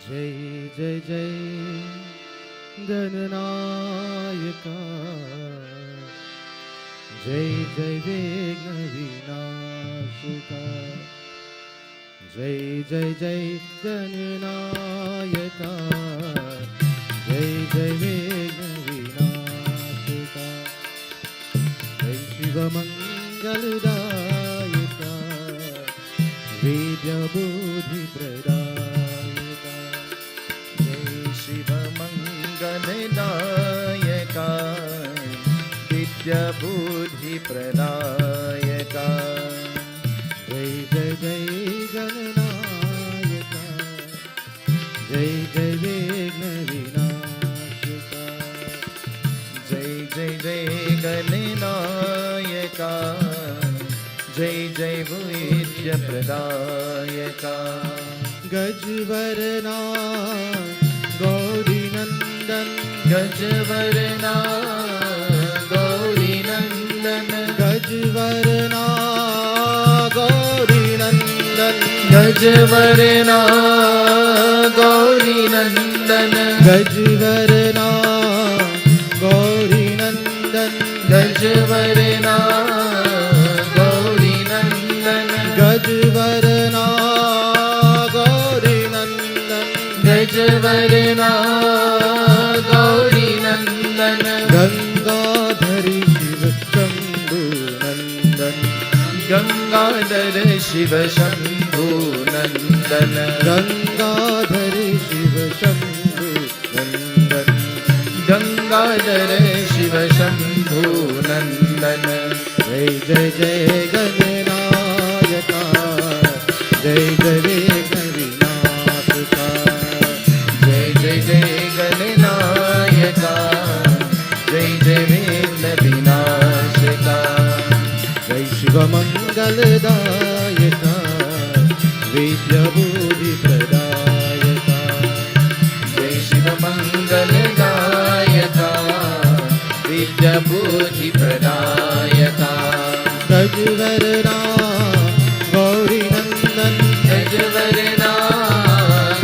जय जय जय गणनायका, जय जय विघ्न विनाशका, जय जय जय गणनायका, जय जय विघ्न विनाशका, जय शिव मंगलदायका, विद्या बुद्धि प्रदायका, जय शिव मंगलदायका, विद्या बुद्धि प्रदायका, जय जय जय गणनायका, जय जय विघ्न विनाशका, जय जय जय गणनायका, जय जय विद्या प्रदायका, गजवरना गौरी नंदन, गजवरना गौरी नंदन, गजवरना गौरी नंदन, गजवरना गौरी नंदन, गजवरना गौरी नंदन, गजवरना गौरी नंदन, गजवरना गौरी नंदन, गजवरना गौरी नंदन, गंगाधरी शिव शंभु नंदन, गंगाधर शिव शंभु नंदन, गंगाधरी शिव शंभु नंदन, गंगाधर शिव शंभु नंदन, जय जय जय गणनायका, जय जय विघ्न विनाशका, जय जय जय गणनायका, जय जय विघ्न विनाशका, जय शिव मंगलदायका, विद्या बुद्धि प्रदायका, जय शिव मंगलदायका, विद्या बुद्धि प्रदायका, गजवरना गौरी नंदन, गजवरना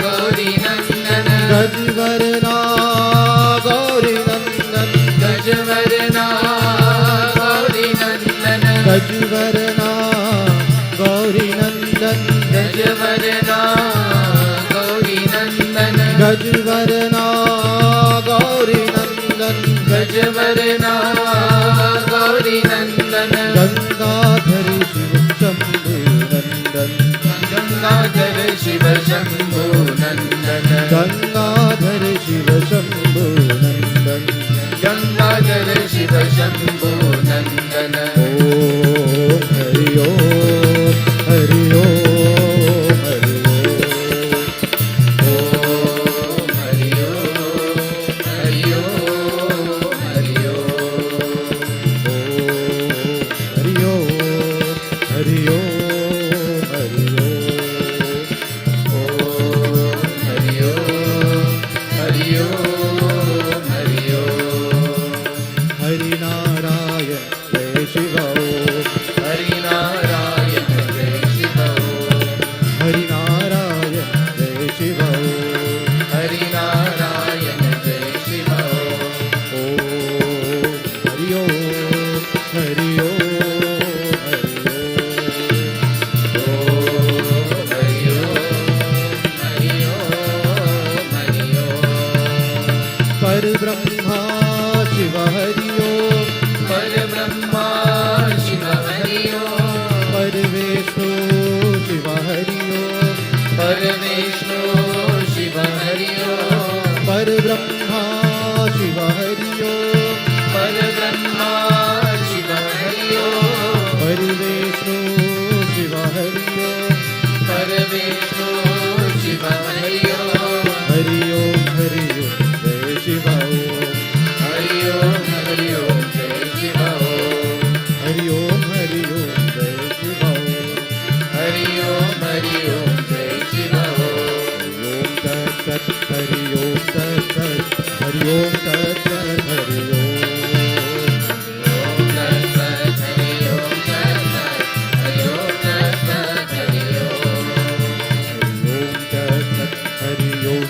गौरी नंदन, गजवरना गौरी नंदन, गजवरना गौरी नंदन, गजवरना गौरी नंदन, गजवरना गौरी नंदन, गजवरना गौरी नंदन, गजवरना गौरी नंदन, गंगाधर शिव शंभु नंदन, गंगाधर शिव शंभु नंदन, गंगाधर शिव शंभु नंदन, गंगाधर शिव शंभु नंदन, ओम हरि ओम हरि ओम हरि ओम, ओम हरि ओम हरि ओम हरि ओम, हरि ओम हरि ओम हरि ओम, ओम हरि ओम हरि ओम हरि ओम, हरि नारायण जय शिव ओम, हरि नारायण जय शिव ओम, हरि नारायण जय शिव ओम, हरि नारायण जय शिव ओम, ओम हरि ओम हरि ओम हरि ओम, ओम हरि ओम हरि ओम हरि ओम, पर ब्रह्मा शिव हरि ओम, पर ब्रह्मा शिव हरि ओम, पर विष्णु शिव हरि ओम, पर विष्णु शिव हरि ओम, पर ब्रह्मा शिव हरि ओम, पर ब्रह्मा शिव हरि ओम, पर विष्णु शिव हरि ओम, पर विष्णु शिव हरि ओम, हरि ओम जय शिव ओम, हरि ओम जय शिव ओम, हरि ओम जय शिव ओम, हरि ओम जय शिव ओम, ओम तत्सत् हरि ओम तत्सत् हरि ओम तत्सत् हरि ओम, ओम तत्सत् हरि ओम तत्सत् हरि ओम तत्सत् हरि ओम, ओम तत्सत् हरि ओम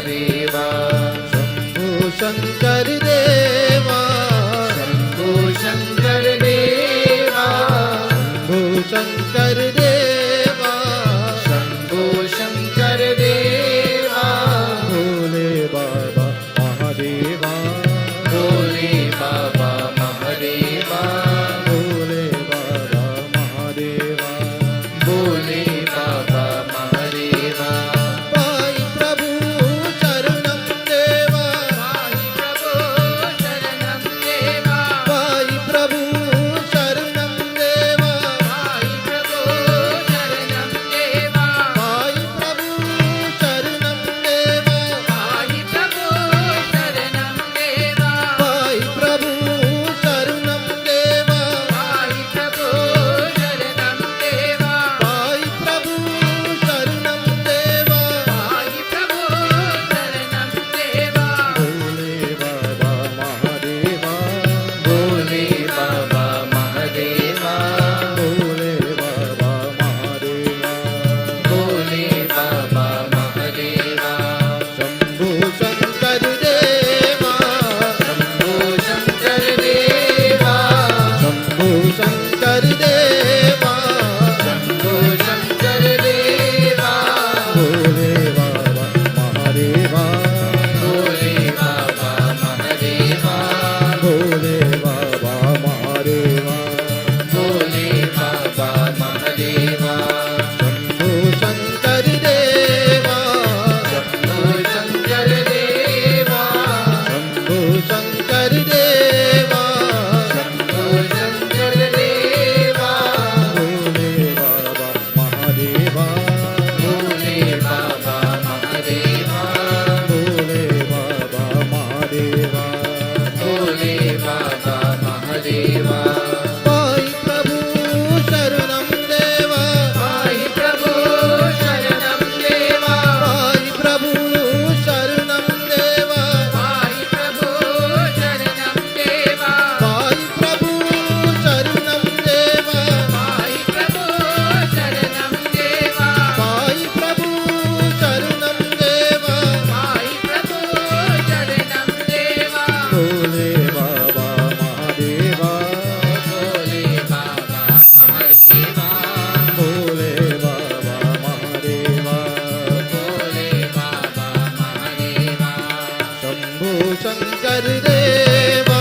महादेवा शंभु शंकर देवा शंभो शंकर देवा शंभु शंकर देवा शंभो शंकर देवा भोले बाबा महादेवा भोले बाबा महादेवा भोले बाबा महादेवा भोले बाबा महादेवा पाई प्रभु शरणं देवा पाहि प्रभो शरणं देवा पाई प्रभु शरणं देवा पाहि प्रभो शरणं देवा पाई प्रभु शरणं देवा पाहि प्रभो शरणं देवा पाई प्रभु शरणं देवा पाहि प्रभो शरणं देवा पाई प्रभु शरणं देवा पाहि प्रभो शरणं देवा भोले बाबा महादेवा भोले बाबा महादेवा भोले बाबा महादेवा भोले बाबा महादेवा शंभु शंकर देवा शंभो शंकर देवा शंभु शंकर देवा शंभो शंकर देवा भोले बाबा महादेवा भोले बाबा महादेवा भोले बाबा महादेवा भोले बाबा महादेवा शंभु शंकर देवा शंभो शंकर देवा शंभु शंकर देवा शंभो शंकर देवा भोले बाबा महादेवा भोले बाबा महादेवा भोले बाबा महादेवा भोले बाबा महादेवा पाई प्रभु शरणं देवा पाहि प्रभो शरणं देवा पाई प्रभु शरणं देवा पाहि प्रभो शरणं देवा पाई प्रभु शरणं देवा पाहि प्रभो शरणं देवा पाई प्रभु शरणं देवा पाहि प्रभो शरणं देवा भोले बाबा महादेवा भोले बाबा महादेवा भोले बाबा महादेवा भोले बाबा महादेवा शंभु शंकर देवा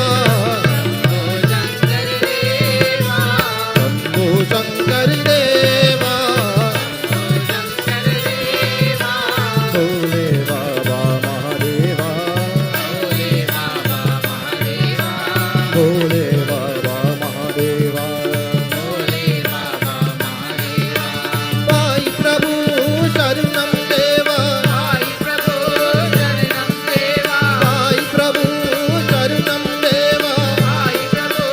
शंभो शंकर देवा शंभु शंकर देवा शंकर देवा भोले बाबा महादेवा भोले बाबा महादेवा भोले बाबा महादेवा भोले बाबा महादेवा पाई प्रभु शरणं देवा पाहि प्रभो शरणं देवा पाई प्रभु शरणं देवा पाहि प्रभो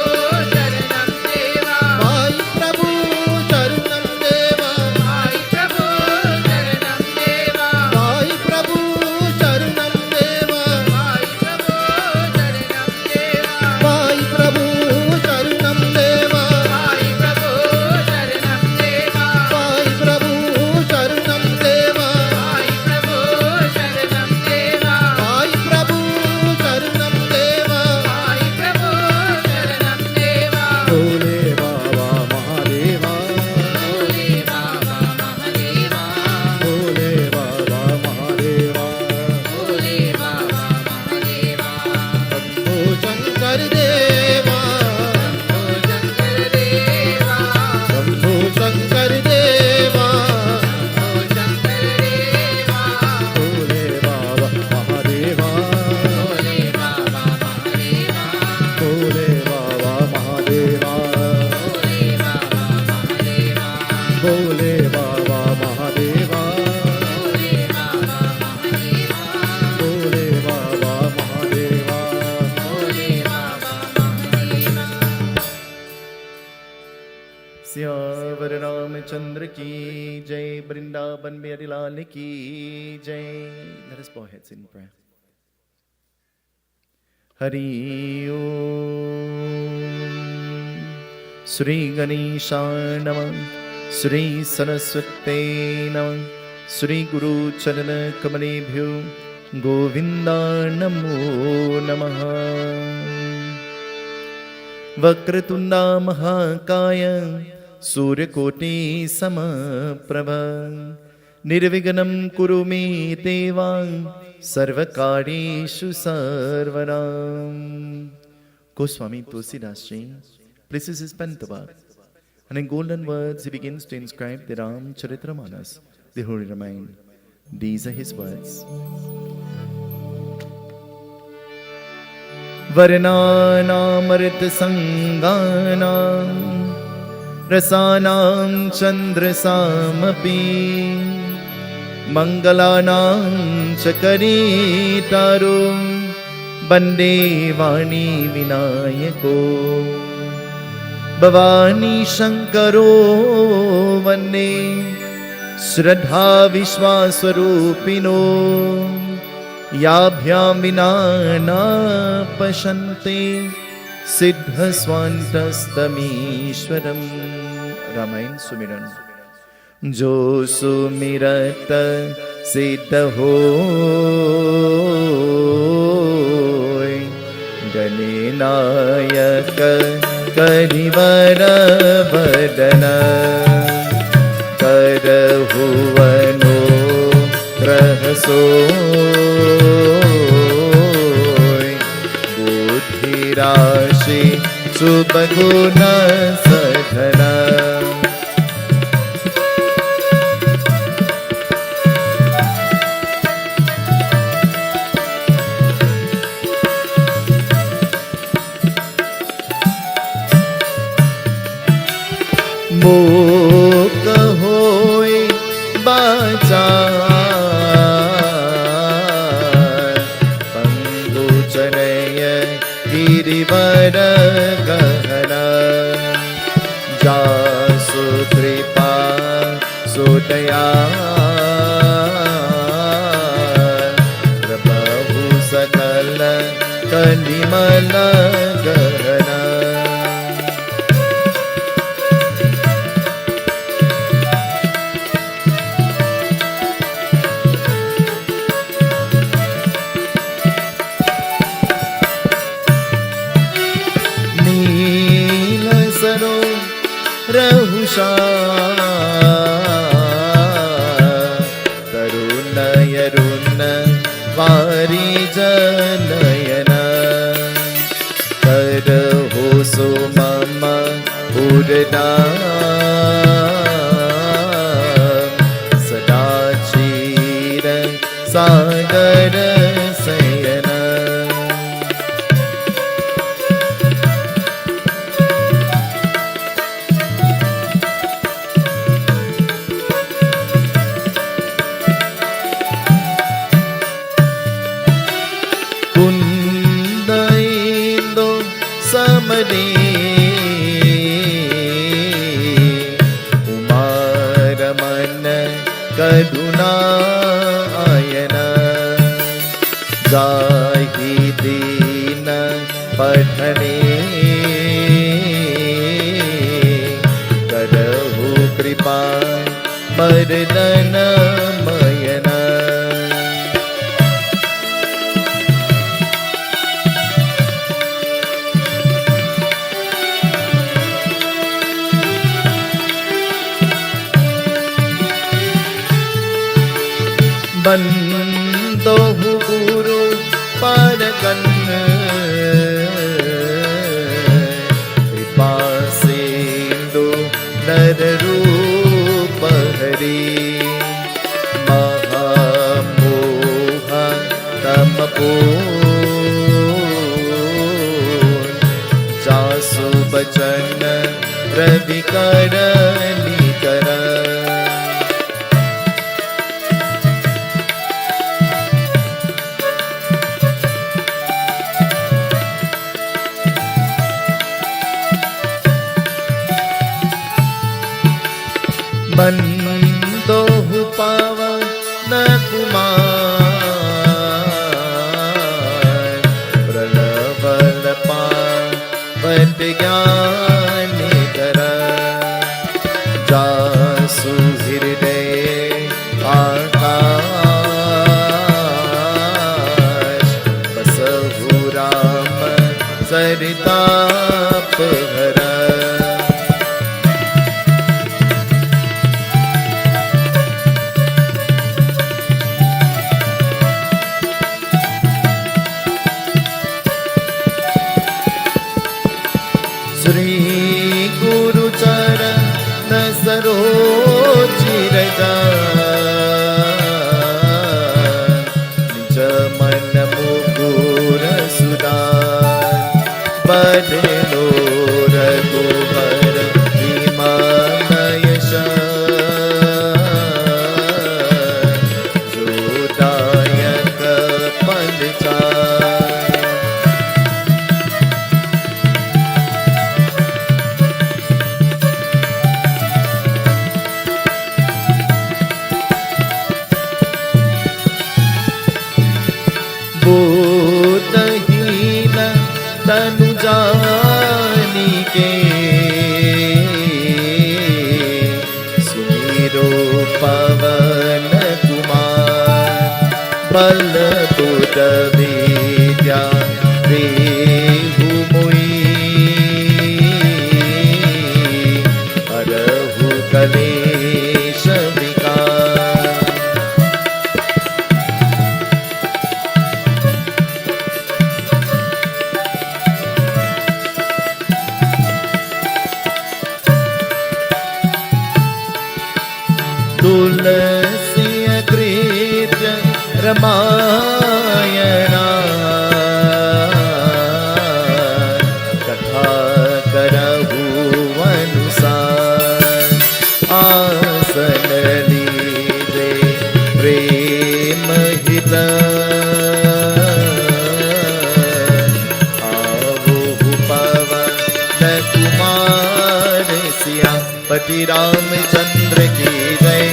शरणं देवा पाई प्रभु शरणं देवा पाहि प्रभो शरणं देवा पाई प्रभु शरणं देवा पाहि प्रभो शरणं देवा पाई प्रभु शरणं देवा पाहि प्रभो शरणं देवा पाई प्रभु शरणं देवा पाहि प्रभो शरणं देवा पाई प्रभु शरणं देवा पाहि प्रभो शरणं देवा भोले बाबा महादेवा भोले बाबा महादेवा भोले बाबा महादेवा भोले बाबा महादेवा शंभु शंकर देवा शंभो शंकर देवा शंभु शंकर देवा शंभो शंकर देवा भोले बाबा महादेवा भोले बाबा महादेवा भोले बाबा महादेवा भोले बाबा महादेवा भोले बाबा महादेवा भोले बाबा महादेवा भोले बाबा महादेवा भोले बाबा महादेवा सियावर रामचंद्र की जय, वृंदावन बिहारी लाल की जय. Let us bow our heads in prayer. Hari Om. Shri Ganesha Namah, Shri Saraswate Namah, Shri Guru Charana Kamalebhyo Govinda नमो नमः। वक्रतुण्डा महाकाय सूर्यकोटि समप्रभ निर्विघ्नं कुरु मे देवा सर्वकार्येषु सर्वदा। Goswami Tulsidas Ji places his pen to work, and in golden words he begins to inscribe the Ram Charitramanas, the Holy Ramayana. These are his words. Varnanamrit sanganam rasanam chandrasamapi mangalanam chakaritaro bande vani vinayako bhavani shankaro vande श्रद्धा विश्वासरूपिणो याभ्यां विना न पश्यन्ते सिद्धस्वान्तस्तमीश्वरम्। रामायण सुमिरन। जो सुमिरत सिद्ध होय गणनायक करिवर वदन करहुवनो ग्रहसोय बुद्धि राशि सुबगुण सधन। Mock होय बाचार पंगुचनय गिरिवर गहना जासु कृपा सुदया प्रभु सकल कलिमल गहना। तरुणयरुण वारी जनयन करहो सो मम उर्ना सदा क्षीर सागर शयन। करुणायन जाहि दीन पठने करहु कृपा मर्दन मयन। बंदोहु गुरु परकन कृपा सिंधु नर रूप हरि महामोह तमपूर्ण जासु बचन रवि करली कर। बंदोहु पावन कुमार प्रलवल पावत ज्ञान कर जासु हृदय आकार परिताप हरा। श्री गुरु चरण सरोज रज निज मन मुकुर सुधार बदलो रघुबर विमल यश जोदायक पद चार। बोधहीन तनु जानिके सुमिरो पवन कुमार बल बुध विद्या देहु मोहि हरहु कलेश विकार। तुलसी कृत्य रामायणा कथा करहु अनुसार आसन लीजे प्रेम हित आवो पवन कुमार सिया पति रामचंद्र की जय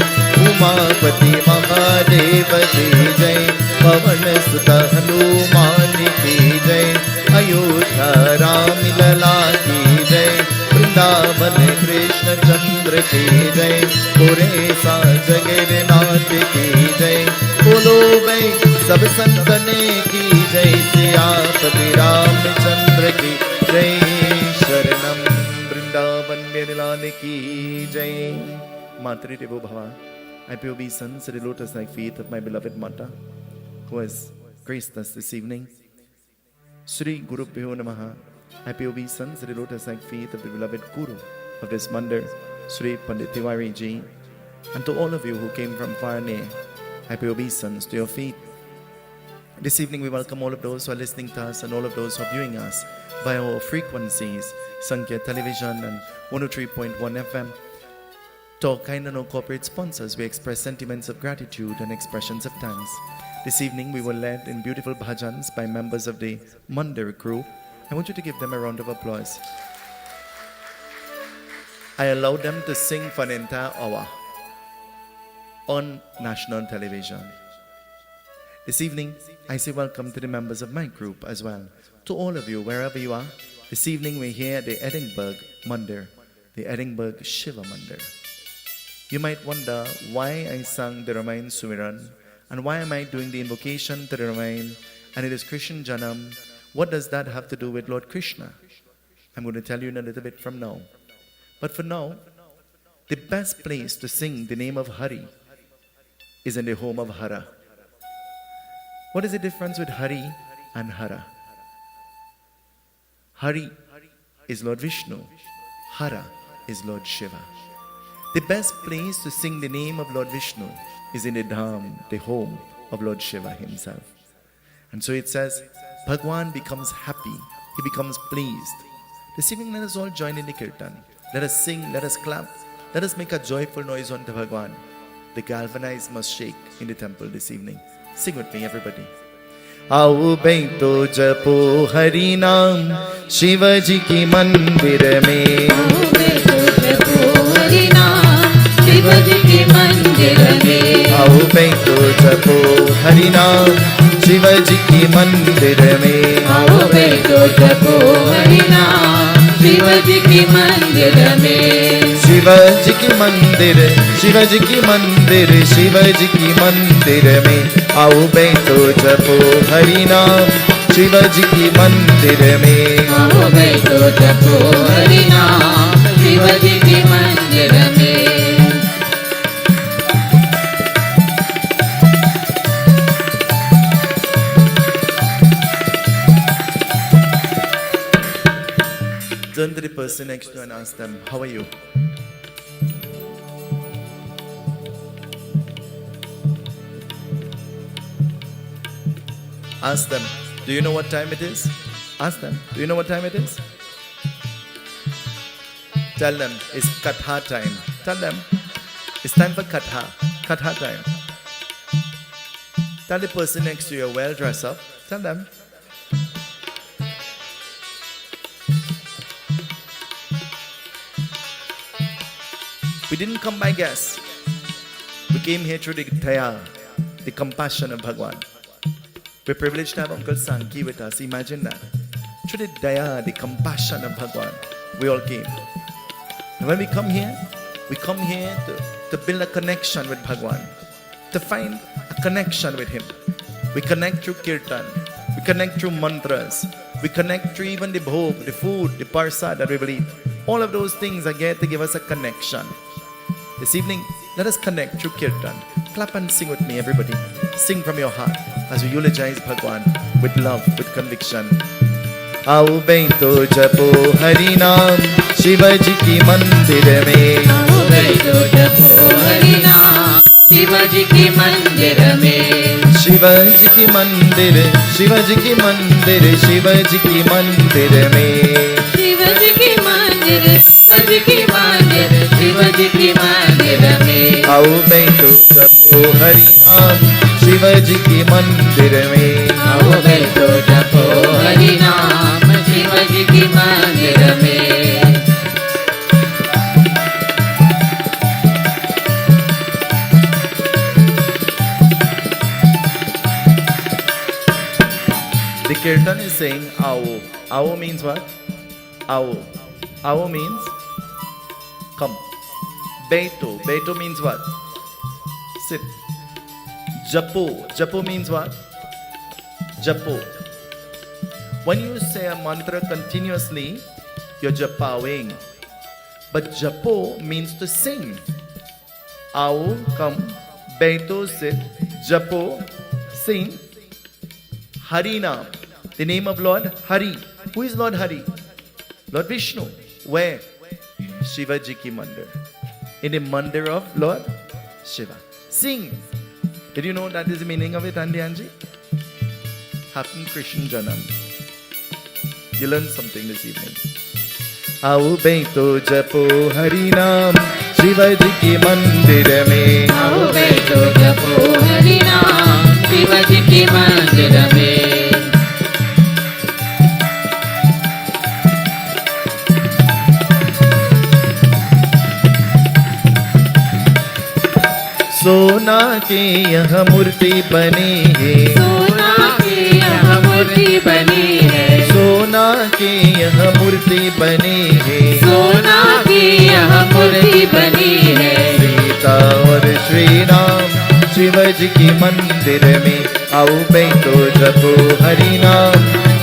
उमापति महादेव की जय पवन सुत हनुमान की जय अयोध्या राम लला की जय वृंदावन कृष्ण चंद्र की जय पुरेसा जगन्नाथ की जय बोलो भाई सब संतने की जय सियापति रामचंद्र की जय शरणम वृंदावन मेरे लाल की जय। Matri Devo Bhava, I pay obeisance at the lotus-like feet of my beloved Mata, who has graced us this evening. Sri Guru Pyo Namaha, I pay obeisance at the lotus-like feet of the beloved Guru of this Mandir, Sri Pundit Tiwari ji, and to all of you who came from far and near, I pay obeisance to your feet. This evening we welcome all of those who are listening to us and all of those who are viewing us via our frequencies, Sankhya Television and 103.1 FM. To our kind and our corporate sponsors, we express sentiments of gratitude and expressions of thanks. This evening we were led in beautiful Bhajans by members of the Mandir crew. I want you to give them a round of applause. I allowed them to sing for an entire hour on national television. This evening, I say welcome to the members of my group as well. To all of you, wherever you are, this evening we're here at the Edinburgh Mandir, the Edinburgh Shiva Mandir. You might wonder why I sang the Ramayana Sumiran and why am I doing the invocation to the Ramayana and it is Krishna Janam. What does that have to do with Lord Krishna? I'm going to tell you in a little bit from now. But for now, the best place to sing the name of Hari is in the home of Hara. What is the difference with Hari and Hara? Hari is Lord Vishnu. Hara is Lord Shiva. The best place to sing the name of Lord Vishnu is in the Dham, the home of Lord Shiva himself. And so it says, Bhagwan becomes happy. He becomes pleased. This evening, let us all join in the kirtan. Let us sing, let us clap. Let us make a joyful noise unto Bhagwan. The galvanized must shake in the temple this evening. Sing with me, everybody. आओ बैठो जपो हरि नाम शिव जी की मंदिर में। आओ बैठो जपो हरि नाम शिव जी की मंदिर में। आओ बैठो जपो हरि नाम शिव जी की मंदिर में। आओ बैठो जपो हरि नाम शिव जी की मंदिर में। शिव जी की मंदिर, शिव जी की मंदिर, शिव जी की मंदिर में आओ बैठो जपो हरि नाम शिव जी की मंदिर में। आओ बैठो जपो हरि नाम शिव जी की मंदिर में। Turn to the person next to you and ask them, how are you? Ask them, do you know what time it is? Ask them, do you know what time it is? Tell them, it's Katha time. Tell them, it's time for Katha. Katha time. Tell the person next to you, you're well dressed up. Tell them. We didn't come by guess. We came here through the daya, the compassion of Bhagwan. We're privileged to have Uncle Sankey with us. Imagine that. Through the daya, the compassion of Bhagwan, we all came. And when we come here to build a connection with Bhagwan, to find a connection with Him. We connect through kirtan. We connect through mantras. We connect through even the bhog, the food, the Persad that we will eat. All of those things are there to give us a connection. This evening, let us connect through kirtan. Clap and sing with me, everybody. Sing from your heart as we eulogize Bhagwan with love, with conviction. आओ बैठो जपो हरि नाम शिव जी की मंदिर में। आओ बैठो जपो हरि नाम शिव जी की मंदिर में। शिव जी की मंदिर, शिव जी की मंदिर, शिव जी की मंदिर में। शिव जी की मंदिर, शिव जी की मंदिर, शिव जी की मंदिर में। आओ बैठो जपो हरि नाम शिव जी की मंदिर में। आओ बैठो जपो हरि नाम शिव जी की मंदिर में। The kirtan is saying आओ. आओ means what? आओ. आओ means come. Beto. Beto means what? Sit. Japo. Japo means what? Japo. When you say a mantra continuously, you're japawing. But japo means to sing. आओ, come. Beto, sit. Japo, sing. Hari Naam, the name of Lord Hari. Who is Lord Hari? Lord Vishnu. Where? Shiva Ji ki Mandir. In the Mandir of Lord Shiva. Sing. Did you know that is the meaning of it, Andy Anji? Happy Krishna Janmashtami. You learned something this evening. आओ बैठो जपो हरि नाम शिव जी की मंदिर में। आओ बैठो जपो हरि नाम शिव जी की मंदिर में। सोना के यह मूर्ति बनी है। सोना की यह मूर्ति बनी है। सोना के यह मूर्ति बनी है। सोना की यह मूर्ति बनी है। सीता और श्री राम शिव जी की मंदिर में। आओ बैठो जपो हरि नाम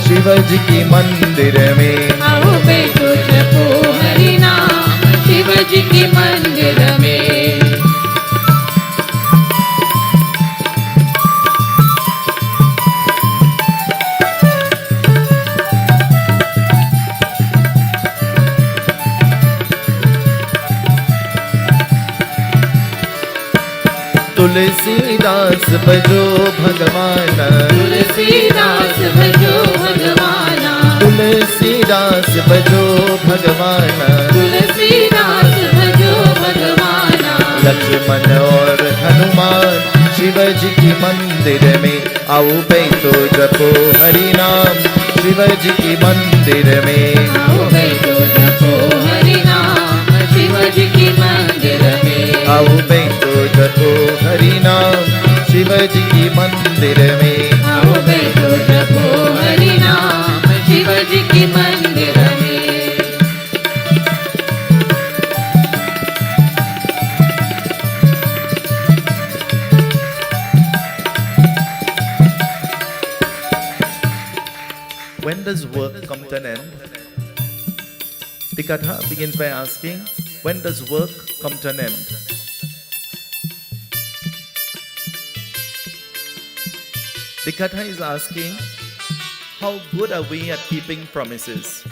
शिव जी की मंदिर में। आओ बैठो जपो हरि नाम शिव जी की मंदिर में। तुलसीदास भजो भगवान। तुलसीदास भजो भगवान। तुलसीदास भजो भगवान। तुलसीदास भजो भगवान। लक्ष्मण और हनुमान शिव जी की मंदिर में। आओ बैठो जपो हरि नाम शिव जी की मंदिर में। आओ बैठो जपो हरि नाम शिव जी की मंदिर में। आओ बैठो जपो हरि नाम शिव जी की मंदिर में। आओ बैठो जपो हरि नाम शिव जी की मंदिर में। when does work come to an end? The Katha begins by asking, when does work come to an end? The Katha is asking, how good are we at keeping promises?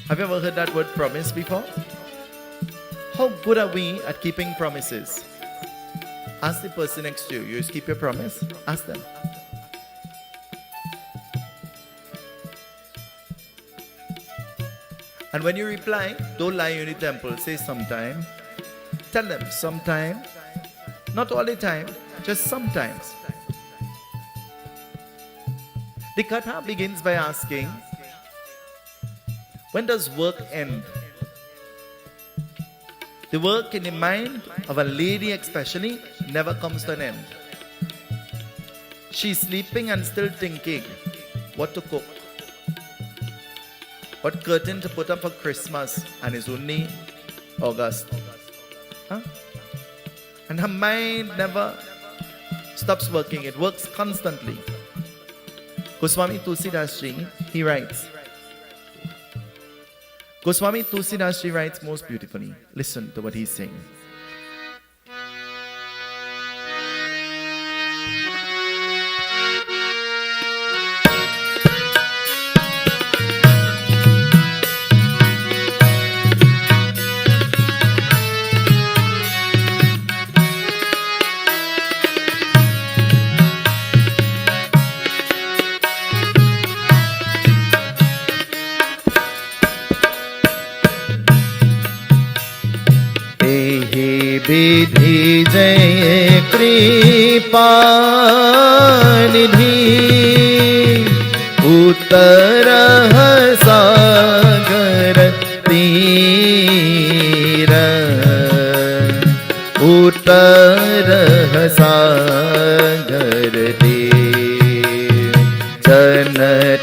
Have you ever heard that word promise before? How good are we at keeping promises? Ask the person next to you, you keep your promise? Ask them. And when you reply, don't lie in the temple, say sometime. Tell them sometime, not all the time, just sometimes. The Katha begins by asking, when does work end? The work in the mind of a lady especially never comes to an end. She's sleeping and still thinking what to cook, what curtain to put up for Christmas, and it's only August. Huh? And her mind never stops working, it works constantly. Goswami Tulsidas Ji, he writes, Goswami Tulsidas Ji writes most beautifully. Listen to what he's saying. विधि जय कृपा निधि उतर सागर तीर उतर सागर तीर चन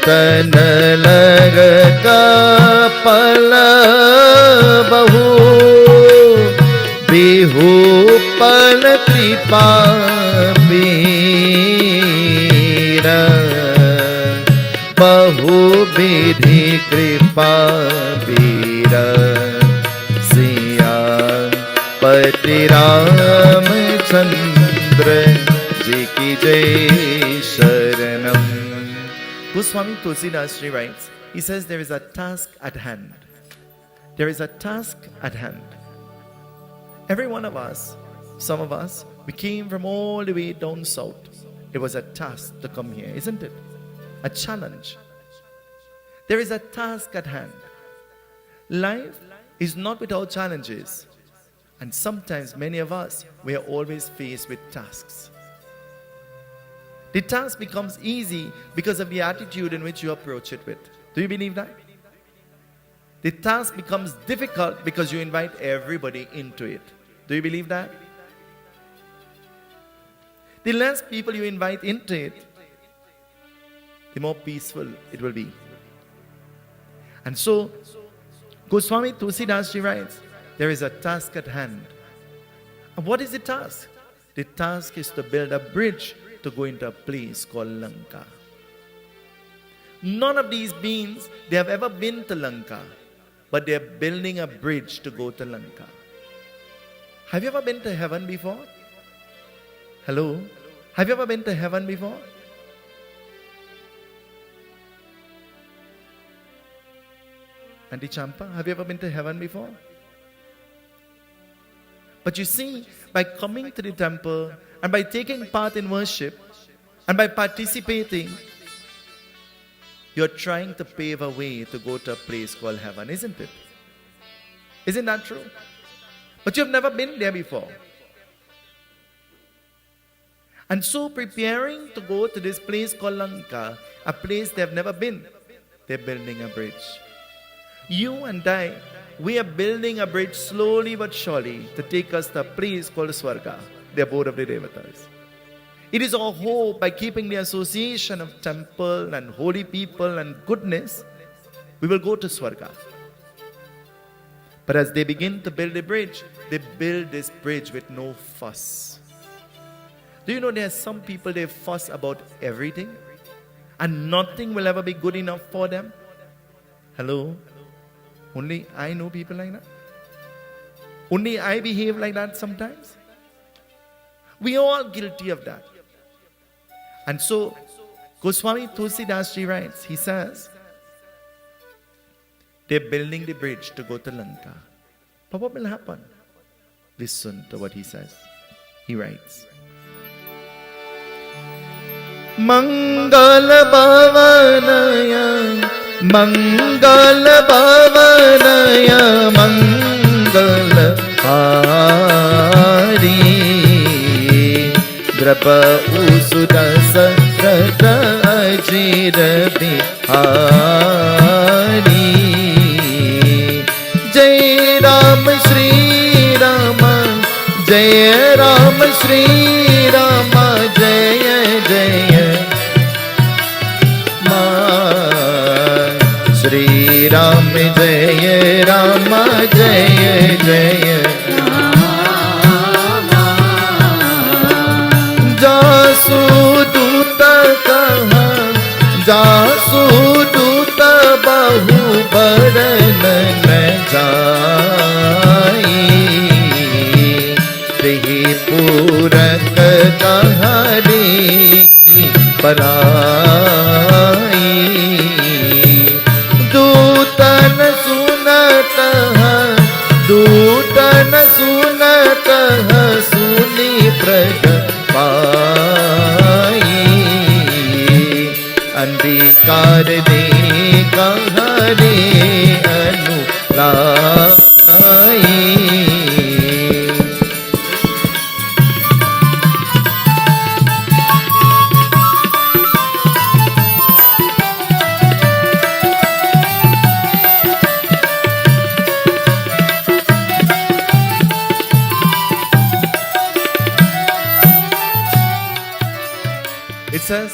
तन लग couple बहु बिहु पल कृपा बीर बहु विधि कृपा बीर सिया पति रामचंद्र जी की जय शरणम. Goswami Tulsidas Ji writes, he says there is a task at hand. There is a task at hand. Every one of us, some of us, we came from all the way down south. It was a task to come here, isn't it? A challenge. There is a task at hand. Life is not without challenges. And sometimes many of us, we are always faced with tasks. The task becomes easy because of the attitude in which you approach it with. Do you believe that? The task becomes difficult because you invite everybody into it. Do you believe that? The less people you invite into it, the more peaceful it will be. And so, Goswami Tulsidas Ji writes, there is a task at hand. And what is the task? The task is to build a bridge to go into a place called Lanka. None of these beings, they have ever been to Lanka, but they are building a bridge to go to Lanka. Have you ever been to heaven before? Hello? Have you ever been to heaven before? Auntie Champa, have you ever been to heaven before? But you see, by coming to the temple and by taking part in worship and by participating, you're trying to pave a way to go to a place called heaven, isn't it? Isn't that true? But you've never been there before. And so preparing to go to this place called Lanka, a place they've never been, they're building a bridge. You and I, we are building a bridge slowly but surely to take us to a place called Swarga, the abode of the Devatas. It is our hope by keeping the association of temple and holy people and goodness, we will go to Swarga. But as they begin to build a bridge, they build this bridge with no fuss. Do you know there are some people, they fuss about everything and nothing will ever be good enough for them? Hello? Only I know people like that? Only I behave like that sometimes? We are all guilty of that. And so, Goswami Tulsidas Ji writes, he says, they're building the bridge to go to Lanka. But what will happen? Listen to what he says. He writes, Mangal Bhavanaya, Mangal Bhavanaya, Mangal Hari, Drapa Usuda Sakrata Ajira Bihari, Jai Ram Shri Rama, Jai Ram Shri Rama, Jaya Jaya Ma, Shri Ram Jaya Rama, Jaya Jaya Jasu Duta Kaha, Jasu Duta Bahu Baran Jai, Rihi Purak Kahari Parai, Dutan Sunataha, Dutan Sunataha, Suni Pragapai, Andikar De Kahari Anulai. It says,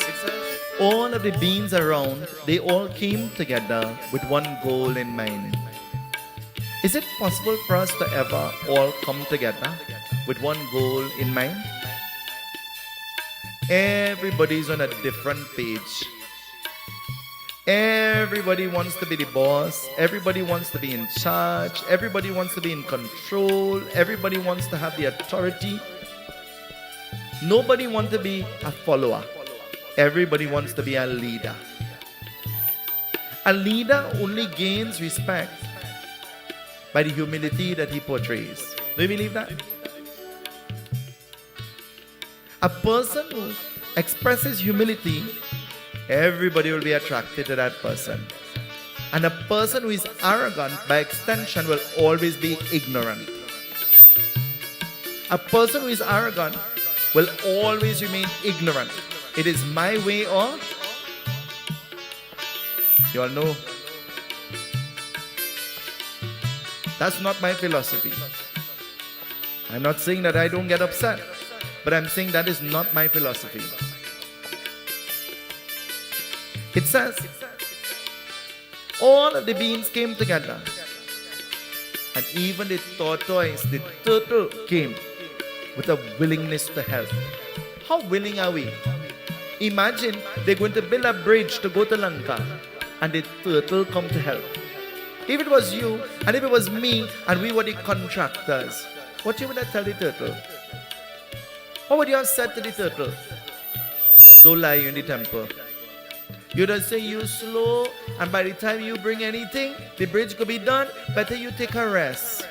all of the beings around, they all came together with one goal in mind. Is it possible for us to ever all come together with one goal in mind? Everybody's on a different page. Everybody wants to be the boss. Everybody wants to be in charge. Everybody wants to be in control. Everybody wants to have the authority. Nobody wants to be a follower. Everybody wants to be a leader. A leader only gains respect by the humility that he portrays. Do you believe that? A person who expresses humility, everybody will be attracted to that person. And a person who is arrogant, by extension, will always be ignorant. A person who is arrogant will always remain ignorant. It is my way or... You all know. That's not my philosophy. I'm not saying that I don't get upset, but I'm saying that is not my philosophy. It says, all of the beings came together, and even the tortoise, the turtle, came with a willingness to help. How willing are we? Imagine they're going to build a bridge to go to Lanka, and the turtle come to help. If it was you, and if it was me, and we were the contractors, what you would have tell the turtle? What would you have said to the turtle? Don't lie, you in the temple. You'd have said, you slow, and by the time you bring anything, the bridge could be done. Better you take a rest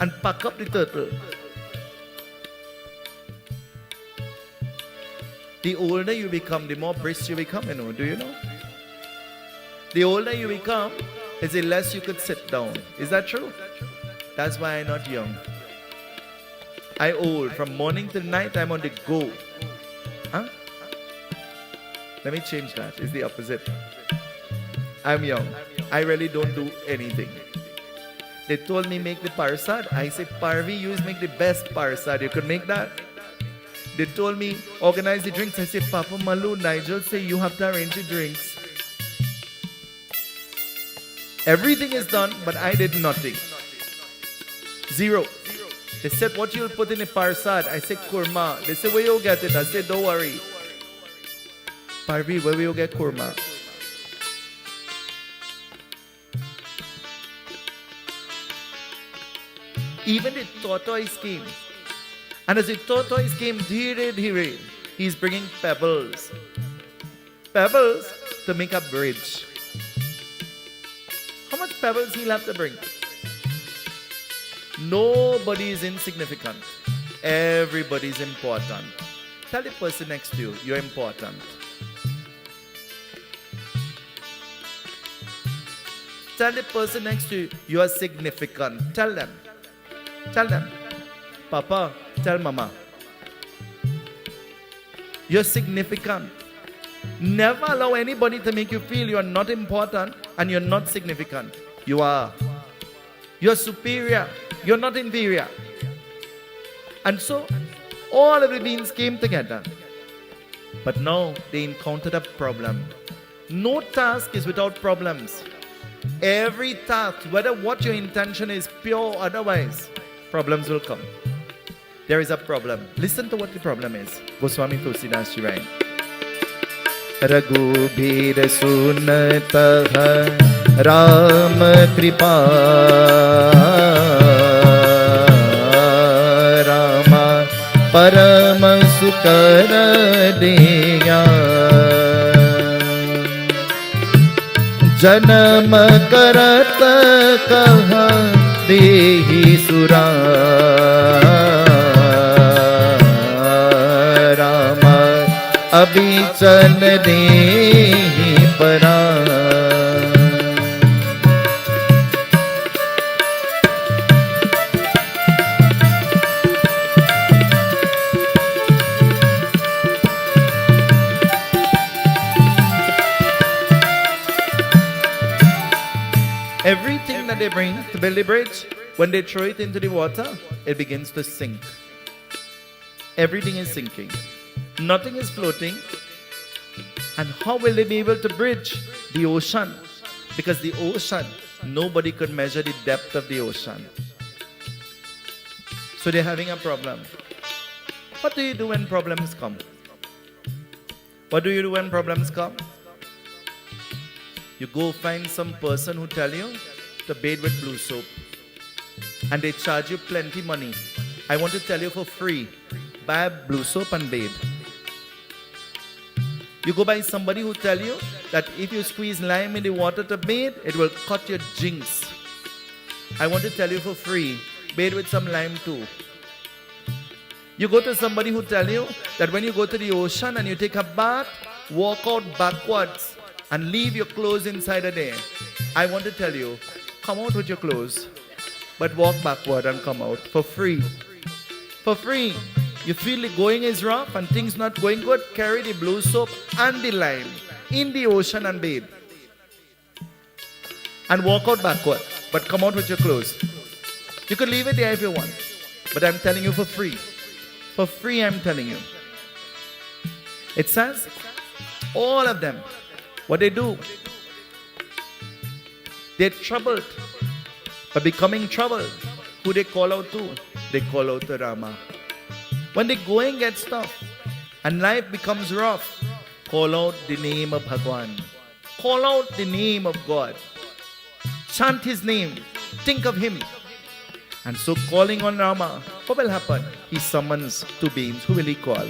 and pack up the turtle. The older you become, the more brisk you become, you know. Do you know? The older you become, is the less you could sit down. Is that true? That's why I'm not young. I old. From morning till night, I'm on the go. Huh? Let me change that. It's the opposite. I'm young. I really don't do anything. They told me make the Persad. I said, Parvi, you make the best Persad. You could make that. They told me organize the drinks. I said, Papa Malu, Nigel say you have to arrange the drinks. Everything is done, but I did nothing. Zero. They said, what you'll put in a Persad? I said, kurma. They said, where you get it? I said, don't worry. Parvi, where will you get kurma? Even the tortoise came. And as the tortoise came, dhire dhire, he's bringing pebbles. Pebbles to make a bridge. How much pebbles he'll have to bring? Nobody is insignificant. Everybody is important. Tell the person next to you, you're important. Tell the person next to you, you are significant. Tell them. Tell them. Papa, tell Mama. You're significant. Never allow anybody to make you feel you are not important and you're not significant. You are. You're superior. You're not inferior. And so, all of the beings came together. But now, they encountered a problem. No task is without problems. Every task, whether what your intention is pure or otherwise, problems will come. There is a problem. Listen to what the problem is. Goswami Tulsidas Ji writes. Raghubir sunatah Ram kripa Rama param sukar deya Janam karat kaha dehi sura Rama abhichan dehi para Everything that they bring to build the bridge, when they throw it into the water, it begins to sink. Everything is sinking. Nothing is floating. And how will they be able to bridge the ocean? Because the ocean, nobody could measure the depth of the ocean. So they're having a problem. What do you do when problems come? What do you do when problems come? You go find some person who tell you to bathe with blue soap. And they charge you plenty money. I want to tell you for free, buy blue soap and bathe. You go by somebody who tell you that if you squeeze lime in the water to bathe, it will cut your jinx. I want to tell you for free, bathe with some lime too. You go to somebody who tell you that when you go to the ocean and you take a bath, walk out backwards and leave your clothes inside of there. I want to tell you, come out with your clothes, but walk backward and come out for free. For free. You feel the going is rough and things not going good, carry the blue soap and the lime in the ocean and bathe. And walk out backward, but come out with your clothes. You could leave it there if you want, but I'm telling you for free. For free, I'm telling you. It says, all of them, what they do, they're troubled. But becoming troubled, who they call out to? They call out to Rama. When the going gets tough and life becomes rough, call out the name of Bhagwan. Call out the name of God. Chant his name. Think of him. And so calling on Rama, what will happen? He summons two beings. Who will he call?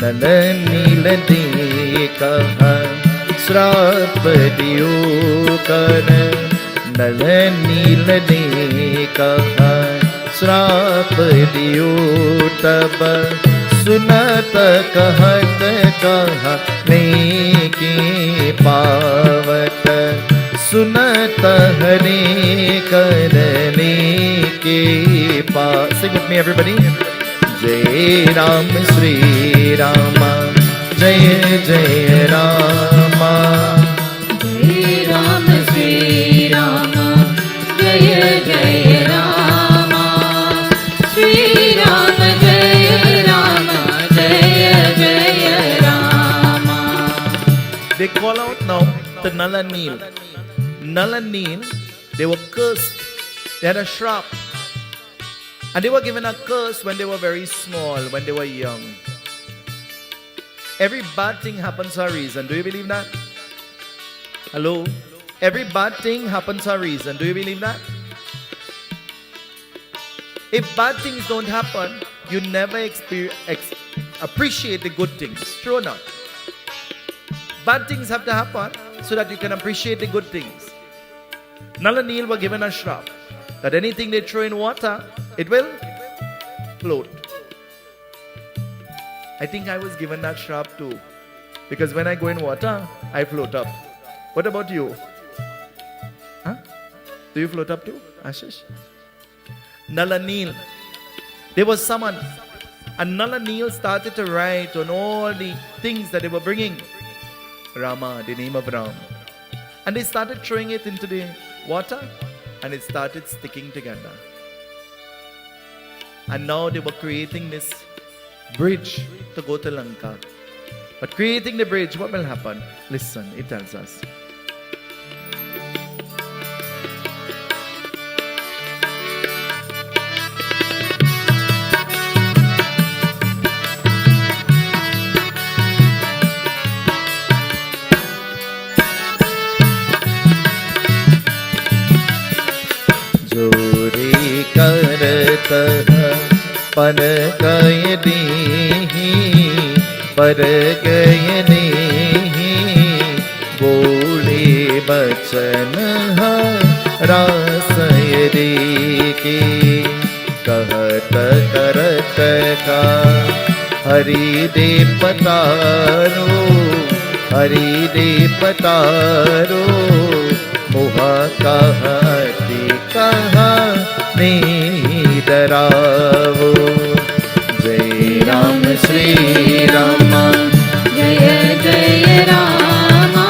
नल नील दे कहा श्राप दियो कर नल नील दे कहा श्राप दियो तब सुनत कहत कहा रे के पावत सुनत हरे करने के पास. Sing with me everybody. जय राम श्री रामा जय जय रामा जय राम श्री राम जय जय रामा श्री राम जय राम जय जय Rama They call out now to Nal and Neel. Nal and Neel, they were cursed. They had a shrap. And they were given a curse when they were very small, when they were young. Every bad thing happens for a reason. Do you believe that? Hello? Every bad thing happens for a reason. Do you believe that? If bad things don't happen, you never appreciate the good things. True or not? Bad things have to happen so that you can appreciate the good things. Nal and Neel were given a shrap that anything they throw in water, it will float. I think I was given that shrap too, because when I go in water, I float up. What about you? Huh? Do you float up too, Ashish? Nal and Neel, they were summoned, and Nal and Neel started to write on all the things that they were bringing. Rama, the name of Ram. And they started throwing it into the water, and it started sticking together. And now they were creating this bridge to go to Lanka. But creating the bridge, what will happen? Listen, it tells us. जोरी करत पर गय दीही पर गय दीही बोले बचन रासयरी की कहत करत का हरि दे पतारो हरि दे पतारो मुहा कहती कहा नहीं डरावो जय राम श्री राम जय जय रामा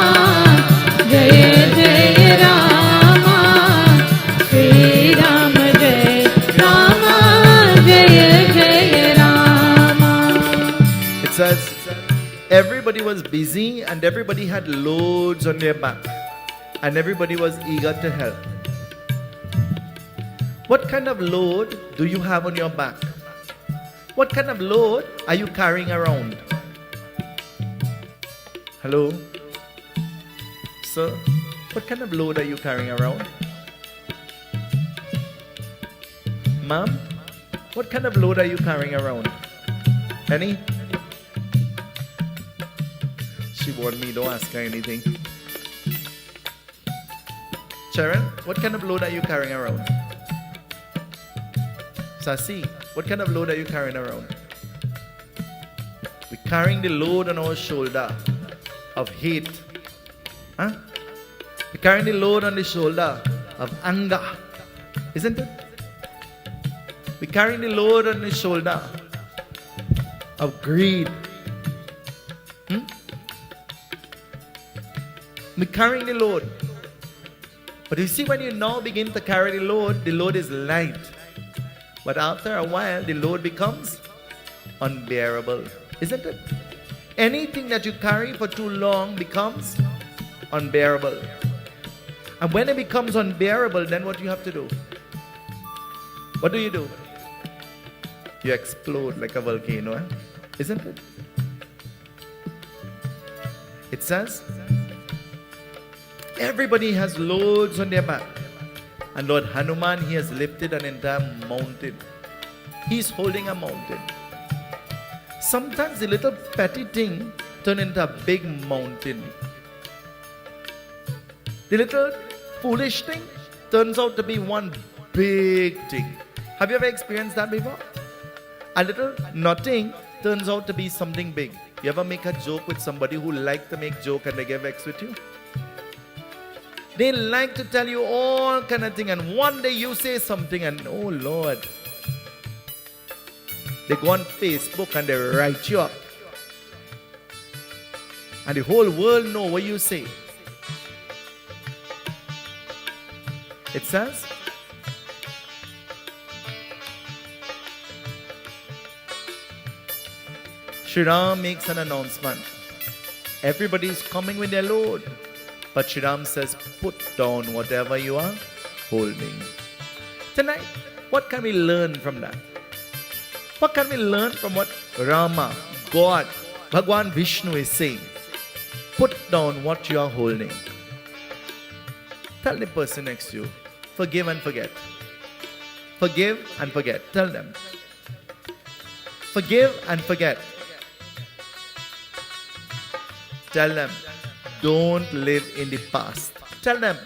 जय जय रामा श्री राम जय रामा जय जय Rama. It says, everybody was busy and everybody had loads on their back. And everybody was eager to help. What kind of load do you have on your back? What kind of load are you carrying around? Hello? Sir, what kind of load are you carrying around? Ma'am, what kind of load are you carrying around? Any? She warned me, don't ask her anything. Sharon, what kind of load are you carrying around? Sasi, what kind of load are you carrying around? We're carrying the load on our shoulder of hate. Huh? We're carrying the load on the shoulder of anger. Isn't it? We're carrying the load on the shoulder of greed. We're carrying the load. But you see, when you now begin to carry the load is light. But after a while, the load becomes unbearable. Isn't it? Anything that you carry for too long becomes unbearable. And when it becomes unbearable, then what do you have to do? What do? You explode like a volcano, eh? Isn't it? It says, everybody has loads on their back. And Lord Hanuman, he has lifted an entire mountain. He's holding a mountain. Sometimes the little petty thing turns into a big mountain. The little foolish thing turns out to be one big thing. Have you ever experienced that before? A little nothing turns out to be something big. You ever make a joke with somebody who like to make joke and they get vexed with you? They like to tell you all kind of thing, and one day you say something and oh Lord, they go on Facebook and they write you up. And the whole world know what you say. It says, Shri Ram makes an announcement. Everybody is coming with their load. But Shri Ram says, put down whatever you are holding. Tonight, what can we learn from that? What can we learn from what Rama, God, Bhagwan Vishnu is saying? Put down what you are holding. Tell the person next to you, forgive and forget. Forgive and forget. Tell them. Forgive and forget. Tell them, don't live in the past. Tell them.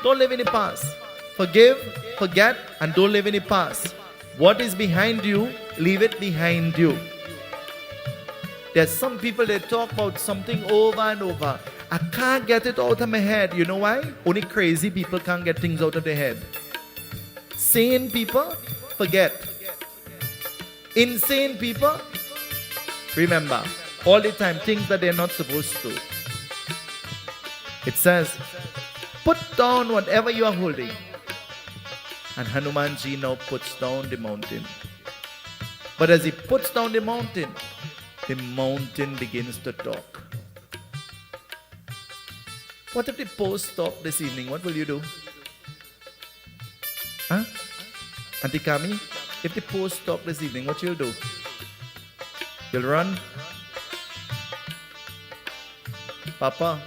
Don't live in the past. Forgive, forget, and don't live in the past. What is behind you, leave it behind you. There's some people, they talk about something over and over. I can't get it out of my head. You know why? Only crazy people can't get things out of their head. Sane people, forget. Insane people, remember all the time things that they're not supposed to. It says, put down whatever you are holding. And Hanumanji now puts down the mountain. But as he puts down the mountain begins to talk. What if the post stop this evening? What will you do? Huh? Auntie Kami, if the post stop this evening, what you'll do? You'll run? Papa,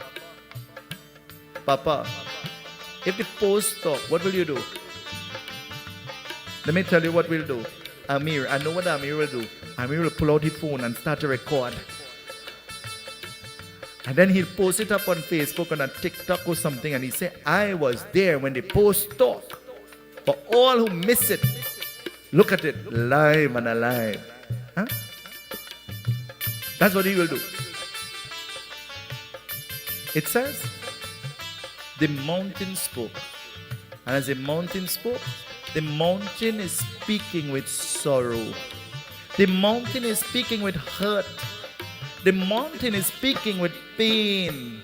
if the post stop, what will you do? Let me tell you what we'll do. Amir, I know what Amir will do. Amir will pull out his phone and start to record. And then he'll post it up on Facebook or on TikTok or something, and he say, I was there when the post stopped. For all who miss it, look at it live and alive. Huh? That's what he will do. It says, the mountain spoke. And as the mountain spoke, the mountain is speaking with sorrow. The mountain is speaking with hurt. The mountain is speaking with pain.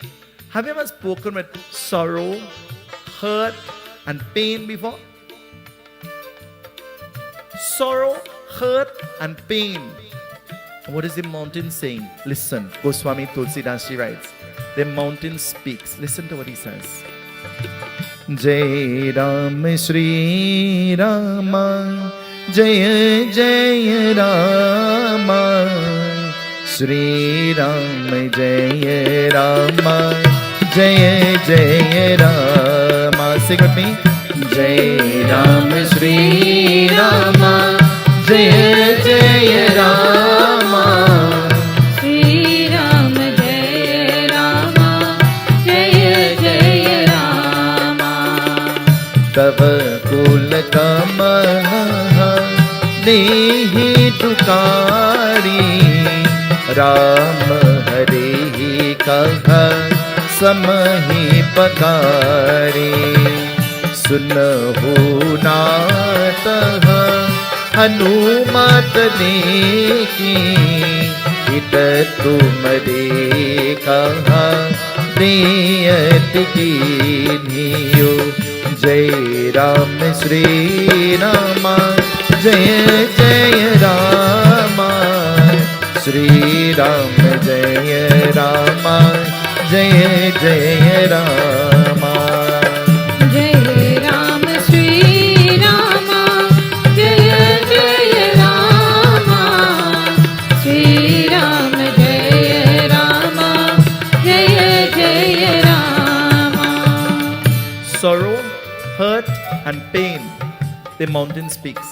Have you ever spoken with sorrow, hurt, and pain before? Sorrow, hurt, and pain. What is the mountain saying? Listen, Goswami Tulsidas writes, the mountain speaks. Listen to what he says. Jai Ram Shri Rama, Jai Jai Rama, Shri Ram Jai Rama, Jai Jai Rama. Sing with me. Jai Ram Shri Rama, Jai Jai Rama, Shri Ram Jai Rama, Jai Jai Rama. Tava kul kamaha nehi tukari, Ram Hari kaha samahi pakari. सुनहु नाथ हनुमत ने की, हित तुमरे कहा देयत कीन्हियो. जय राम श्री रामा, जय जय रामा, श्री राम जय रामा, जय जय Rama. Sorrow, hurt, and pain, the mountain speaks.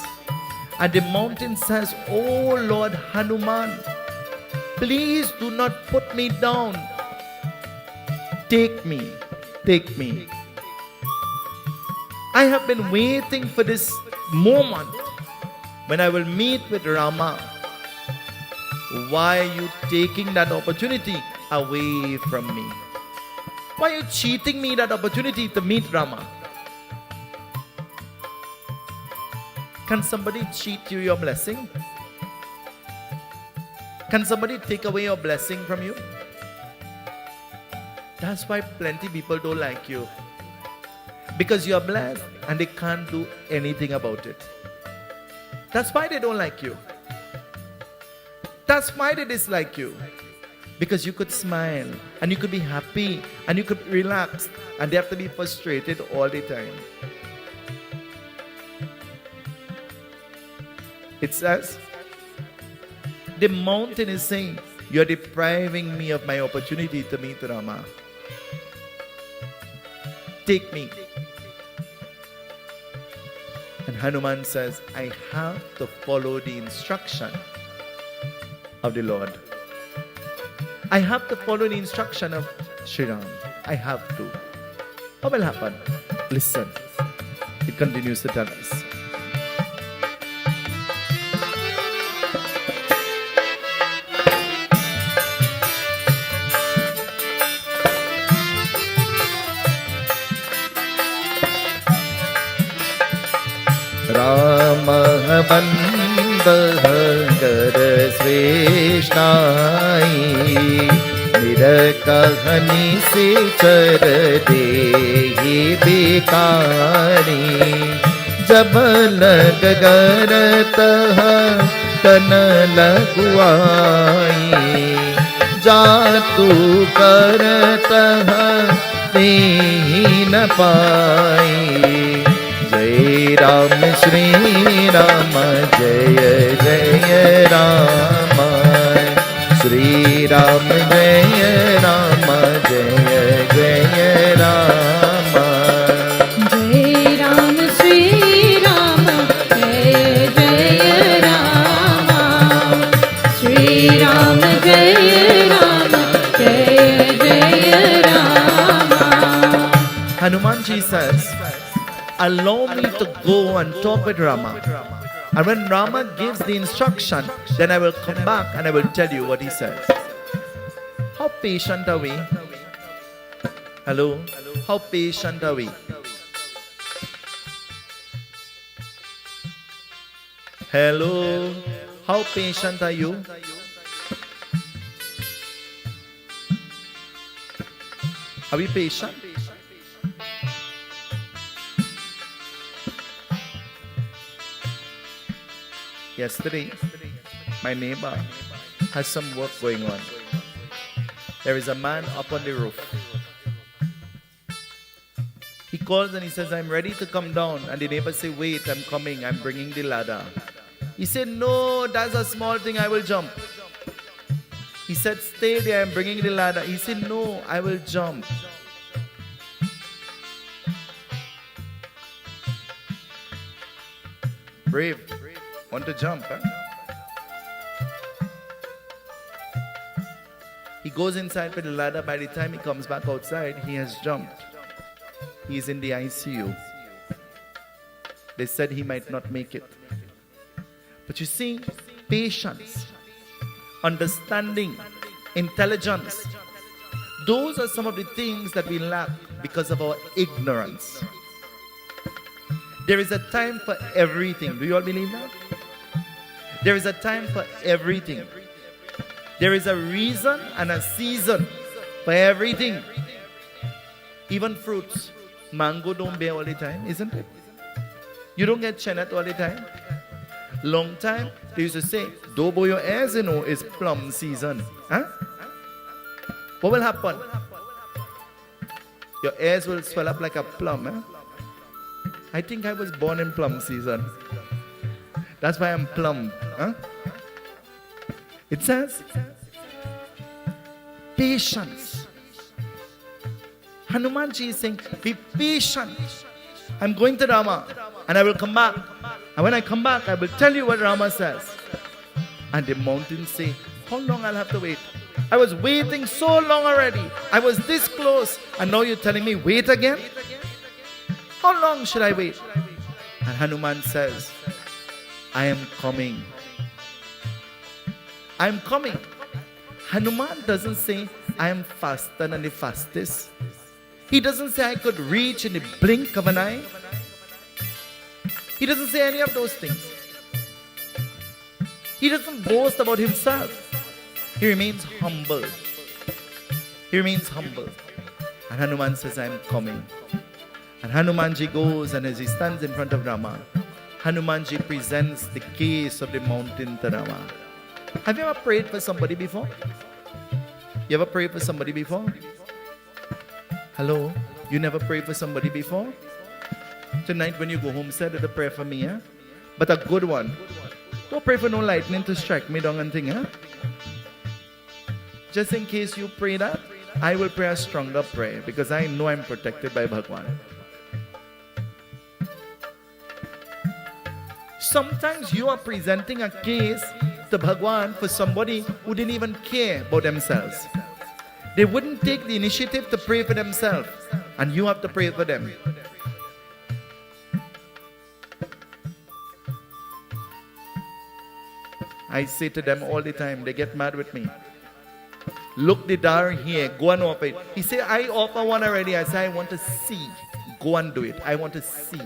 And the mountain says, Oh Lord Hanuman, please do not put me down. Take me, take me. I have been waiting for this moment when I will meet with Rama. Why are you taking that opportunity away from me? Why are you cheating me that opportunity to meet Rama? Can somebody cheat you your blessing? Can somebody take away your blessing from you? That's why plenty people don't like you. Because you are blessed and they can't do anything about it. That's why they don't like you. That's why they dislike you. Because you could smile, and you could be happy, and you could relax, and they have to be frustrated all the time. It says, the mountain is saying, you're depriving me of my opportunity to meet Rama. Take me. And Hanuman says, I have to follow the instruction of the Lord. I have to follow the instruction of Sri Ram. I have to. What will happen? Listen. It continues to tell us. Ram बंदह कर श्रेष्ठाई निरकहनि से चर देहि बिकारी जब लग गरतह तन लगुआई जातु करतह देहि न पाई जय राम श्री राम जय जय राम श्री राम जय राम जय जय राम जय राम श्री राम जय जय राम श्री राम जय राम जय जय Ram. Hanuman ji says, allow me to go and talk with Rama. And when Rama gives the instruction, then I will come back and I will tell you what he says. How patient are we? Hello? How patient are we? Hello? How patient are you? Are we patient? Yesterday, my neighbor has some work going on. There is a man up on the roof. He calls and he says, I'm ready to come down. And the neighbor says, wait, I'm coming. I'm bringing the ladder. He said, no, that's a small thing. I will jump. He said, stay there. I'm bringing the ladder. He said, no, I will jump. Brave. Want to jump, huh? He goes inside with the ladder. By the time he comes back outside, he has jumped. He is in the ICU. They said he might not make it. But you see, patience, understanding, intelligence, those are some of the things that we lack because of our ignorance. There is a time for everything. Do you all believe that? There is a time for everything. There is a reason and a season for everything. Even fruits. Mango don't bear all the time, isn't it? You don't get chenet all the time. Long time, they used to say, Dobo your ears, you know, is plum season. Huh? What will happen? Your ears will swell up like a plum. Eh? I think I was born in plum season. That's why I'm plump. Huh? It says, patience. Hanumanji is saying, be patient. I'm going to Rama and I will come back. And when I come back, I will tell you what Rama says. And the mountains say, how long I'll have to wait? I was waiting so long already. I was this close. And now you're telling me, wait again? How long should I wait? And Hanuman says, I am coming. I am coming. Hanuman doesn't say, I am faster than the fastest. He doesn't say I could reach in the blink of an eye. He doesn't say any of those things. He doesn't boast about himself. He remains humble. He remains humble. And Hanuman says, I am coming. And Hanumanji goes, and as he stands in front of Rama, Hanumanji presents the case of the mountain to Rama. Have you ever prayed for somebody before? You ever prayed for somebody before? Hello? You never prayed for somebody before? Tonight when you go home, say that a prayer for me, but a good one. Don't pray for no lightning to strike me down and thing, Just in case you pray that, I will pray a stronger prayer because I know I'm protected by Bhagwan. Sometimes you are presenting a case to Bhagwan for somebody who didn't even care about themselves. They wouldn't take the initiative to pray for themselves, and you have to pray for them. I say to them all the time, they get mad with me. Look the dar here, go and offer it. He say, I offer one already. I say, I want to see. Go and do it. I want to see.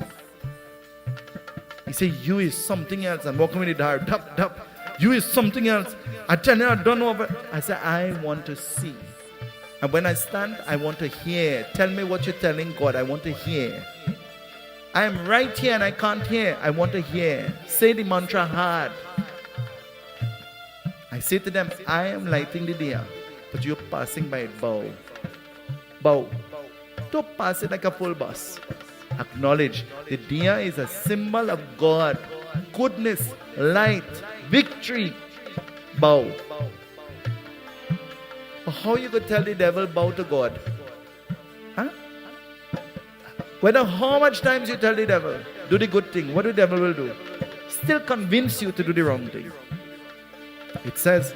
He say, you is something else. And walking with the dar, tap. You is something else. I tell you, I don't know. I say, I want to see. And when I stand, I want to hear. Tell me what you're telling God. I want to hear. I am right here and I can't hear. I want to hear. Say the mantra hard. I say to them, I am lighting the diya, but you're passing by it. Bow. Bow. Don't pass it like a full bus. Acknowledge the diya is a symbol of God, goodness, light, victory. Bow. How you could tell the devil bow to God? Huh? Whether how much times you tell the devil, do the good thing, what the devil will do? Still convince you to do the wrong thing. It says,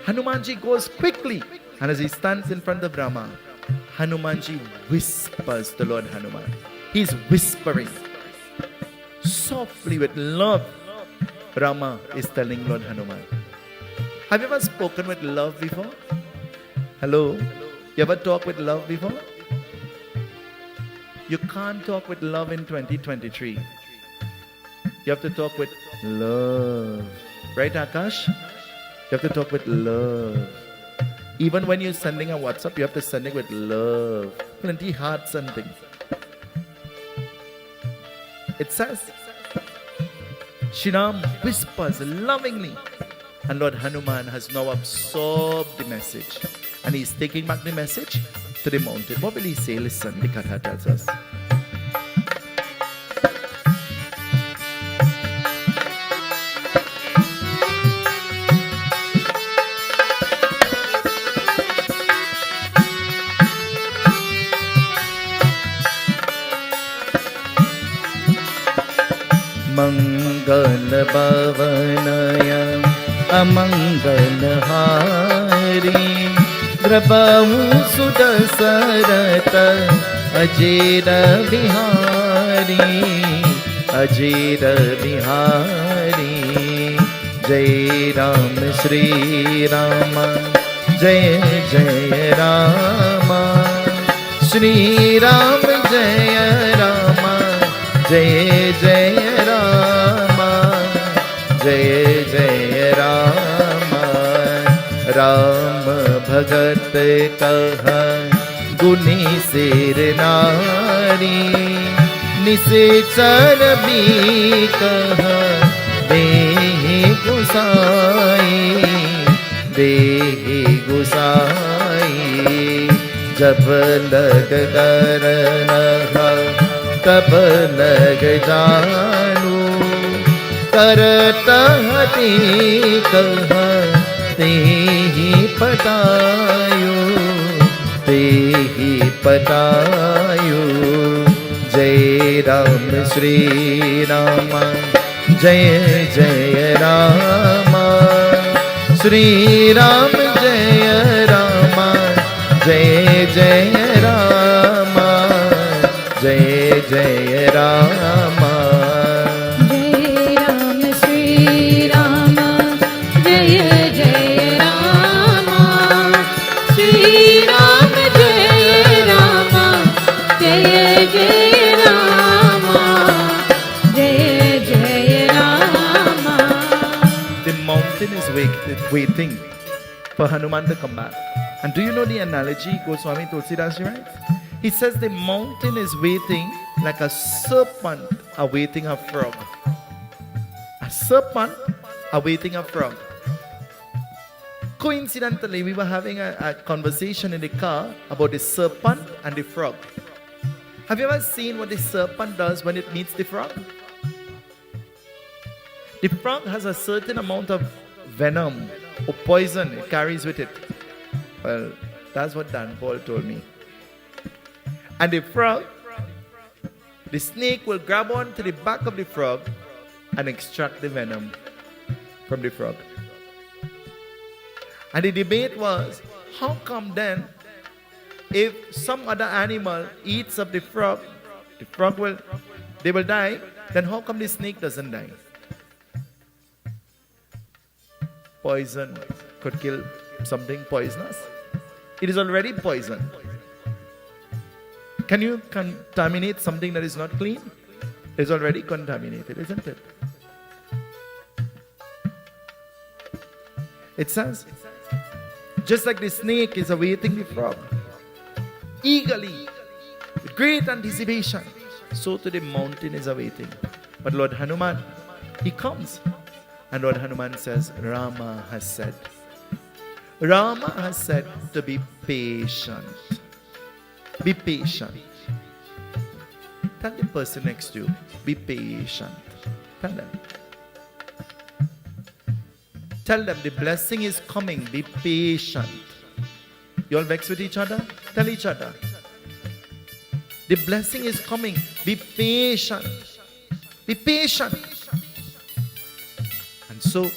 Hanumanji goes quickly, and as he stands in front of Rama, Hanumanji whispers to Lord Hanuman. He's whispering. Softly with love, Rama is telling Lord Hanuman. Have you ever spoken with love before? Hello? You ever talk with love before? You can't talk with love in 2023. You have to talk with love. Right, Akash? You have to talk with love. Even when you're sending a WhatsApp, you have to send it with love. Plenty hearts and things. It says, Shriram whispers lovingly. And Lord Hanuman has now absorbed the message. And he's taking back the message to the mountain. What will he say? Listen, the Katha tells us. Mangal Bhavanaya Amangal Hari Prabhu Sudasarata Ajira Bihari Ajira Bihari Jai Ram Shri Rama Jai Jai Rama Shri Ram Jai Rama Jai Jai Rama Jai Jai Rama Ram Bhagat Kaha Guni Sir Nari Nisechar Bhi Kaha Dehi Gusai Dehi Gusai Jab lag karna तब लग जानू करता हती कहते ही पतायो जय राम श्री राम जय जय राम श्री राम जय राम जय जय राम जय जय रामा जय राम श्री राम जय जय रामा श्री राम जय रामा जय जय रामा जय जय Rama. The mountain is waiting for Hanuman to come back. And do you know the analogy Goswami Tulsidas writes? He says the mountain is waiting like a serpent awaiting a frog. A serpent awaiting a frog. Coincidentally, we were having a conversation in the car about the serpent and the frog. Have you ever seen what the serpent does when it meets the frog? The frog has a certain amount of venom or poison it carries with it. Well, that's what Dan Paul told me. And the frog, the snake will grab onto the back of the frog and extract the venom from the frog. And the debate was, how come then, if some other animal eats up the frog they will die, then how come the snake doesn't die? Poison could kill something poisonous. It is already poison. Can you contaminate something that is not clean? It's already contaminated, isn't it? It says, just like the snake is awaiting the frog, eagerly, with great anticipation, so to the mountain is awaiting. But Lord Hanuman, he comes. And Lord Hanuman says, Rama has said to be patient. Be patient. Tell the person next to you, be patient. Tell them. Tell them the blessing is coming. Be patient. You all vexed with each other? Tell each other. The blessing is coming. Be patient. Be patient. And so,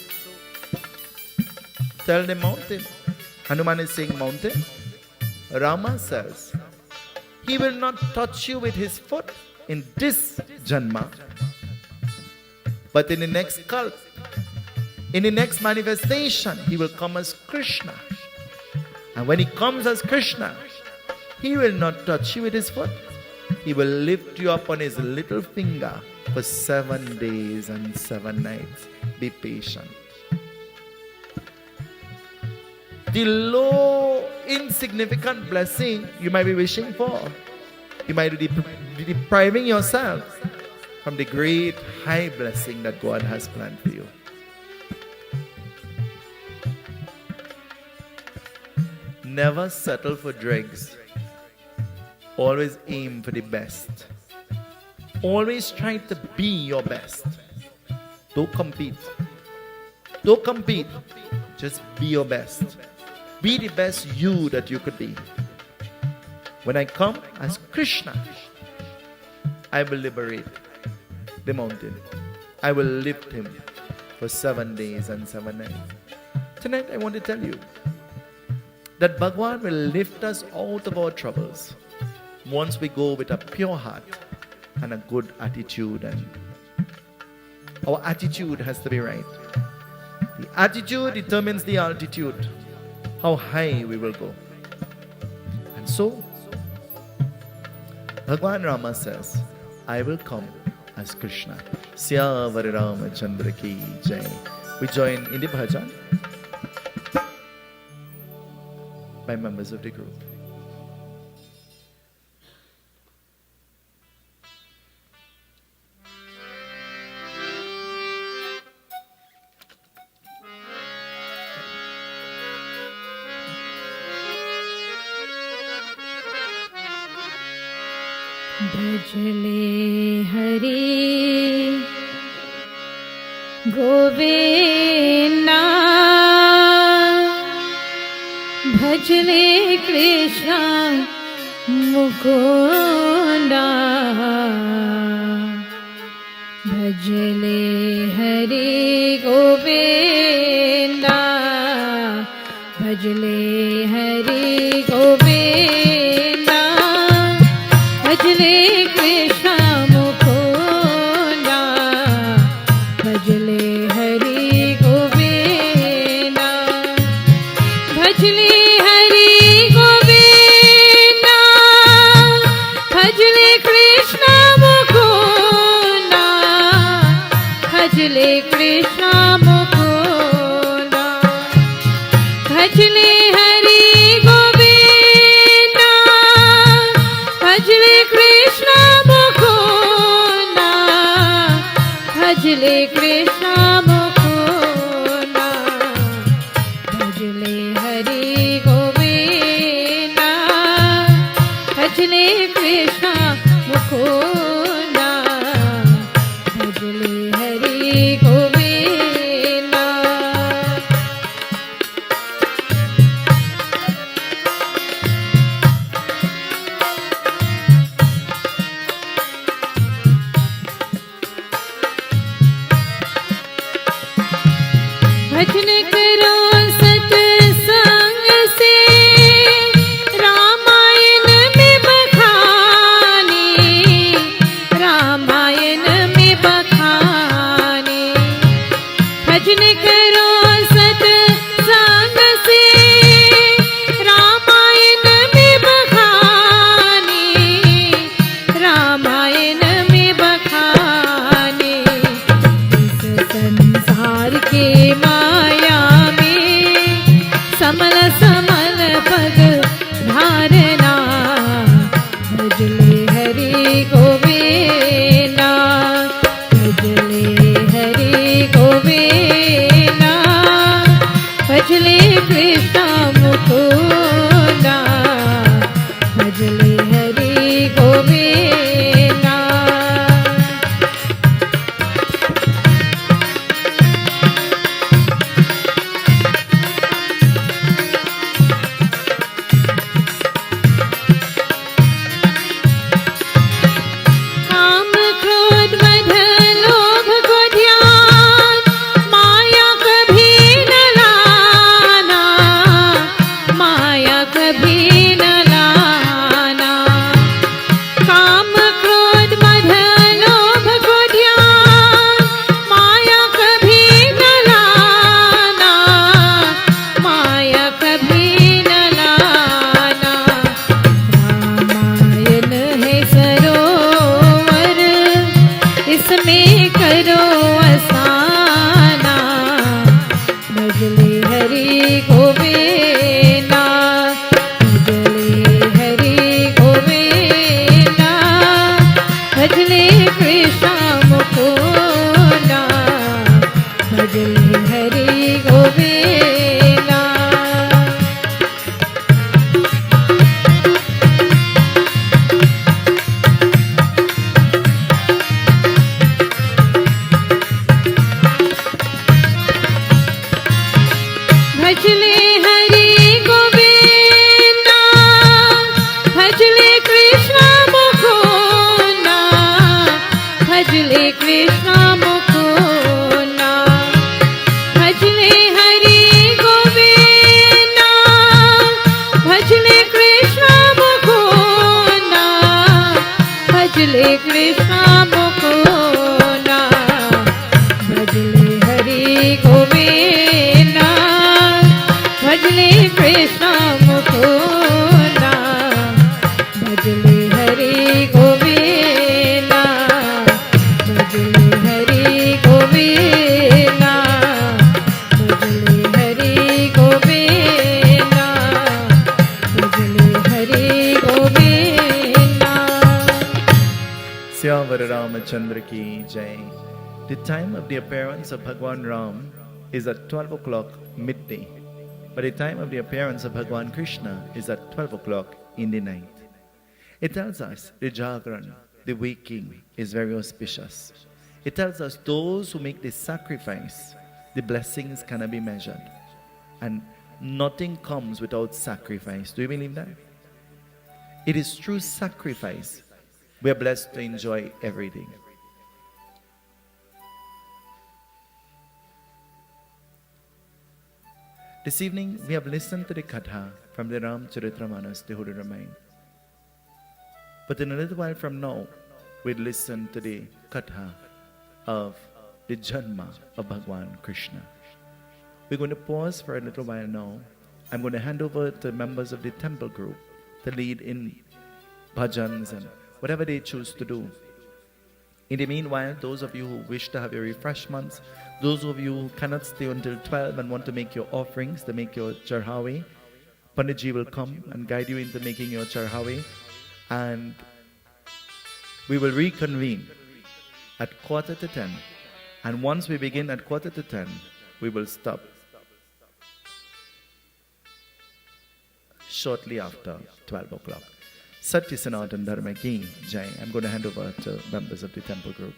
tell the mountain. Hanuman is saying mountain. Rama says, he will not touch you with his foot in this Janma. But in the next kalp, in the next manifestation, he will come as Krishna. And when he comes as Krishna, he will not touch you with his foot. He will lift you up on his little finger for 7 days and 7 nights. Be patient. The low, insignificant blessing you might be wishing for, you might be depriving yourself from the great high blessing that God has planned for you. Never settle for dregs. Always aim for the best. Always try to be your best. Don't compete. Don't compete. Just be your best. Be the best you that you could be. When I come as Krishna, I will liberate the mountain. I will lift him for 7 days and 7 nights. Tonight I want to tell you that Bhagwan will lift us out of our troubles once we go with a pure heart and a good attitude. And our attitude has to be right. The attitude determines the altitude, how high we will go. And so, Bhagwan Rama says, I will come as Krishna. Syavar Ramachandra ki jai. We join in the bhajan by members of the group. भजले हरि गोविंदा भजले कृष्ण मुकुंदा भजले हरि गोविंदा भजले हरि गोविंदा भजले कृष्ण मुकुंदा भजले हरि गोविंदा भजले हरि गोविंदा भजले कृष्ण मुकुंदा भजले कृष्ण मुकुंदा भजले हरि गोविंदा भजले कृष्ण मुकुंदा भजले कृष्ण मुकुंदा भजले भजन करो सत्संग से, रामायण में बखाने, रामायण में बखाने। भजन करो सत्संग से, रामायण में बखाने, रामायण में बखाने। इस संसार के माया में समल समल पग धारना, भजले हरि गोविंदा, भजले हरि गोविंदा, भजले कृष्ण मुकुंदा, भजले हरि गोविंदा। काम क्रोध मद लोभ को ध्यान, माया कभी न लाना, माया कभी न लाना। काम क्रोध मद लोभ को ध्यान, माया कभी न लाना, माया कभी न लाना। रामायण है सरोवर, इसमें करो असाना, भजले हरि गोविंदा, भजले हरि गोविंदा, भजले कृष्ण मुकुंदा, भजले हरि गोविंदा। भजले हरि गोविंदा, भजले कृष्ण मुकुंदा, भजले कृष्ण मुकुंदा। भजले हरि गोविंदा, भजले कृष्ण मुकुंदा, भजले कृष्ण मुकुंदा, भजले हरि गोविंदा, भजले कृष्ण मुकुंदा, भजले हरि गोविंदा, भजले हरि गोविंदा, भजले हरि गोविंदा, भजले Hari Govinda. Syavara Ramachandra ki jai. The time of the appearance of Bhagwan Ram is at 12 o'clock midday, but the time of the appearance of Bhagwan Krishna is at 12 o'clock in the night. It tells us the Jagran, the waking, is very auspicious. It tells us those who make the sacrifice, the blessings cannot be measured. And nothing comes without sacrifice. Do you believe that? It is through sacrifice we are blessed to enjoy everything. This evening we have listened to the Katha from the Ramcharitamanas, the Holy Ramayana. But in a little while from now, we'll listen to the Katha of the Janma of Bhagwan Krishna. We're going to pause for a little while now. I'm going to hand over to members of the temple group to lead in Bhajans and whatever they choose to do. In the meanwhile, those of you who wish to have your refreshments, those of you who cannot stay until 12 and want to make your offerings, to make your charhawi, Panditji will come and guide you into making your charhawi, and we will reconvene at 9:45. And once we begin at 9:45, we will stop shortly after 12 o'clock. Satya Sanatan Dharma Ki Jai. I'm going to hand over to members of the temple group.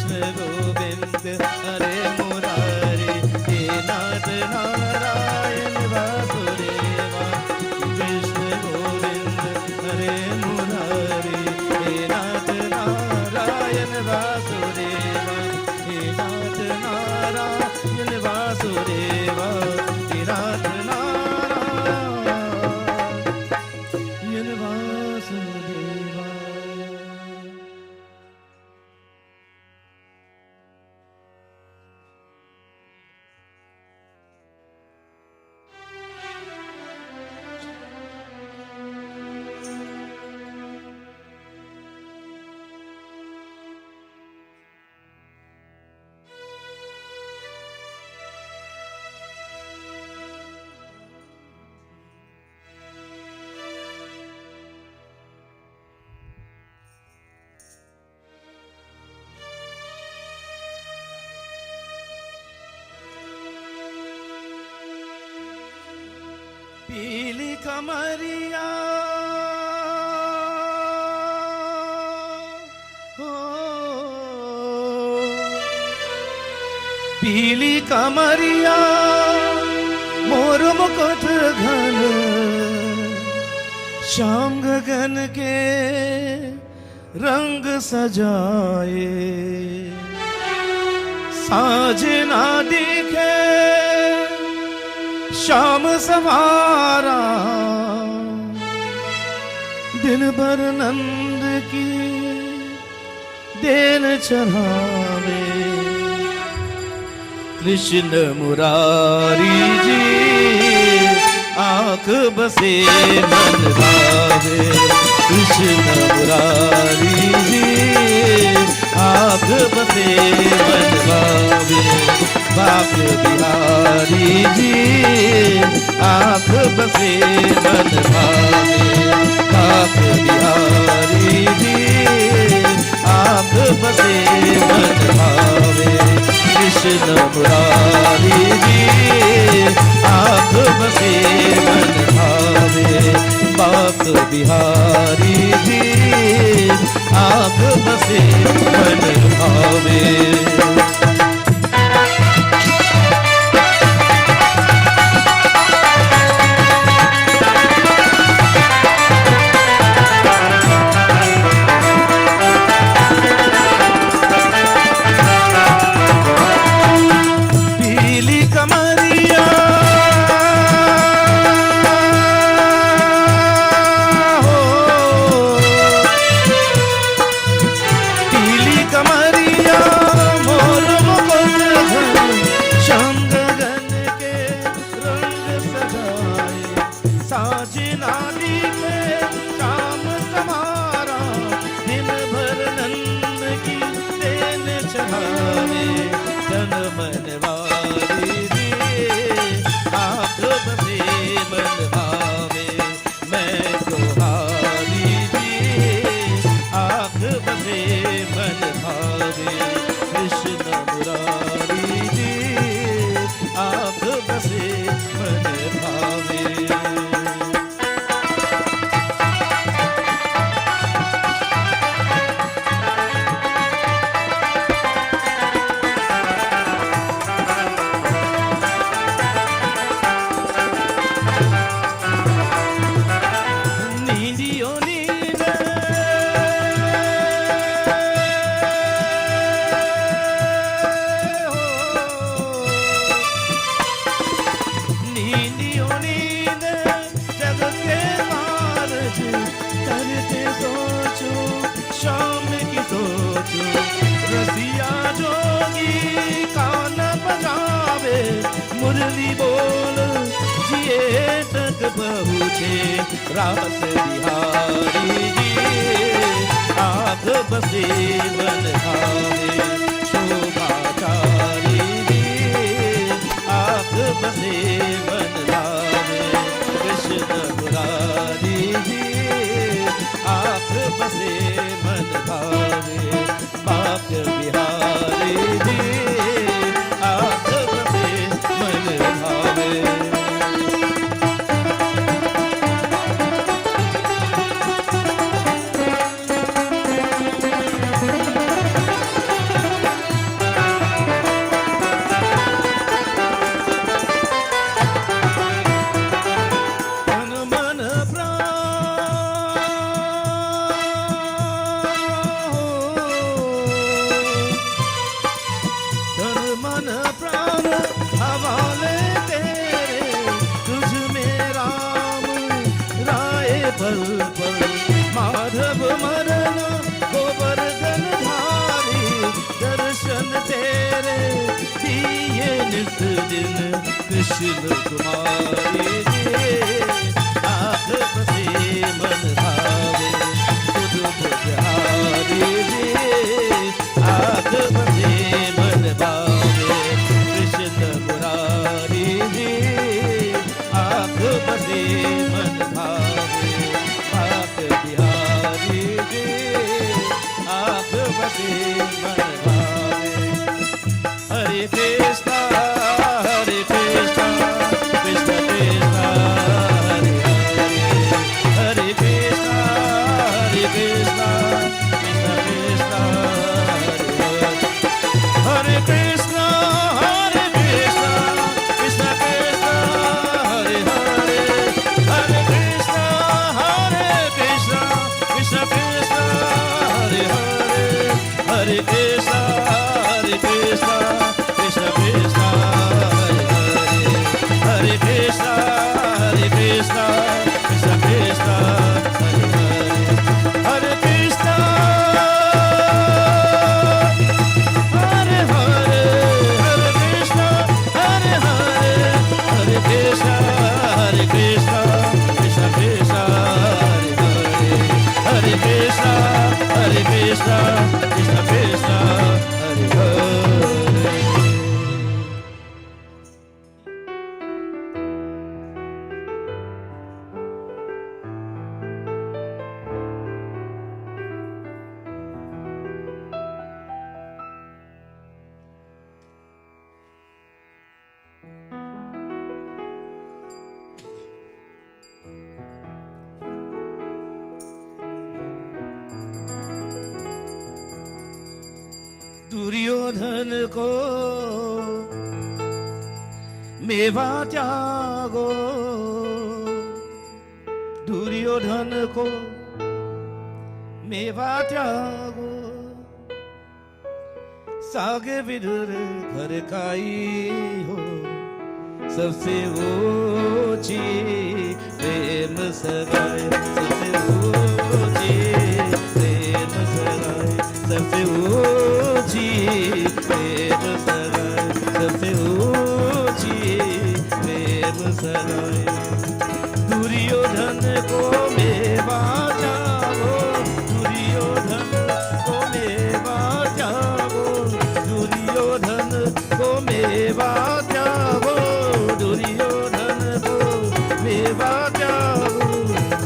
Krishna Govind हरे मुरारी, हे नाथ नारायण वासुदेवा। कृष्ण गोविंद हरे मुरारी, हे नाथ नारायण वासुदेवा, हे नाथ नारायण वासुदेवा, हे नाथ नारायण वासुदेवा। पीली कमरिया हो, पीली कमरिया मोर मुकुट घन, श्याम गगन के रंग सजाए, साँझ ना दिखे श्याम सवारा, दिन भर नंद की देन चढ़ावे। कृष्ण मुरारी जी आँख बसे मन भावे, कृष्ण मुरारी जी आँख बसे मन भावे। बाप बिहारी जी आँख बसे मन भावे, बाप बिहारी जी आँख बसे मन भावे। कृष्ण मुरारी जी आँख बसे मन भावे, बाप बिहारी जी आँख बसे मन भावे। मुरली बोल जिए तक पहुँचे रास बिहारी जी आग बसे बन भावे शोभाचारी जी आग बसे बन भावे कृष्ण मुरारी जी आग बसे मन भावे बाप बिहारी जी आग बसे मन भावे। पल पल माधव मरन गोवर्धन धारी दर्शन तेरे दिए नित दिन कृष्ण कुमारी आँख बसे मन भावे खुद बुझारी आँख बसे मन भावे कृष्ण मुरारी आँख बसे मन भावे आँख बिहारी आँख बसे मन भावे हरे कृष्णा कृष्ण कृष्ण हरे हरे कृष्णा कृष्ण कृष्ण कृष्ण हरे कृष्णा कृष्ण कृष्ण हरे हरे हरे कृष्णा कृष्ण कृष्ण कृष्ण हरे हरे हरे कृष्णा कृष्ण कृष्ण कृष्ण हरे हरे हरे कृष्णा कृष्ण कृष्ण कृष्ण हरे हरे हरे कृष्णा हरे हरे हरे कृष्णा हरे हरे हरे कृष्णा कृष्ण कृष्ण हरे हरे हरे कृष्णा कृष्ण कृष्ण कृष्ण हरे हरे दुर्योधन को मेवा त्यागो दुर्योधन को मेवा त्यागो सागे विदुर घर काई हो सबसे ऊंची प्रेम सगाई सबसे ऊंची प्रेम सगाई सबसे ऊंची प्रेम सगाई सबसे ऊंची प्रेम सगाई दुर्योधन को मेवा जाओ दुर्योधन को मेवा जाओ दुर्योधन को मेवा जाओ दुर्योधन को मेवा जाओ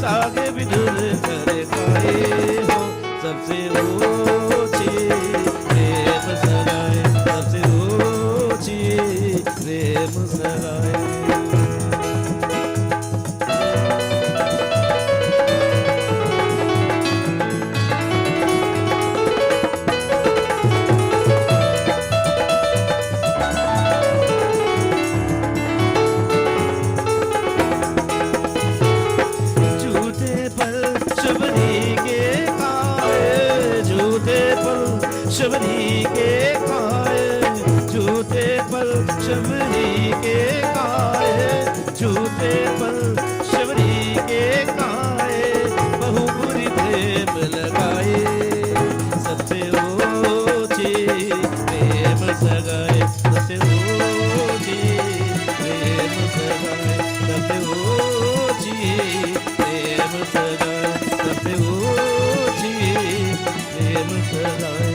सागे विदुर कर खाए हो सबसे ऊंची प्रेम सगाई सबसे ऊंची प्रेम सगाई शबरी के खाए झूठे पल शबरी के खाए झूठे पल शबरी के खाए बहु बुरी प्रेम लगाए सबसे ऊंची प्रेम सगाए सबसे ऊंची प्रेम सगाए सबसे ऊंची प्रेम सगाए सबसे ऊंची प्रेम सगाए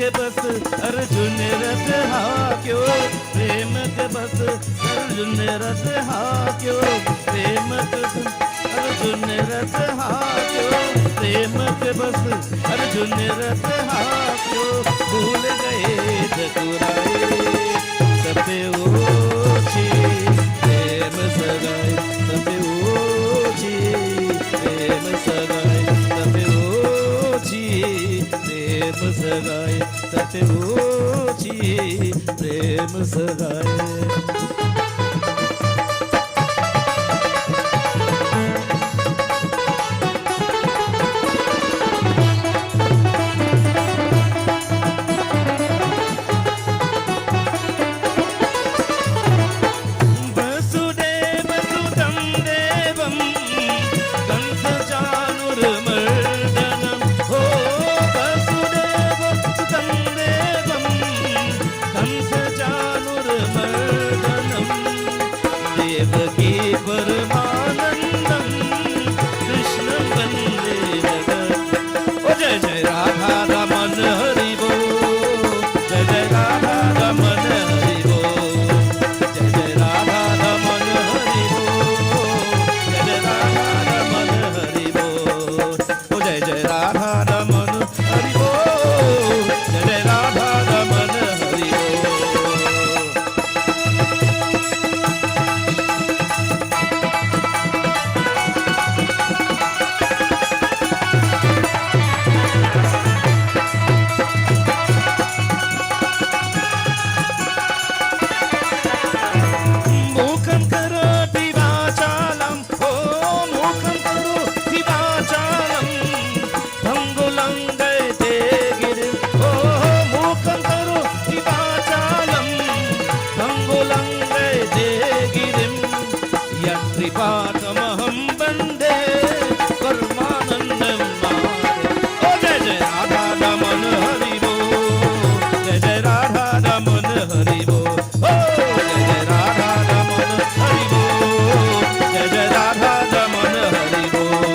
अर्जुन रथ हाक्यो प्रेम के बस अर्जुन रथ हाक्यो प्रेम के अर्जुन रथ हाक्यो प्रेम के बस अर्जुन रथ हाक्यो भूल गए ठकुराए सबसे ऊंची प्रेम सगाई सबसे ऊंची प्रेम सगाई सबसे ऊंची प्रेम सगाई सबसे ऊंची प्रेम सगाई जय राधा रमन हरि बोल, जय जय राधा रमन हरि बोल, जय जय राधा रमन हरि बोल, जय जय राधा रमन हरि बोल, ओ जय जय राधा रमन हरि बोल, जय जय राधा रमन हरि बोल। मूकं करोति वाचालं, ओ मूकं करोति वाचालं, भङ्गुलङ्गयते गिरिं, ओ मूकं करोति वाचालं, भङ्गुलङ्गयते गिरिं, यत्कृपातमहं वन्दे परमानन्दं माधवं। ओ जय जय राधा रमन हरि बोल, जय जय राधा रमन हरि बोल, ओ जय जय राधा रमन हरि बोल, जय जय राधा रमन हरि बोल।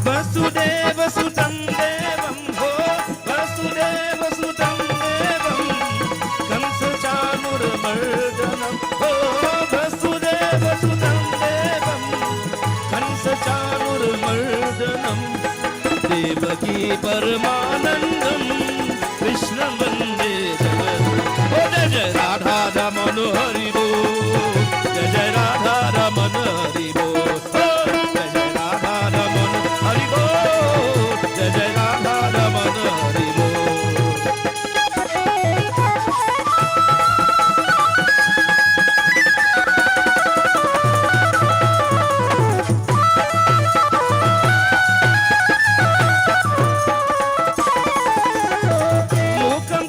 वसुदेव सुतं देवं, हो वसुदेव सुतं देवं, कंस चाणूरमर्दनं, हो वसुदेव सुतं देवं, कंस चाणूरमर्दनं, देवकी परमानन्दं कृष्णं वन्दे जगद्गुरुं। ओ जय जय राधा रमन हरि बोल, जय जय राधा रमन हरि बोल, ओ जय जय राधा रमन हरि बोल, जय जय राधा रमन हरि बोल। मूकं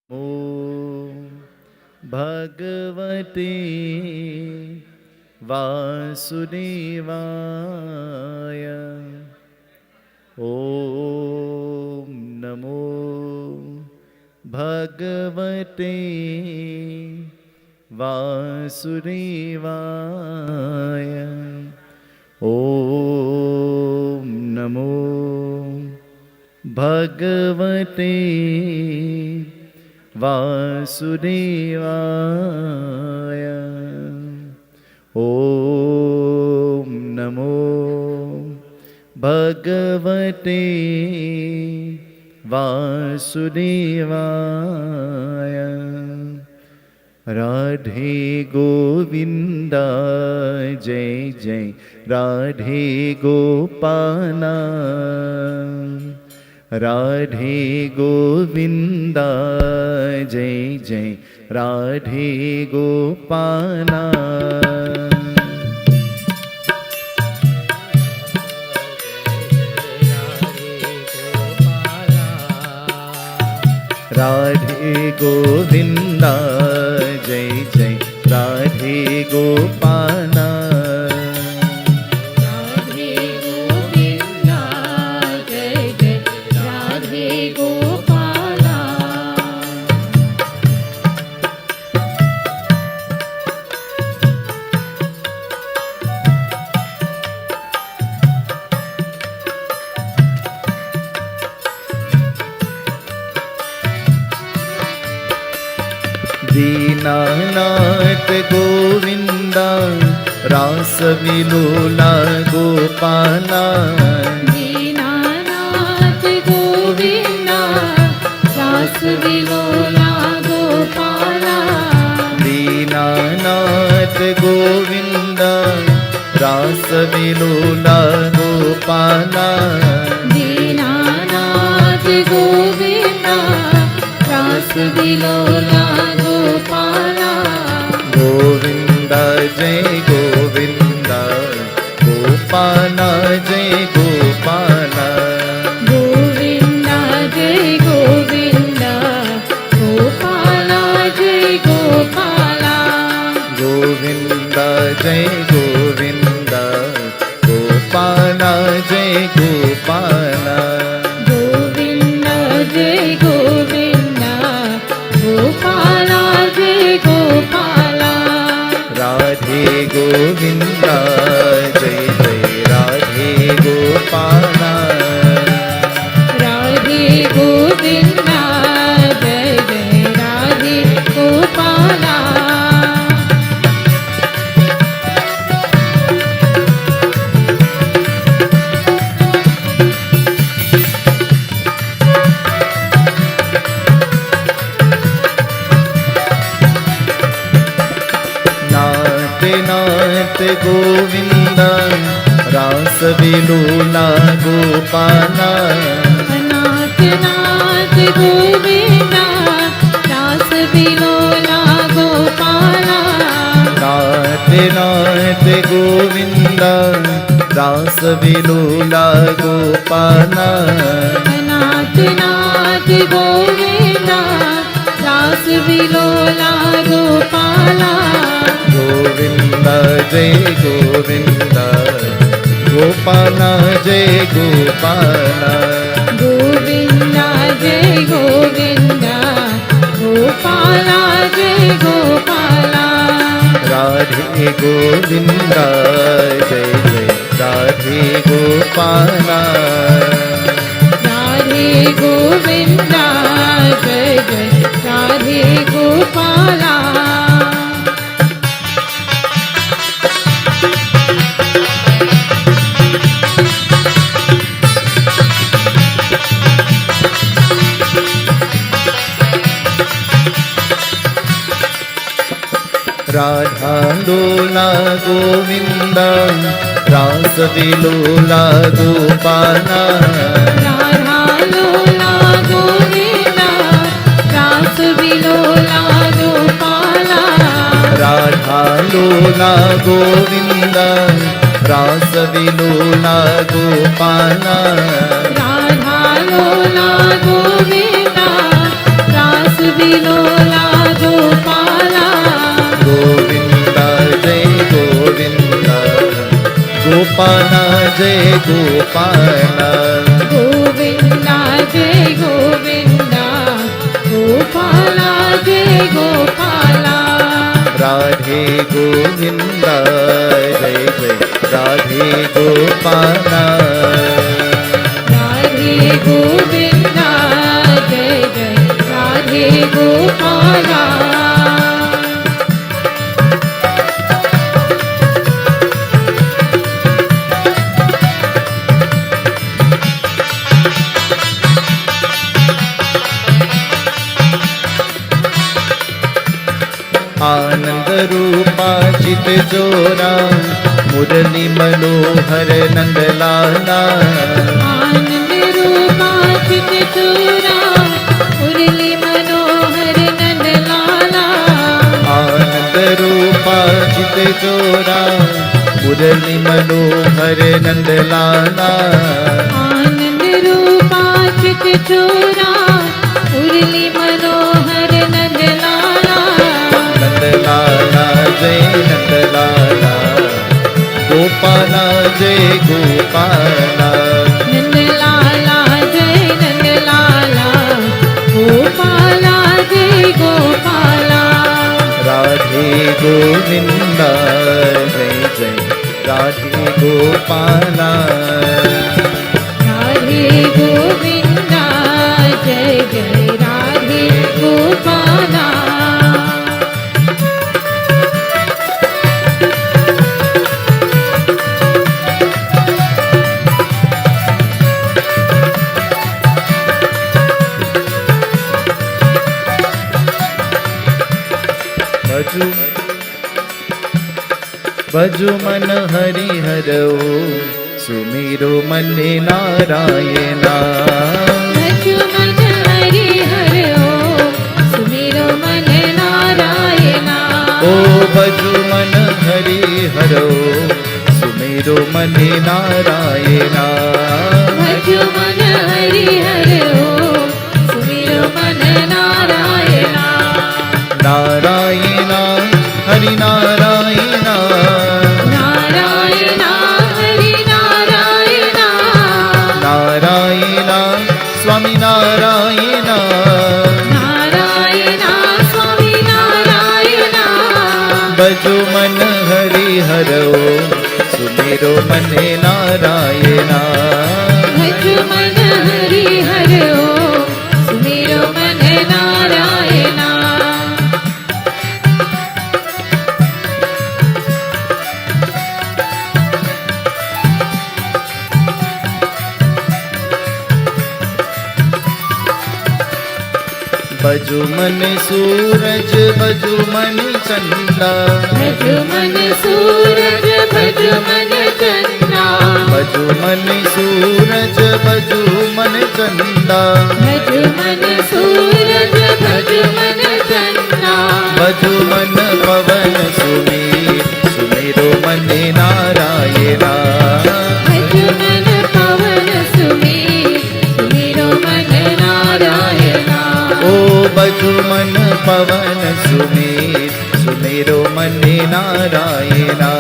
ॐ भगवते वासुदेवाय ॐ नमो भगवते वासुदेवाय ॐ नमो भगवते वासुदेवाय ॐ नमो भगवते वासुदेवाय राधे गोविंदा जय जय राधे गोपाला राधे गोविंदा जय जय राधे गोपाला राधे गोविंदा जय जय राधे गोपाला राधे गोविंदा जय जय राधे गोपाला दीनानाथ गोविंदा रास विलोला गोपाला दीनानाथ गोविंदा रास विलोला गोपाला दीनानाथ गोविंदा रास विलोला गोपाला दीनानाथ गोविंदा रास विलोला गोपाला गोविंदा जय गोविंदा गोपाला जय गोपाला गोविंदा जय गोविंदा गोपाला जय गोपाला गोविंदा जय गोविंदा गोपाला जय गोपाला गोविंदा जय गोविंदा गोपाला जय गोपाला राधे गोविंदा जय जय राधे गोपाला राधे गोविंदा जय जय राधे गोपाला नाथ नाथ गोविंदा रास विलोला गोपाला नाथ नाथ गोविंदा रास विलोला गोपाला नाथ नाथ गोविंदा रास विलोला गोपाला नाथ नाथ गोविंदा रास विलोला गोपाला गोविंदा जय गोविंदा गोपाला जय गोपाला गोविंदा जय गोविंदा गोपाला जय गोपाला राधे गोविंदा जय जय राधे गोपाला राधे गोविंदा जय जय राधे गोपाला राधा लोला गोविंदा रास विलोला गोपाला राधा लोला गोविंदा रास विलोला गोपाला राधा लोला गोविंदा रास विलोला गोपाला राधा लोला गोविंदा रास विलोला जय गोपाला गोविंदा जय गोविंदा गोपाला जय गोपाला राधे गोविंदा जय जय राधे गोपाला राधे गोविंदा जय जय राधे गोपाला आनंद रूपा चित चोरा मुरली मनोहर नंद लाला आनंद रूपा चित चोरा मुरली मनोहर नंद लाला आनंद रूपा चित चोरा मुरली मनोहर नंद लाला आनंद रूपा चित चोरा मुरली मनोहर नंद लाला नंद लाला जय नंद लाला गोपाला जय गोपाला नंद लाला जय नंद लाला गोपाला जय गोपाला राधे गोविंदा जय जय राधे गोपाला राधे गोविंदा जय जय राधे गोपाला भजु मन हरि हरो सुमिरो मन नारायणा भजु मन हरि हरो सुमिरो मन नारायणा ओ भजु मन हरि हरो सुमिरो मन नारायणा भजु मन हरि हरो सुमिरो मन नारायणा नारायणा हरि नारायणा नारायणा हरि नारायणा नारायणा स्वामी नारायणा नारायणा स्वामी नारायणा भजो मन हरि हरो सुमिरो मन नारायणा भजु मन हरि हरो सुमिरो मन नारायणा भजु मन सूरज भजु मन चंदा भजु मन सूरज भजु मन चंदा भजु मन सूरज भजु मन चंदा भजु मन सूरज भजु मन चंदा भजु मन पवन सुमीर सुमिरो मन नारायणा भजु मन पवन सुमीर सुमिरो मन नारायणा ओ भजु मन पवन सुमीर सुमिरो मन नारायणा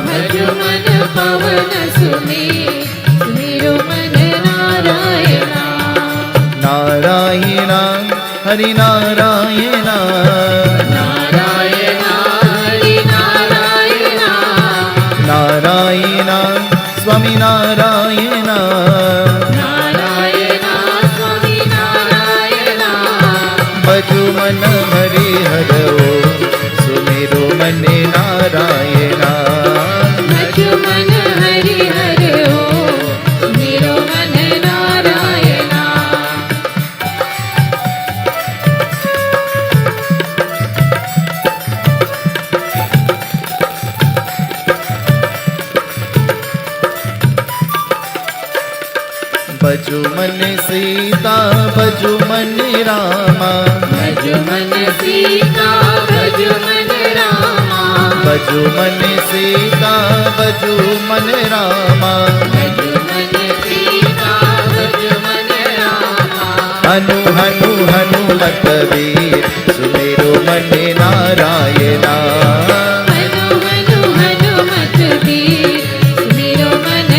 भजु मन पवन सुमीर सुमिरो मन नारायणा नारायणा हरि नारायणा नारायणा हरि नारायणा नारायणा स्वामी नारायणा नारायणा स्वामी नारायणा भजु मन हरि हरो सुमिरो मन नारायणा भजु मन हरि हरो सुमिरो मन नारायणा भजु मन सीता भजु मन रामा भजु मन सीता भजु मन रामा भजु मन सीता भजु मन रामा भजु मन सीता भजु मन रामा हनु हनु हनुमत वीर सुमिरो मन नारायणा हनु हनु हनुमत वीर सुमिरो मन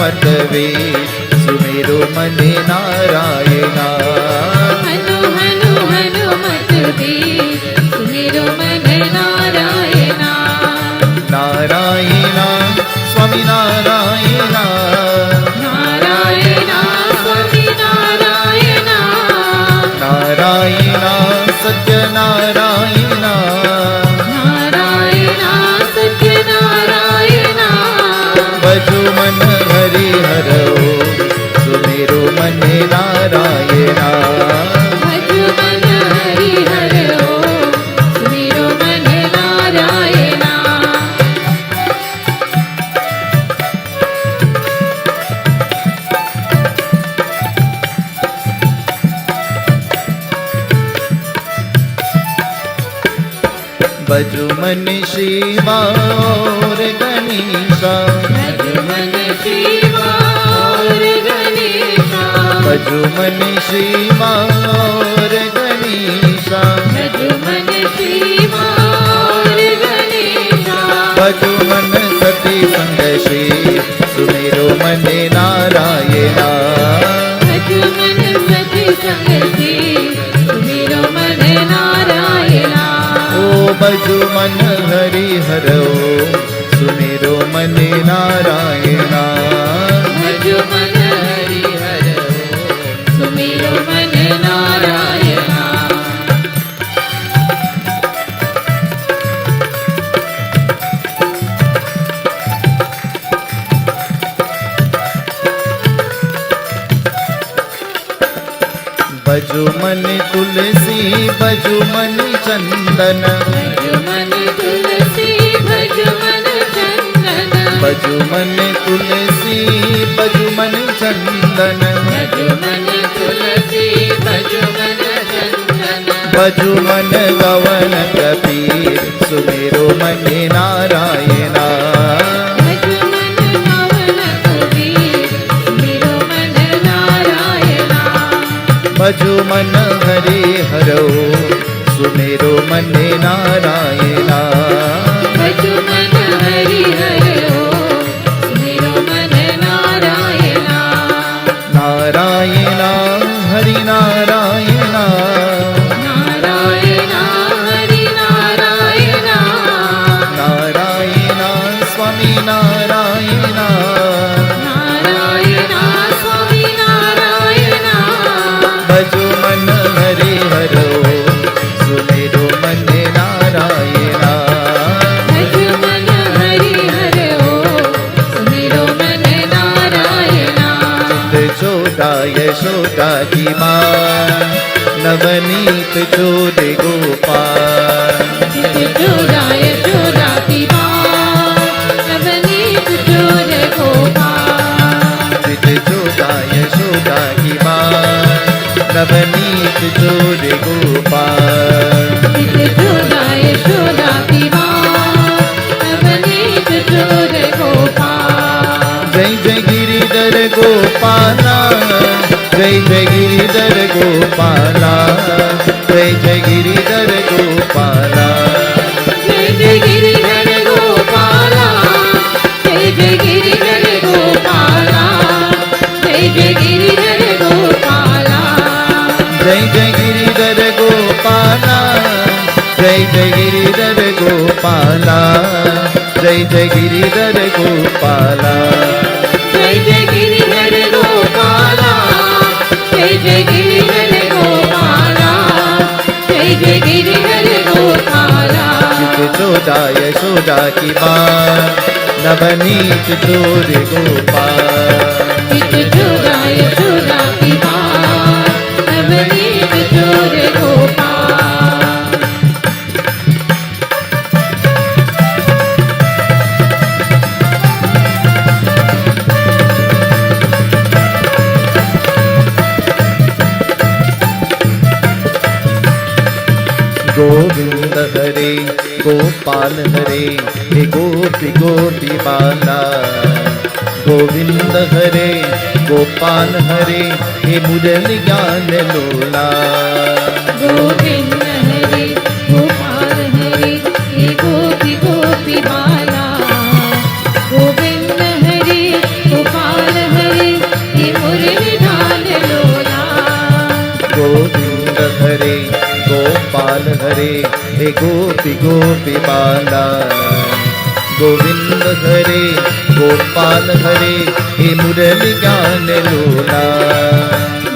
हनुमत वीर सुमेरो मन नारायणा हनु हनु हनुमत वीर सुमेरो मन नारायणा नारायणा स्वामी नारायणा नारायणा स्वामी नारायणा नारायणा सत्य नारायणा नारायणा सत्य नारायणा भजो मन हरि हरो सुमेरो मन नारायणा भजो मन हरि हरो सुमेरो मन नारायणा भजो मन शिवा और गणेशा भजो मन शिवा और गणेशा भजो मन शिवा और गणेशा भजो मन शिवा और गणेशा भजो मन सती संग श्री सुमेरो मन नारायणा भजो मन सती संग श्री सुमेरो मन नारायणा ओ भजो मन हरि हरो सुमेरो मन नारायणा भजो मन हरि हरो सुमेरो मन नारायणा भजो मन तुलसी भजो मन चंदन भजो मन तुलसी भजो मन चंदन भजो मन तुलसी भजो मन चंदन भजो मन तुलसी भजो मन चंदन भजो मन गवन कबीर सुमेरो मन नारायणा भजो मन पवन कबीर सुमेरो मन नारायणा भजो मन हरि हरो सुमेरो मन नारायणा भजो मन हरि हरो सुमेरो मन नारायणा नारायणा हरि नारायणा नारायणा हरि नारायणा नारायणा स्वामी नारायणा नारायणा स्वामी नारायणा भजो मन हरि हरो सुमेरो मन नारायणा भजो मन हरि हरो सुमेरो मन नारायणा यशोदा यशोदा की माँ नवनीत चोर गोपाल चित चोरा यशोदा की माँ नवनीत चोर गोपाल चित चोदा यशोदा की माँ नवनीत चोर गोपाल चित चोरा यशोदा की माँ नवनीत चोर गोपाल जय जय गिरिधर गोपाला जय जय गिरिधर गोपाला जय जय गिरिधर गोपाला जय जय गिरिधर गोपाला जय जय गिरिधर गोपाला जय जय गिरिधर गोपाला जय जय गिरिधर गोपाला जय जय गिरिधर गोपाला जय जय गिरिधर गोपाला जय जय गिरिधर गोपाला जय जय गिरिधर गोपाला जय जय गिरिधर गोपाला चित चोदा यशोदा की माँ नवनीत चोर गोपाल चित चोरा यशोदा की माँ नवनीत चोर गोपाल गोविंद हरे गोपाल हरे हे गोपी गोपी बाला गोविंद हरे गोपाल हरे हे मुरली ज्ञान लोला गोविंद हरे गोपाल हरे हे गोपी गोपी बाला गोविंद हरे गोपाल गोपाल हरे हे गोपी गोपी बाला गोविंद हरे गोपाल हरे हे मुरली ज्ञान लोला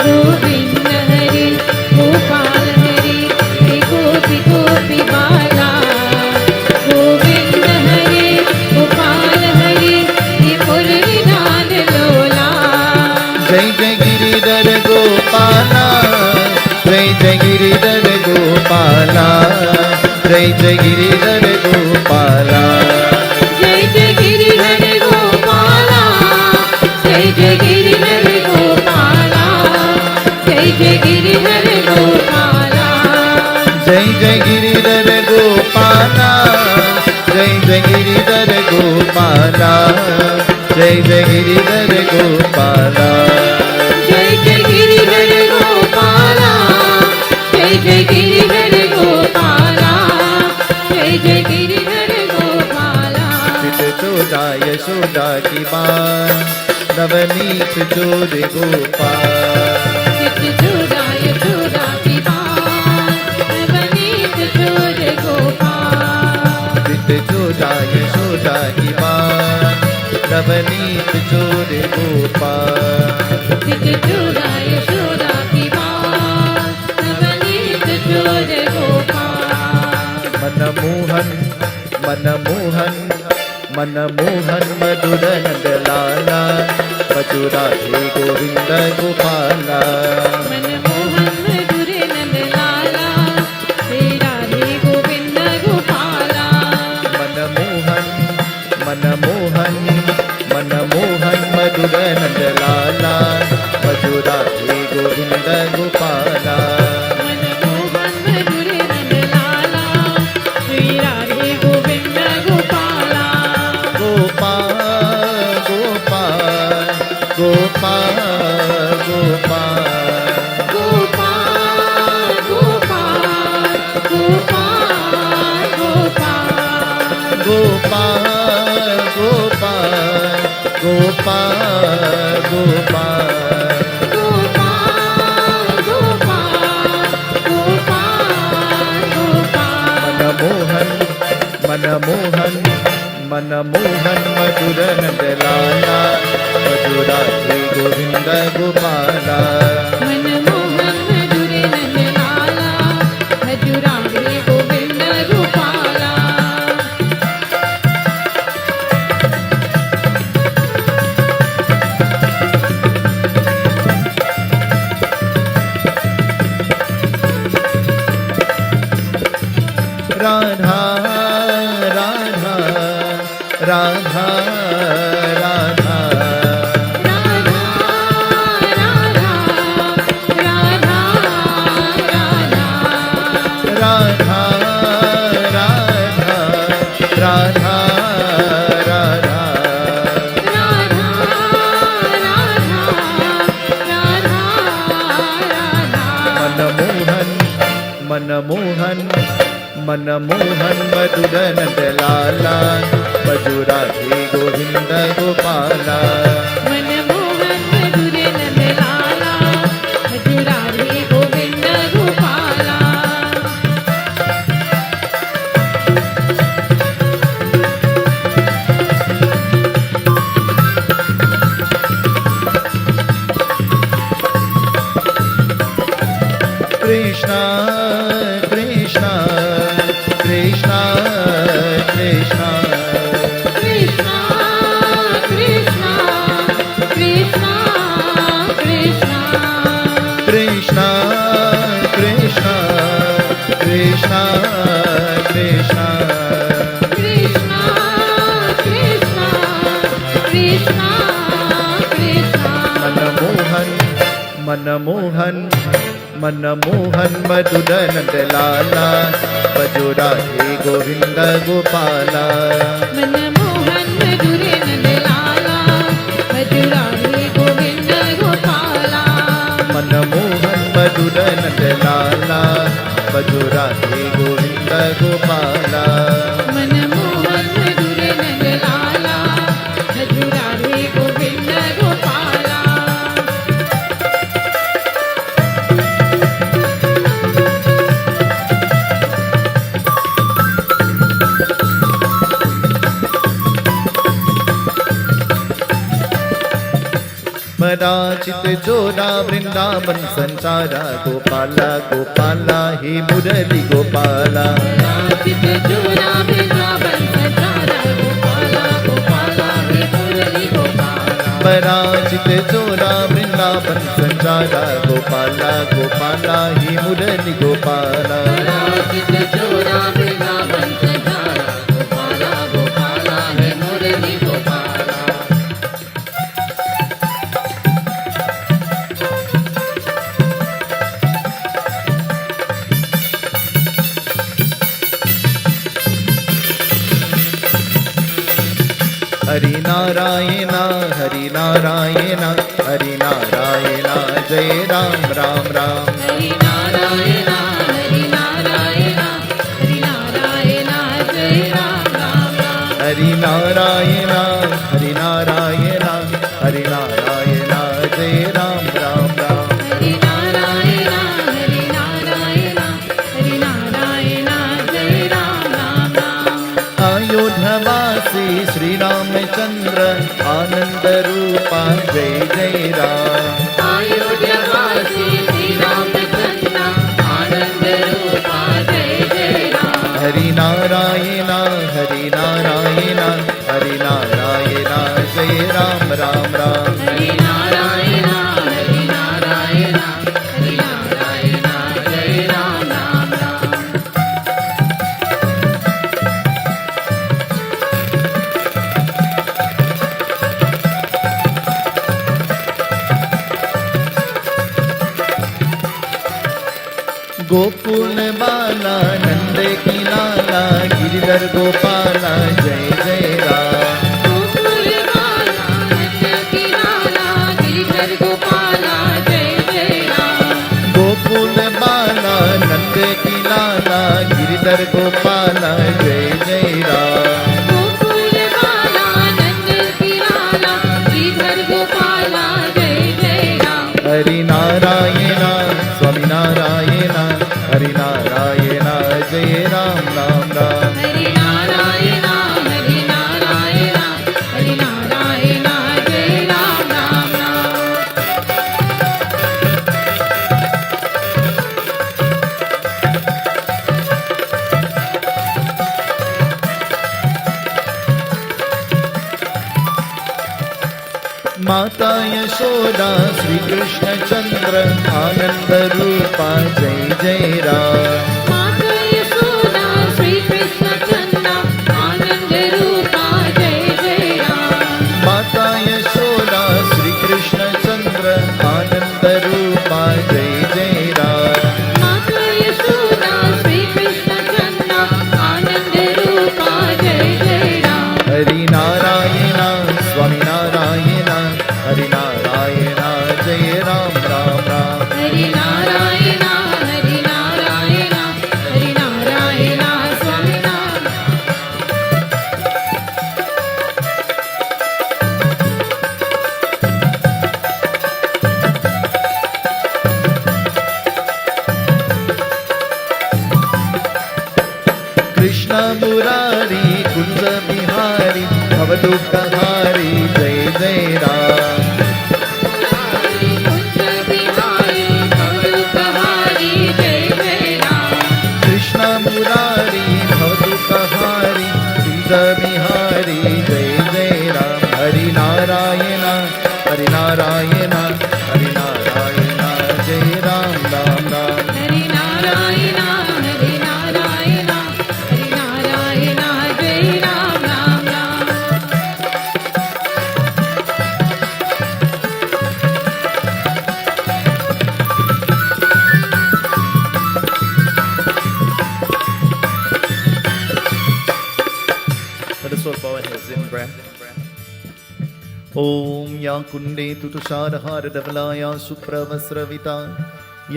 गोविंद हरे गोपाल हरे हे गोपी गोपी बाला गोविंद हरे गोपाल हरे हे मुरली ज्ञान लोला जय जय गिरिधर गोपाला जय जय गिरिधर गोपाला जय जय गिरिधर गोपाला जय जय गिरिधर गोपाला जय जय गिरिधर गोपाला जय जय गिरिधर गोपाला जय जय गिरिधर गोपाला जय जय गिरिधर गोपाला जय जय गिरिधर गोपाला जय जय गिरिधर गोपाला जय जय गिरिधर गोपाला जय जय गिरिधर गोपाला चित चोरा यशोदा की बात नवनीत चोर गोपाल चित चोरा यशोदा की बात नवनीत चोर गोपाल चित चोरा यशोदा की बात नवनीत चोर गोपाल चित चोरा यशोदा की बात नवनीत चोर गोपाल मनमोहन मनमोहन मनमोहन मधुर नंद लाला मधुरा हे गोविंद गोपाला मनमोहन मधुर नंद लाला तेरा हे गोविंद गोपाला मनमोहन मनमोहन मनमोहन मधुर नंद लाला मधुरा हे गोविंद गोपाला मनमोहन मधुर नंद लाला तेरा हे गोविंद गोपाला गोपाल गोपाल गोपाल गोपाल गोपाल गोपाल गोपाल गोपाल गोपाल गोपाल गोपाल गोपाल मनमोहन मनमोहन मधुर नंद लाला मधुरा हे गोविंद गोपाला मनमोहन मधुर नंद लाला मधुरा हे गोविंद गोपाला राधा राधा राधा राधा राधा राधा राधा मनमोहन मनमोहन मनमोहन मधुर नंद लाला मधुरा हे गोविंद गोपाला मनमोहन मधुर नंद लाला मधुरा हे गोविंद गोपाला कृष्णा कृष्णा कृष्णा कृष्णा कृष्णा कृष्णा कृष्णा कृष्णा कृष्णा कृष्णा कृष्णा कृष्णा कृष्णा कृष्णा कृष्णा कृष्णा मनमोहन मनमोहन मनमोहन मधुर नंद लाला मधुरा हे गोविंद गोपाला मनमोहन मधुर नंद लाला मधुरा हे गोविंद गोपाला मनमोहन मधुर नंद लाला मधुरा हे गोविंद गोपाला मनमोहन मधुर नंद लाला मधुरा हे गोविंद गोपाला स्मराचित जोरा वृंदावन संचारा गोपाला गोपाला हे मुरली गोपाला चित जोरा वृंदावन संचारा गोपाला गोपाला हे मुरली गोपाला पराजित जोरा वृंदावन संचारा गोपाला गोपाला हे मुरली गोपाला चित जोरा वृंदावन संचारा गोपाला गोपाला हे मुरली गोपाला हरि नारायण हरि नारायण हरि नारायण जय राम राम राम हरि नारायण हरि नारायण हरि नारायण जय राम राम राम हरि नारायण हरि नारायण हरि नारायण जय राम राम राम हरि नारायण हरि नारायण हरि नारायण जय राम राम राम अयोध्यावासी श्री रामचंद्र आनंद रूपा जय जय राम अयोध्यावासी श्री रामचंद्र आनंद रूपा जय जय राम हरि नारायण हरि नारायण हरि नारायण जय राम राम राम हरि नारायण हरि नारायण हरि नारायण जय राम राम राम गोकुल बाला नंद की लाला गिरिधर गोपाला जय जय राम गोकुल बाला नंद की लाला गिरिधर गोपाला जय जय राम गोकुल बाला नंद की लाला गिरिधर गोपाला जय जय राम गोकुल बाला नंद की लाला गिरिधर गोपाला जय जय राम हरि नारायण स्वामी नारायण हरि नारायण जय राम राम राम हरि नारायण हरि नारायण हरि नारायण जय राम राम राम माता यशोदा श्री कृष्ण चंद्र आनंद रूपा जय जय राम माता यशोदा श्री कृष्ण चंद्र आनंद रूपा जय जय राम माता यशोदा श्री कृष्ण चंद्र आनंद रूपा जय जय राम माता यशोदा श्री कृष्ण चंद्र आनंद रूपा जय जय राम हरि नारायण स्वामी नारायण हरि नारायण जय राम राम राम हरि नारायण हरि नारायण हरि नारायण स्वामी नारायण कृष्ण मुरारी कुंज बिहारी भवदुःखहारी जय जय राम कुंज बिहारी भवदुःखहारी जय जय राम कृष्ण मुरारी भवदुःखहारी कुंज बिहारी जय जय राम हरि नारायण हरि नारायण हरि नारायण जय राम राम राम हरि नारायण हरि नारायण हरि नारायण जय Ram Ram Ram Let us all bow our heads in breath. Om ya kunde tutusharhar davalaya supravasravita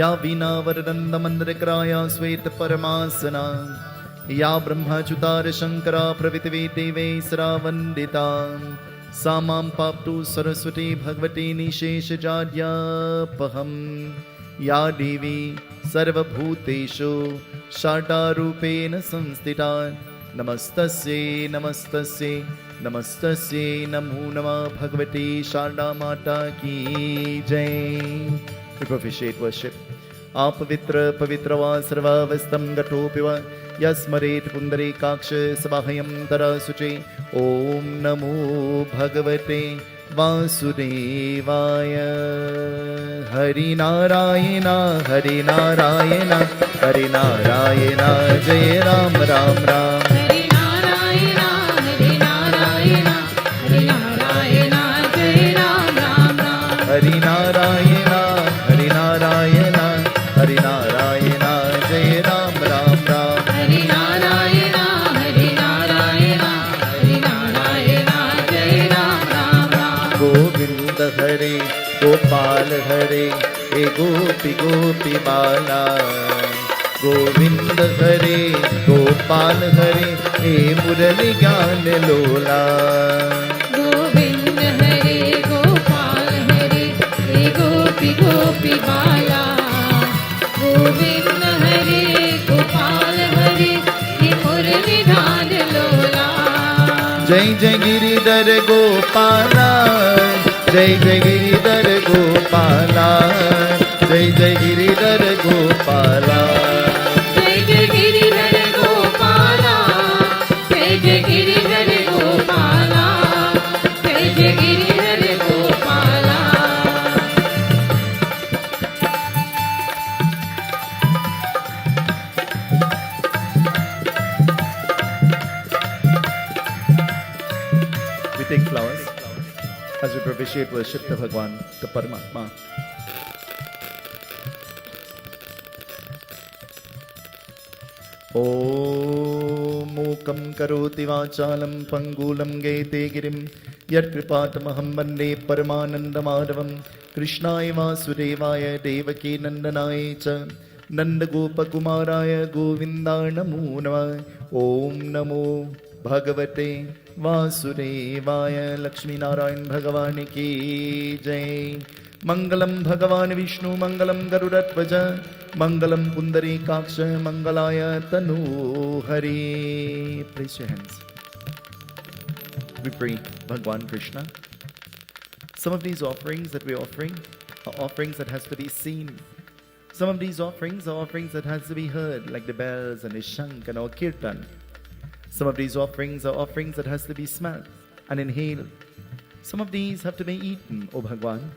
ya vina varadanda mandrakraya swet paramasana ya brahmachutar shankara pravitve deve sravandita samam paptu saraswati bhagavati nisheshajadhyapaham या देवी सर्वभूतेषु शाटारूपेण संस्थिता नमस्तस्यै नमस्तस्यै नमस्तस्यै नमो नमः भगवती शारदा माता की जय। We propitiate worship. आपवित्र पवित्र वा सर्वावस्थं गतोऽपि वा यस्मरेत् पुण्डरीकाक्ष सभाहयं तरसुचे। ॐ नमो भगवते वासुदेवाय। हरिनारायण हरिनारायण हरिनारायण जय राम राम राम। हरि नारायण हरि नारायण हरि नारायण जय राम राम राम। हरिनारायण हरिनारायण हरिनारायण जय राम राम राम। हरि नारायण हरि नारायण हरि नारायण जय राम राम राम। गोविंद हरे गोपाल हरे हे गोपी गोपी बाला। गोविंद हरे गोपाल हरे हे मुरली ज्ञान लोला। गोविंद हरे गोपाल हरे हे गोपी गोपी बाला। गोविंद हरे गोपाल हरे हे मुरली ध्यान लोला। जय जय गिरिधर गोपाला जय जय गिरिधर गोपाला। जय जय गिरिधर गोपाला। जय जय गिरिधर गोपाला। जय जय गिरिधर गोपाला। जय जय Giridhar Gopala. We take flowers as we propitiate worship the Bhagwan, the Paramatma. Om Mukam Karoti Vachalam Pangulam Gaite Girim Yatkripatamaham Bande Paramanandamadavam Krishnaya Vasudevaya Devaki Nandanaya Cha Nanda Gopakumaraya Govindaya Namo Namah. Om Namo Bhagavate Vasudevaya Lakshmi Narayan Bhagavani Ki Jai. Mangalam Bhagavan Vishnu Mangalam Garudatvaja Mangalam Pundarikaksha Mangalaya Tanu Hari. Place your hands. We pray Bhagwan Krishna. Some of these offerings that we're offering are offerings that has to be seen. Some of these offerings are offerings that has to be heard, like the bells and the shank and our kirtan. Some of these offerings are offerings that has to be smelled and inhaled. Some of these have to be eaten, O Bhagwan.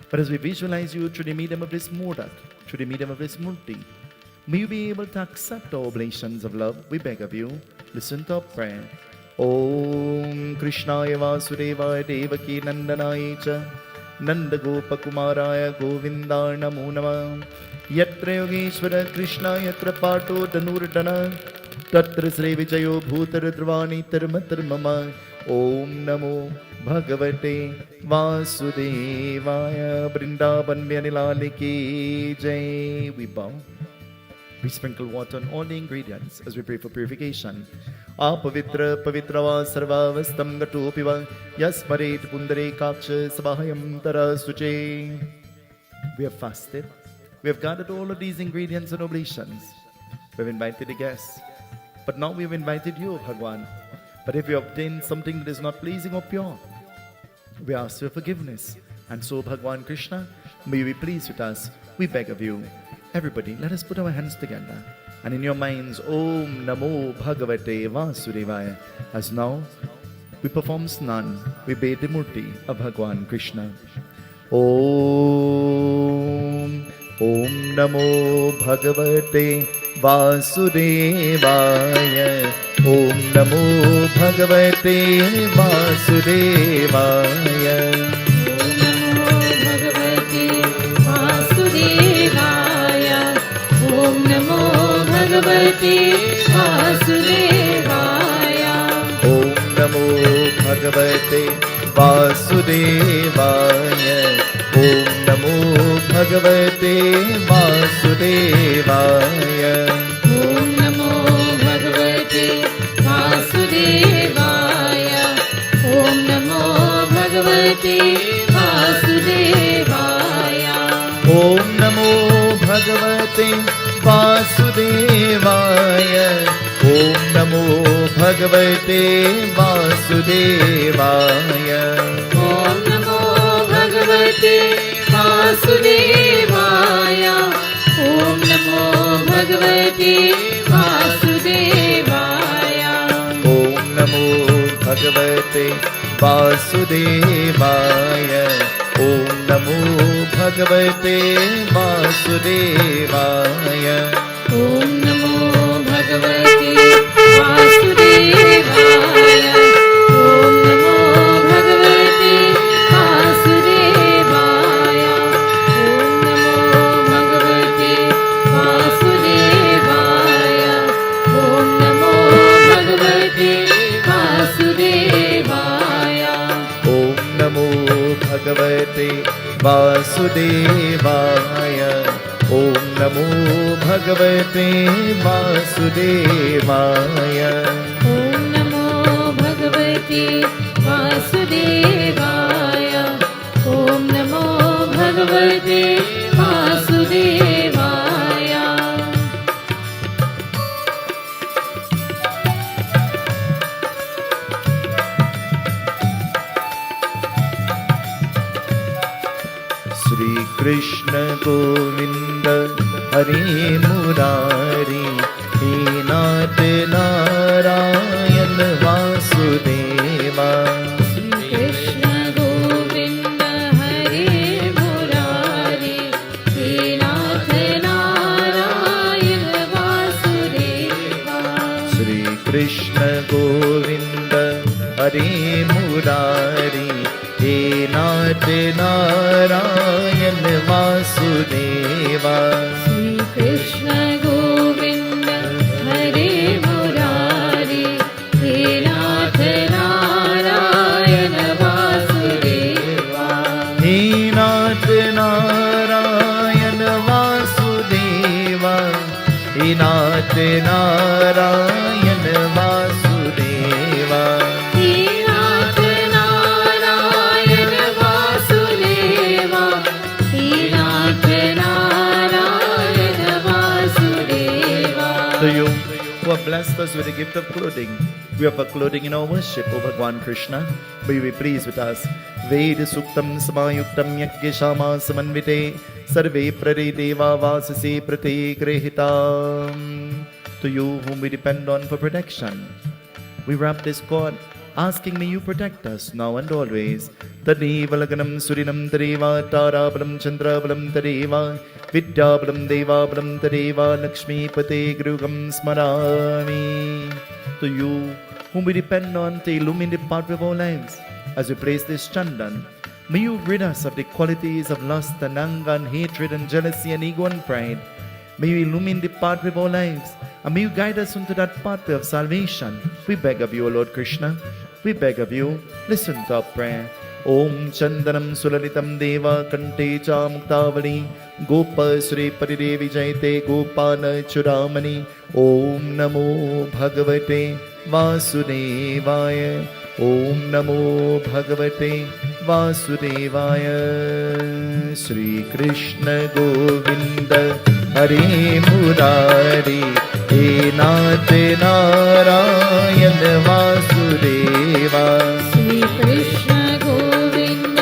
But as we visualize you through the medium of this Modak, through the medium of this Murti, may you be able to accept our oblations of love, we beg of you. Listen to our prayer. Om Krishnaya Vasudevaya Devaki Nandanaya Cha Nanda Gopakumaraya Govindaya Namo Namah. Yatra Yogeshwara Krishna Yatra Pato Tanurtana Tatra Sri Vijayo Bhutara Dhruvani Tirmatar Mama. Om Namo Bhagavate Vasudevaya. Vrindavan Vyanilali Ki Jai. We bow. We sprinkle water on all the ingredients as we pray for purification. Apavitra Pavitrava Sarvavastam Gatopiva Yasmaret Pundarekaksha Sabahayam Tarasuche. We have fasted. We have gathered all of these ingredients and oblations. We have invited the guests. But now we have invited you, Bhagwan. But if you obtain something that is not pleasing or pure, we ask for forgiveness. And so, Bhagwan Krishna, may you be pleased with us. We beg of you. Everybody, let us put our hands together. And in your minds, Om Namo Bhagavate Vasudevaya. As now, we perform Snan. We bathe the Murti of Bhagwan Krishna. Om Namo Bhagavate Vasudevaya. Om Namo Bhagavate Vasudevaya. Om Namo Bhagavate Vasudevaya. Om Namo Bhagavate Vasudevaya. Om Namo Bhagavate Vasudevaya. Om Namo Bhagavate Vasudevaya. Om Namo Bhagavate Vasudevaya. Om Namo Bhagavate Vasudevaya. ॐ नमो भगवते वासुदेवाय ॐ नमो भगवते वासुदेवाय ॐ नमो भगवते वासुदेवाय ॐ नमो भगवते वासुदेवाय ॐ नमो भगवते वासुदेवाय ॐ नमो भगवते वासुदेवाय ॐ नमो भगवते वासुदेवाय ॐ नमो भगवते वासुदेवाय ॐ नमो भगवते वासुदेवाय ॐ नमो भगवते वासुदेवाय ॐ नमो भगवते वासुदेवाय ॐ नमो भगवते वासुदेवाय ॐ नमो भगवते वासुदेवाय श्री कृष्ण गोविंद हरे मुरारी हे नाथ नारायण वासुदेवा श्री कृष्ण गोविंद हरे मुरारी हे नाथ नारायण वासुदेवा श्री कृष्ण गोविंद हरे मुरारी हे नाथ नारायण वासुदेवा श्री कृष्ण गोविंद हरे मुरारी हे नाथ नारायण वासुदेवा हे नाथ नारायण वासुदेवा हे नाथ नारायण वासुदेवा हे नाथ नारायण वासुदेवा हे नाथ Narayan Vasudeva To you who have blessed us with the gift of clothing, we offer clothing in our worship, O Bhagwan Krishna. May you be pleased with us. Ved Suktam Samayuktam Yajna Shama Samanvite Sarve Prare Deva Vasase Prate Grehitam. To you whom we depend on for protection, we wrap this cord, asking may you protect us now and always. Tadevalaganam Surinam Tadeva Tarabalam Chandrabalam Tadeva Vidyabalam Devabalam Tadeva Lakshmi Pate Grugam Smarami. To you whom we depend on to illumine the path of our lives, as we place this chandan, may you rid us of the qualities of lust and anger and hatred and jealousy and ego and pride. May you illumine the pathway of our lives, and may you guide us into that pathway of salvation. We beg of you, O Lord Krishna. We beg of you, listen to our prayer. Om Chandanam Sulalitam Deva Kante Cha Muktavali Gopa Sri Paridevi Jayate Gopala Churamani. Om Namo Bhagavate Vasudevaya. Om Namo Bhagavate Vasudevaya. Shri Krishna Govinda Hare Murari He Nath Narayan Vasudeva. Shri Krishna Govind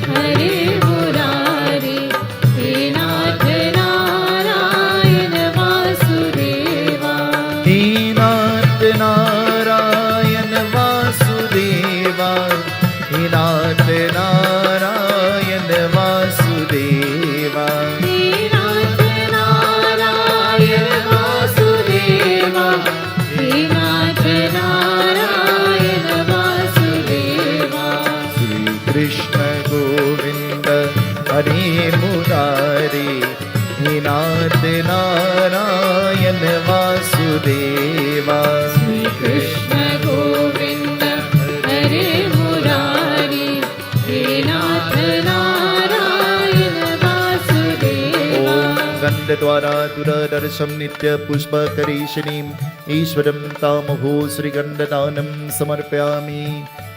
Hare Murari hey Nath Narayan Vasudeva He Nath Narayan Vasudeva. He Nath Narayan Vasudeva. Hey Nath Narayan Vasudeva hey Nath Narayan Vasudeva Shri Krishna Govinda Hare Murari He Nath Narayan Vasudeva. Shri Krishna Govind हरे मुरारी हे नाथ नारायण वासुदेवा गंधद्वारा दुरदर्शम नित्य पुष्प करीशनीम ईश्वरम तामहो श्रीगंधदानम समर्पयामि.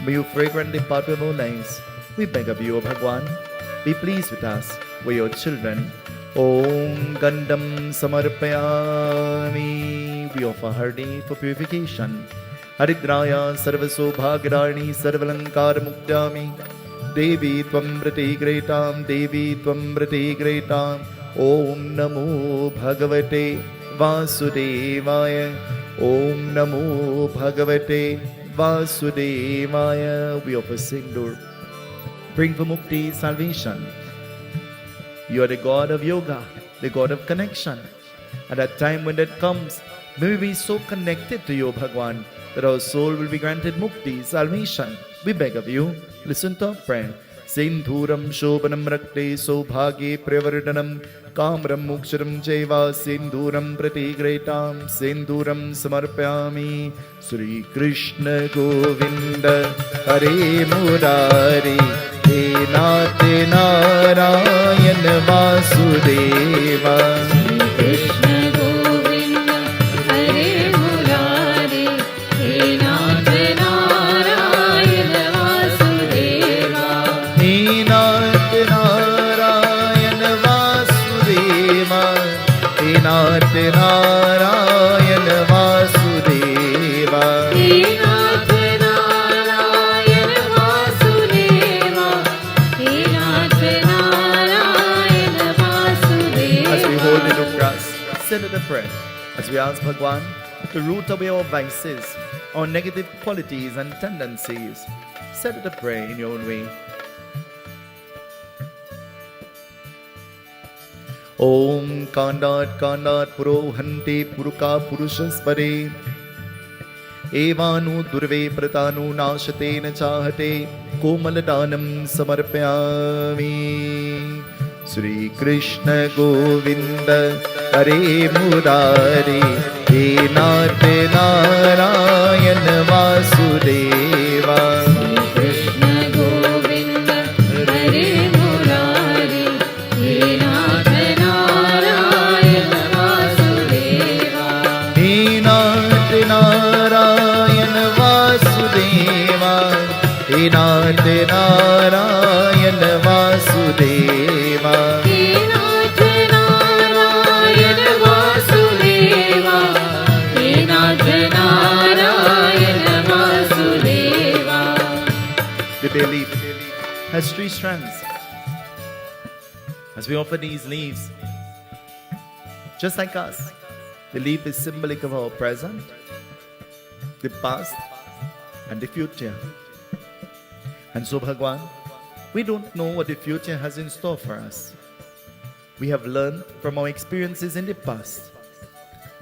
May you fragrantly part with our lives. We beg of you, O Bhagwan, be pleased with us. We are your children. Om Gandham Samarpayami. we offer Hardi for purification. Haridraya Sarvasobhagrani Sarvalankar Muktyami Devi Tvam Vrati Gretam Devi Tvam Vrati Gretam Om Namo Bhagavate Vasudevaya Om Namo Bhagavate Vasudevaya. We offer Sindur. Bring for Mukti salvation. You are the God of yoga, the God of connection. At that time when that comes, may we be so connected to you, Bhagwan, that our soul will be granted Mukti, salvation. We beg of you, listen to our prayer. Sindhuram Shobhanam Rakte Sobhage Prevardhanam Kamram Muksharam Jeva Sindhuram Pratigretam Sindhuram Samarpyami Sri Krishna Govinda Hare Murari He Nath Narayan Vasudeva. Krishna Govinda Hare Murari He Nath Narayan Vasudeva. He Nath Narayan Vasudeva. He Nath Narayan Vasudeva. He Nath Narayan Vasudeva. He Nath Narayan Vasudeva. As we hold the Ukras, send it a prayer. As we ask Bhagwan to root away our vices, our negative qualities and tendencies, send it a prayer in your own way. Om Kandat Kandat Purohanti Puruka Purushaspare Evanu Durve Pratanu Nashatena Chahate Komaladanam Samarpyami. Sri Krishna Govinda Hare Murari He Nath Narayan Vasudeva. Krishna Govinda Hare Murari He Nath Narayan Vasudeva. He Nath Narayan Vasudeva. He Nath Narayan Vasudeva. He Nath Narayan Vasudeva. He Nath Narayan Vasudeva. The bay leaf has 3 strands. As we offer these leaves, just like us, the leaf is symbolic of our present, the past, and the future. And so, Bhagwan, we don't know what the future has in store for us. We have learned from our experiences in the past.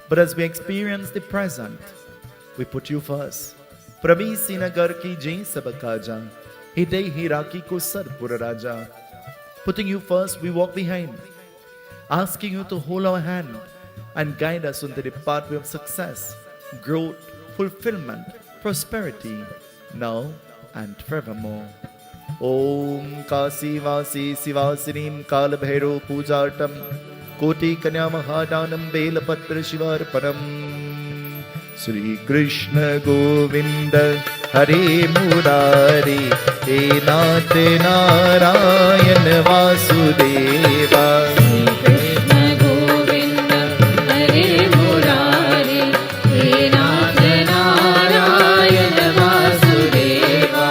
But as we experience the present, we put you first. Prabhi Sinagar ki jai sabakaja, hidai hiraki ko sarpura raja. Putting you first, we walk behind, asking you to hold our hand and guide us onto the pathway of success, growth, fulfillment, prosperity, now and forevermore. Om Kasi Vasi Sivasinim Kalabhairo Pujartam Koti Kanya Mahadanam Belapatra Shivarpanam. Sri Krishna Govinda Hare Murari He Nath Narayan Vasudeva. Krishna Govinda Hare Murari He Nath Narayan Vasudeva.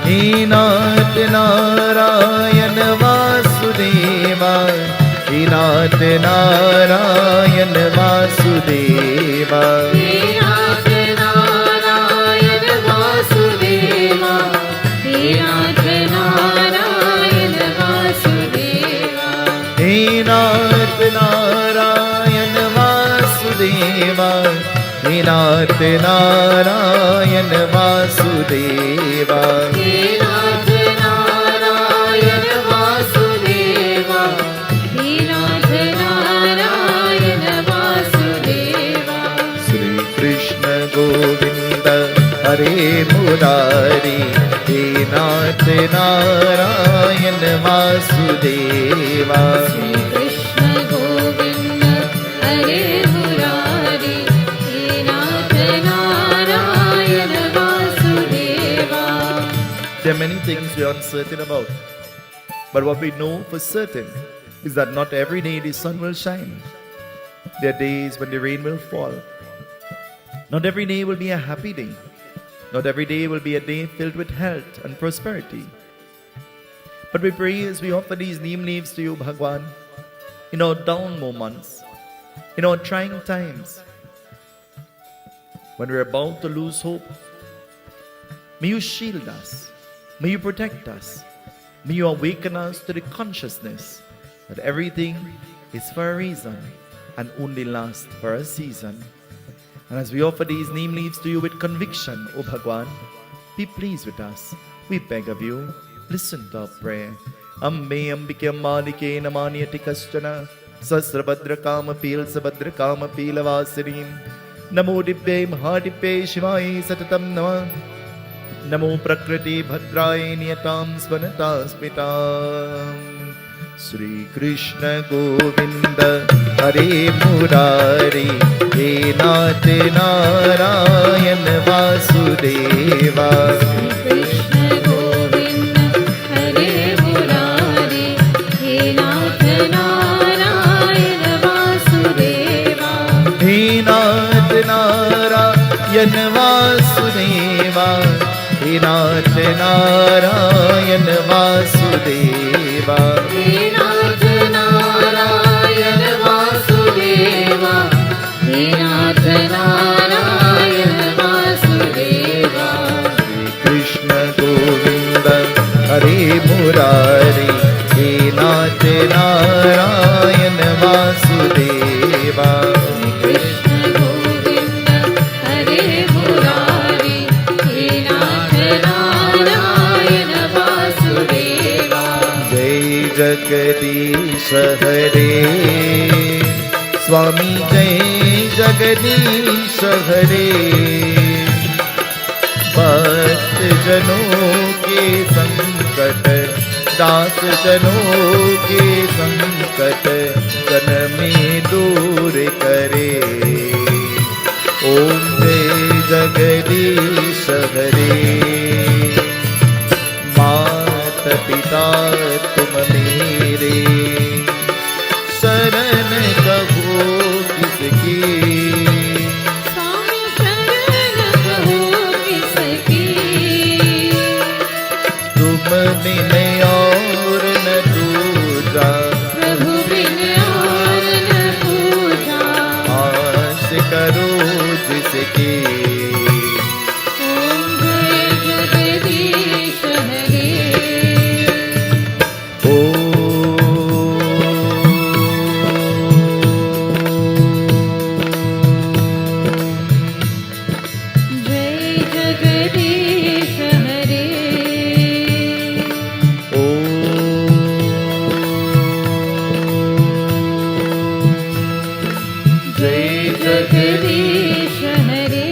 He Nath Narayan Vasudeva. He Nath Narayan Vasudeva. He Nath Narayan Vasudeva. He Nath Narayan Vasudeva. He Nath Narayan Vasudeva. He Nath Narayan Vasudeva. He Nath Narayan Vasudeva. He Nath Narayan Vasudeva. Sri Krishna Govinda Hare Murari He Nath Narayan Vasudeva. Sri Krishna Govinda Hare Murari He Nath Narayan Vasudeva. There are many things we are uncertain about. But what we know for certain is that not every day the sun will shine. There are days when the rain will fall. Not every day will be a happy day. Not every day will be a day filled with health and prosperity. But we pray as we offer these neem leaves to you, Bhagwan, in our down moments, in our trying times, when we're about to lose hope, may you shield us, may you protect us, may you awaken us to the consciousness that everything is for a reason and only lasts for a season. And as we offer these neem leaves to you with conviction, O Bhagwan, be pleased with us. We beg of you, listen to our prayer. Ambe ambike ammalike namanyati kaschana sasrabhadra kama peel sabhadra kama peelavasinim namo dibbe mahadibbe shivai satatam nama namo prakriti bhadraye niyatam svanata smitam. Shri Krishna Govinda Hare Murari He Nath Narayan Vasudeva. Krishna Govinda Hare Murari He Nath Narayan Vasudeva. He Nath Narayan Vasudeva. He Nath Narayan Vasudeva. He Nath Narayan Vasudeva. He Nath Narayan Vasudeva. Shri Krishna Govinda Hare Murari He Nath Narayan Vasudeva. Krishna Govinda Hare Murari He Nath Narayan Vasudeva. Jai Jagadish Hare Swami Jai Jagadish Hare. भक्त जनों के संकट दास जनों के संकट जन में दूर करे. ओम जय जगदीश हरे. मात पिता तुम मेरे शरण कहो किसकी. स्वामी शरण कहो किसकी. तुम बिन और न दूजा प्रभु बिन और न पूजा. आस करो जिसकी. ओम जय जगदीश हरे. जय जगदीश हरे. जय जगदीश हरे.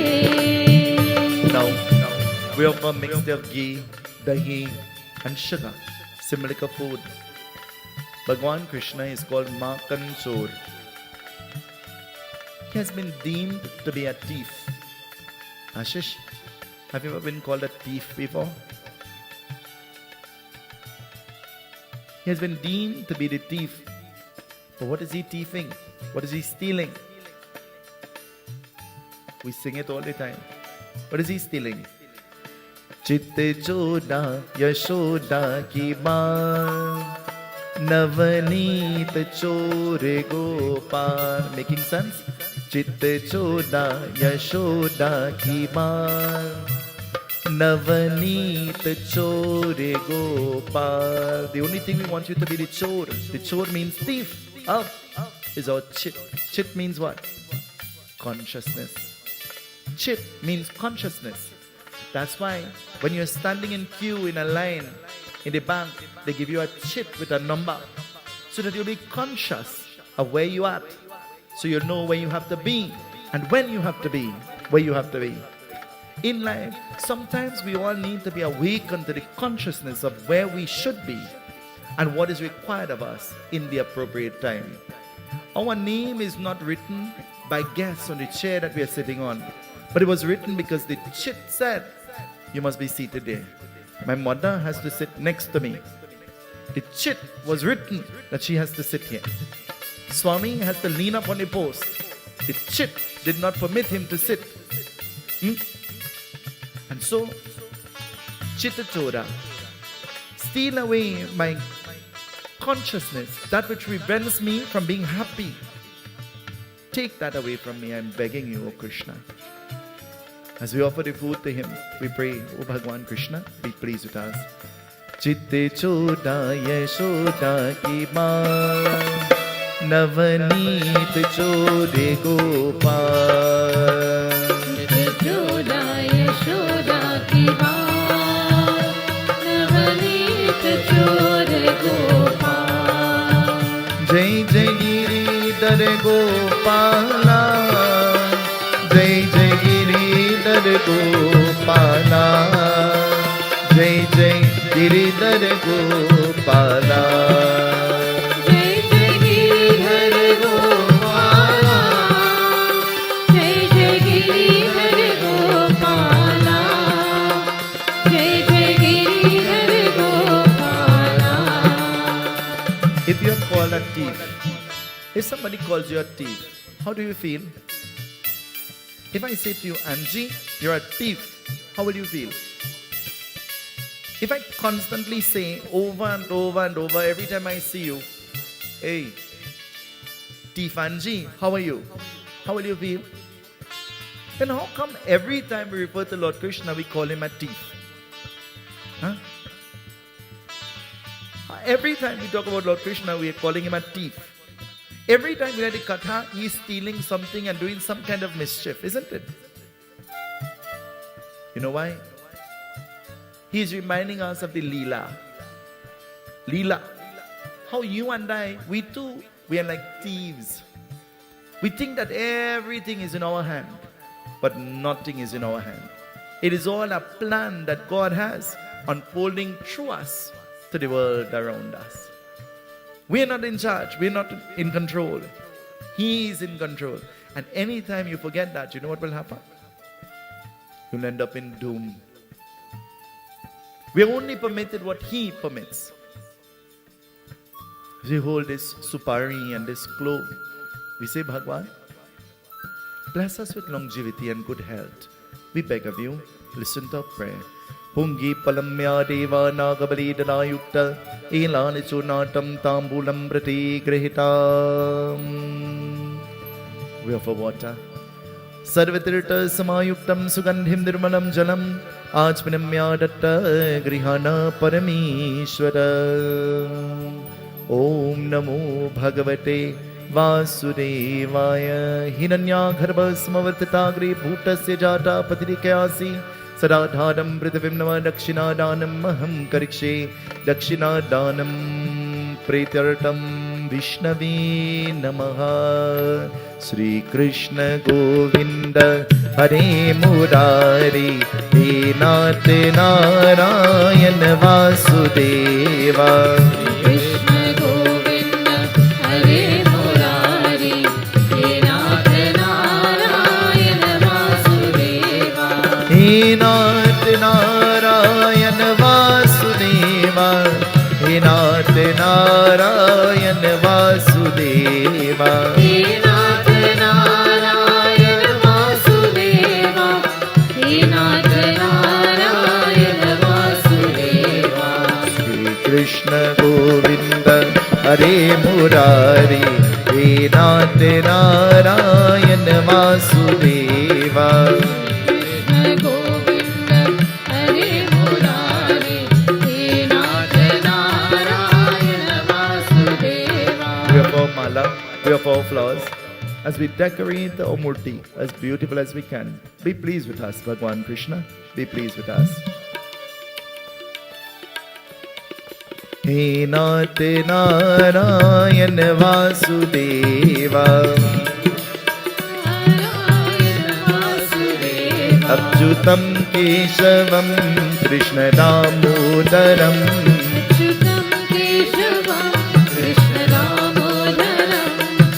Now, we offer a mixture of ghee, dahi and sugar, similar to food. Bhagwan Krishna is called Makan Chor. He has been deemed to be a thief. Ashish, have you ever been called a thief before? He has been deemed to be the thief. But what is he thieving? What is he stealing? We sing it all the time. What is he stealing? Chitte choda Yashoda ki maan, Navaneet chore gopal. Making sense? Chitte choda Yashoda ki maan, Navaneet chore gopal. The only thing we want you to be the chor. The chor means thief. Up is our chit. Chit means what? Consciousness. Chit means consciousness. That's why when you're standing in queue in a line in the bank, they give you a chit with a number so that you'll be conscious of where you are. So you'll know where you have to be and when you have to be, where you have to be. In life, sometimes we all need to be awakened to the consciousness of where we should be and what is required of us in the appropriate time. Our name is not written by guess on the chair that we are sitting on, but it was written because the chit said, you must be seated there. My mother has to sit next to me. The chit was written that she has to sit here. Swami has to lean up on the post. The chit did not permit him to sit. And so, Chittachora, steal away my consciousness, that which prevents me from being happy. Take that away from me, I'm begging you, O Krishna. As we offer the food to him, we pray, O Bhagwan Krishna, be pleased with us. Chitte choda Yashoda ki maa, Navaneet chode gopal. Yashoda Yashoda ki maa, Navaneet chode gopal. Jai Jai Giridhar Gopala, Jai Jai Giridhar Gopala, Jai Jai Giridhar Gopala. Jai Jai Giridhar Gopala, Jai Jai Giridhar Gopala, Jai Jai Giridhar Gopala. If you are called a thief, if somebody calls you a thief, how do you feel? If I say to you, Anji, you're a thief, how will you feel? If I constantly say over and over and over every time I see you, hey, thief Anji, how are you? How will you feel? Then how come every time we refer to Lord Krishna, we call him a thief? Huh? Every time we talk about Lord Krishna, we are calling him a thief. Every time we had a katha, he is stealing something and doing some kind of mischief, isn't it? You know why? He is reminding us of the Leela. Leela. How you and I, we too, we are like thieves. We think that everything is in our hand, but nothing is in our hand. It is all a plan that God has unfolding through us to the world around us. We are not in charge. We are not in control. He is in control. And anytime you forget that, you know what will happen? You'll end up in doom. We are only permitted what He permits. As we hold this supari and this clove, we say, Bhagwan, bless us with longevity and good health. We beg of you, listen to our prayer. Pungi palamya deva nagabali danayukta elani chunatam tambulam prati grihitam. We offer water. Sarvatirta samayuktam sugandhim nirmalam jalam ajpanamya datta grihana paramishwara. Om namo bhagavate vasudevaya hinanya garbha samavartitagri bhutasya jata patirikayasi Saradharam prithivim nama dakshinadhanam maham karikshe dakshinadhanam pretyartam Vishnave namaha. Sri Krishna Govinda Hare Murari He Nath Narayana Vasudeva. Krishna Govinda Hare Murari He Nath Narayana Vasudeva. He Nath Narayana Vasudeva. He Nath Narayana Vasudeva. He Nath Narayana Vasudeva. He Nath Narayana Vasudeva. Sri Krishna Govinda Hare Murari He Nath Narayana Vasudeva. Krishna Govinda Hare Murari He Nath Narayana Vasudeva. We offer mala, we offer flowers as we decorate the Murti as beautiful as we can. Be pleased with us, Bhagwan Krishna. Be pleased with us. He Nath Narayana Vasudeva. Narayana Vasudeva. Achyutam Keshavam Krishna Damodaram. Achyutam Keshavam Krishna Damodaram.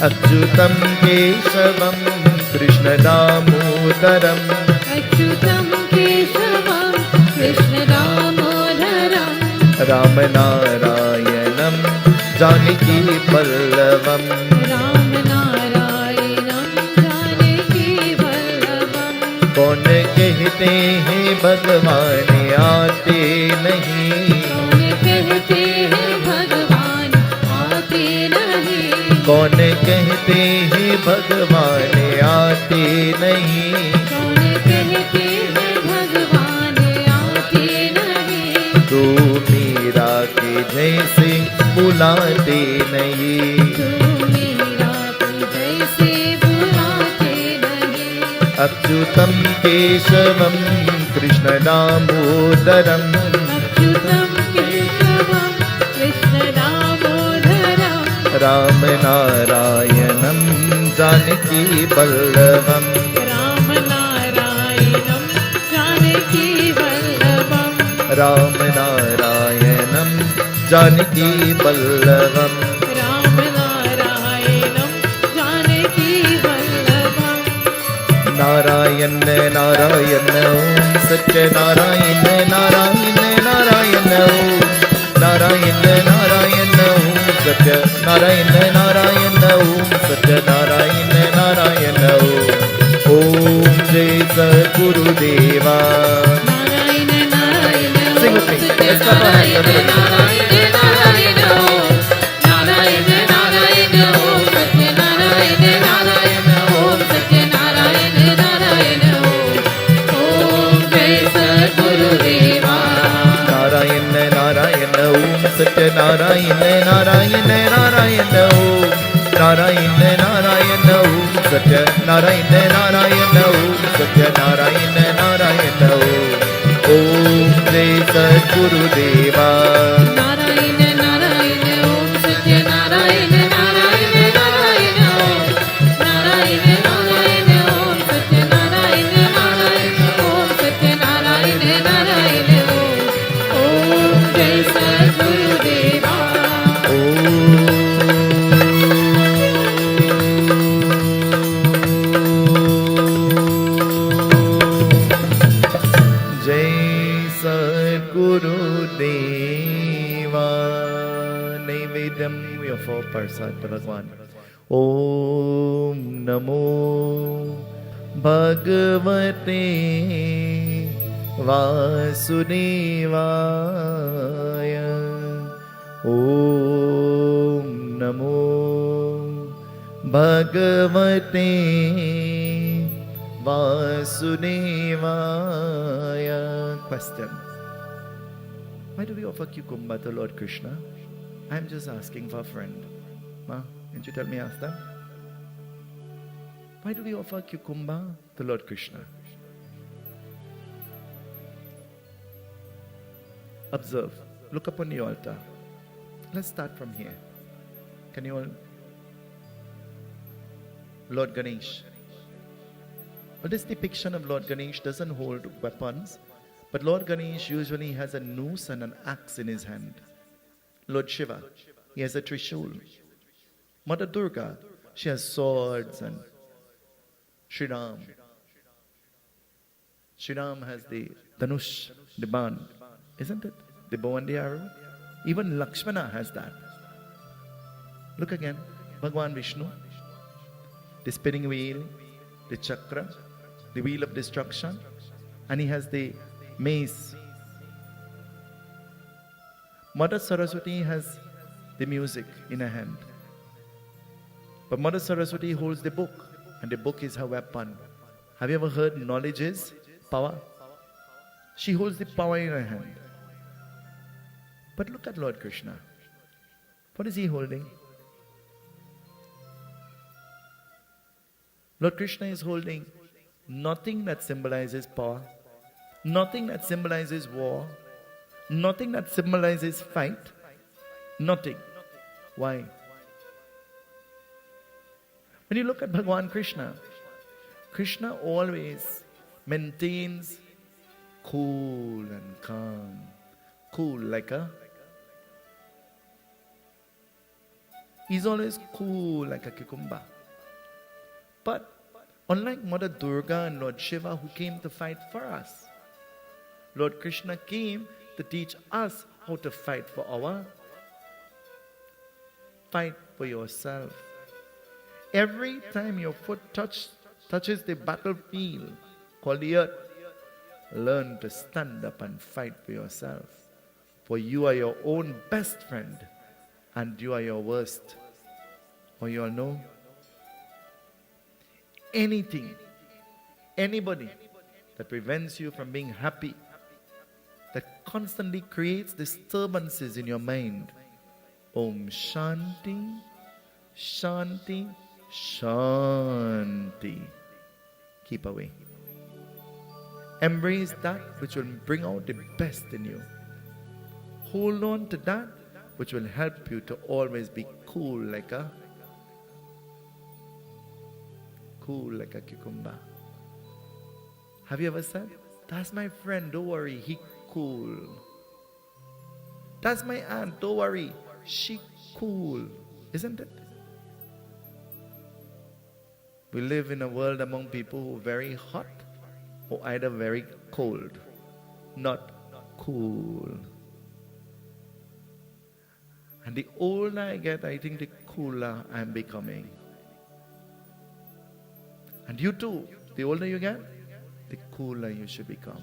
Achyutam Keshavam Krishna Damodaram. Achyutam Keshavam Krishna Damodaram. Rama Narayanam Janaki Pallavam. Rama Narayanam Janaki Vallavam. Kaun कहते हैं भगवान आते नहीं, कौन कहते हैं भगवान आते नहीं, कौन कहते हैं भगवान आते नहीं, कौन कहते हैं भगवान आते नहीं, तू मीरा के जैसे बुलाते नहीं, तू मीरा की जैसे बुलाते नहीं, अच्युतम केशवम कृष्ण दामोदरम, अच्युतं केशवं कृष्ण दामोदरं, राम नारायणं जानकी वल्लभम, राम नारायणं जानकी वल्लभं, राम नारायणं जानकी वल्लभम, राम नारायणं जानकी वल्लभं, नारायण नारायण ओम सत्य नारायण नारायण नारायण ओम, नारायण नारायण ओम सत्य नारायण नारायण ओम सत्य नारायण नारायण ओम जय सद्गुरुदेवा। Narayan Narayan Sing with me. Let's clap our hands. Narayan Narayan ओम, नारायण नारायण ओम सत्य नारायण नारायण ओम सत्य नारायण नारायण ओम जय सद्गुरुदेवा। नारायण नारायण ओम सत्य नारायण नारायण नारायण ओम, नारायण नारायण ओम सत्य नारायण नारायण ओम सत्य नारायण नारायण ओम जय सद्गुरुदेवा। नारायण नारायण ओम सत्य नारायण नारायण नारायण ओम, नारायण नारायण ओम सत्य नारायण नारायण ओम सत्य नारायण नारायण ओम जय सद्गुरुदेवा। जय सद्गुरुदेवा। Naivedyam for Persad to Bhagwan. Om Namo Bhagavate Vasudevaya. Om Namo Bhagavate Vasudevaya. Question. Why do we offer cucumber to Lord Krishna? I'm just asking for a friend. Ma, didn't you tell me ask them? Why do we offer cucumber to Lord Krishna? Observe. Look upon the altar. Let's start from here. Can you all? Lord Ganesh. Well, this depiction of Lord Ganesh doesn't hold weapons, but Lord Ganesh usually has a noose and an axe in his hand. Lord Shiva, he has a trishul. Mother Durga, she has swords, and Sri Ram. Sri Ram has the Dhanush, the band, isn't it? The bow and the arrow. Even Lakshmana has that. Look again, Bhagwan Vishnu, the spinning wheel, the chakra, the wheel of destruction, and he has the mace. Mother Saraswati has the music in her hand. But Mother Saraswati holds the book, and the book is her weapon. Have you ever heard knowledge is power? She holds the power in her hand. But look at Lord Krishna. What is he holding? Lord Krishna is holding nothing that symbolizes power, nothing that symbolizes war, nothing that symbolizes fight, nothing. Why? When you look at Bhagwan Krishna, Krishna always maintains cool and calm. Cool like a... He's always cool like a cucumber. But unlike Mother Durga and Lord Shiva who came to fight for us, Lord Krishna came to teach us how to fight for our... Fight for yourself. Every time your foot touches the battlefield called the earth, learn to stand up and fight for yourself. For you are your own best friend and you are your worst. Or you all know? Anything, anybody that prevents you from being happy, that constantly creates disturbances in your mind. Om Shanti, Shanti, Shanti. Keep away. Embrace that which will bring out the best in you. Hold on to that which will help you to always be cool like a cucumber. Have you ever said, that's my friend, don't worry, he cool. That's my aunt, don't worry, she cool. Isn't it? We live in a world among people who are very hot or either very cold, not cool. And the older I get, I think the cooler I'm becoming. And you too, the older you get, the cooler you should become.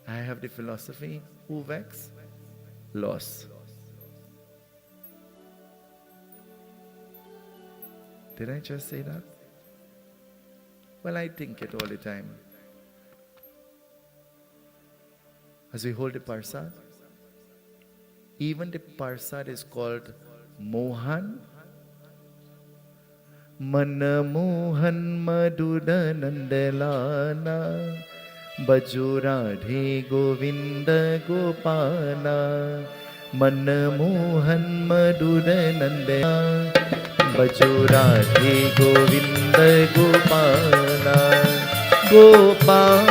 I have the philosophy, who vex? Loss. Did I just say that? Well, I think it all the time. As we hold the Persad, even the Persad is called Mohan. Mana Mohan Madhuda Nandalana Baju Radhe Govinda Gopala. Mana Mohan Madhuda Nandalana Baju Radhe Govinda Gopala. Gopal,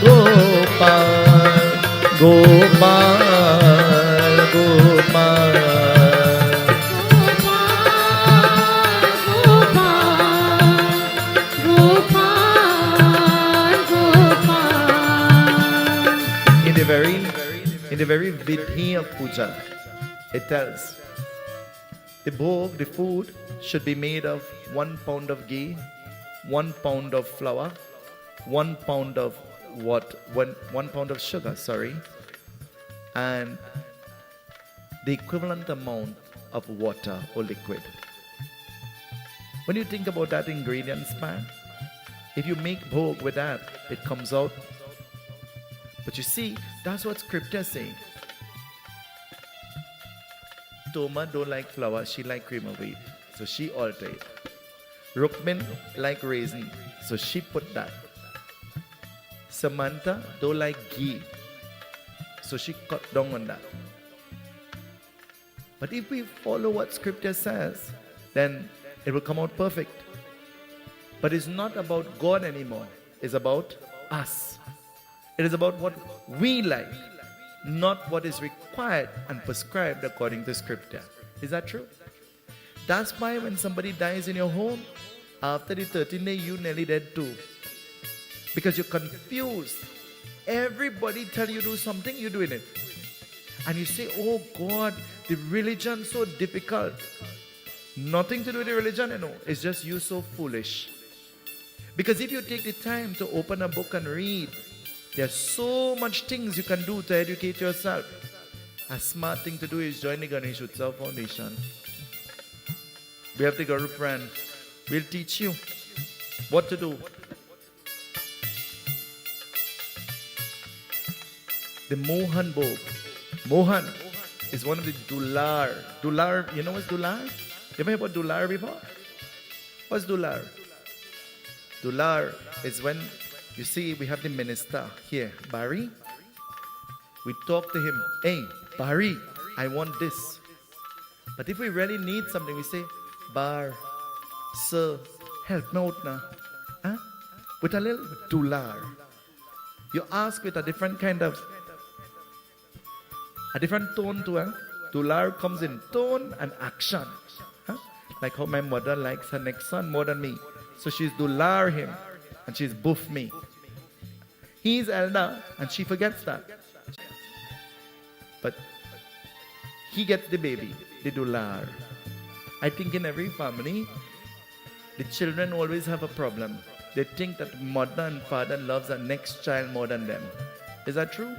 Gopal, Gopal, Gopal. In the very vidhi of puja, it tells the bhog, the food, should be made of 1 pound of ghee, 1 pound of flour, 1 pound of 1 pound of sugar, and the equivalent amount of water or liquid. When you think about that ingredient span, if you make bhog with that, it comes out. But you see, that's what scripture saying. Toma don't like flour, she like cream of wheat, so she altered it. Rukmin like raisin, so she put that. Samantha don't like ghee, so she cut down on that. But if we follow what scripture says, then it will come out perfect. But it's not about God anymore, it's about us. It is about what we like, not what is required and prescribed according to scripture. Is that true? That's why when somebody dies in your home, after the 13th day, you nearly dead too. Because you're confused. Everybody tell you do something, you're doing it. And you say, oh God, the religion so difficult. Nothing to do with the religion, It's just you so foolish. Because if you take the time to open a book and read, there's so much things you can do to educate yourself. A smart thing to do is join the Ganesh Utsav Foundation. We have the Guru Pran. We'll teach you what to do. The Mohan Bhog. Mohan is one of the dular. Dular, you know what's dular? You ever heard about dular before? What's dular? Dular is when, you see, we have the minister here, Barry. We talk to him, hey, Barry, I want this. But if we really need something, we say, Bar, sir, help me out now. Huh? With a little dular. You ask with a different kind of, a different tone to her. Dular comes in tone and action. Huh? Like how my mother likes her next son more than me. So she's dular him and she's buff me. He's elder and she forgets that. But he gets the baby, the dular. I think in every family, the children always have a problem. they think that mother and father loves the next child more than them. Is that true?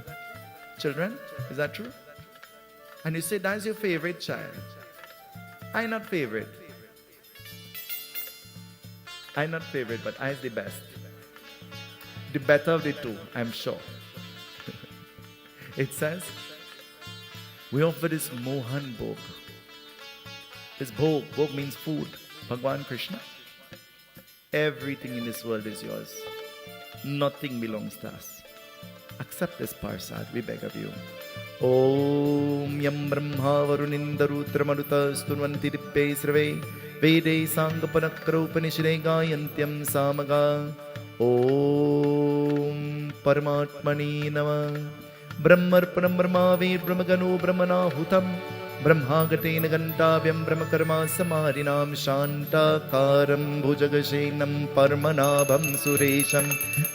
Children, is that true? And you say that's your favorite child. I not favorite. I not favorite, but I is the best. The better of the two, I'm sure. It says, we offer this Mohan Bhog. This Bhog, Bhog means food. Bhagwan Krishna. Everything in this world is yours. Nothing belongs to us. Accept this Persad, we beg of you. Om Yam Brahma Varuninda Rudra Maruta Stunvanti Dippe Srave Vede Sangapanakra Upanishade Gayantyam Samaga Om Paramatmani Nama Brahmarpanam Brahma Ved Brahmagano Brahmana Hutam Brahmagatena Gantavyam Brahmakarma Samarinam Shantakaram Bhujagashenam Parmanabham Suresham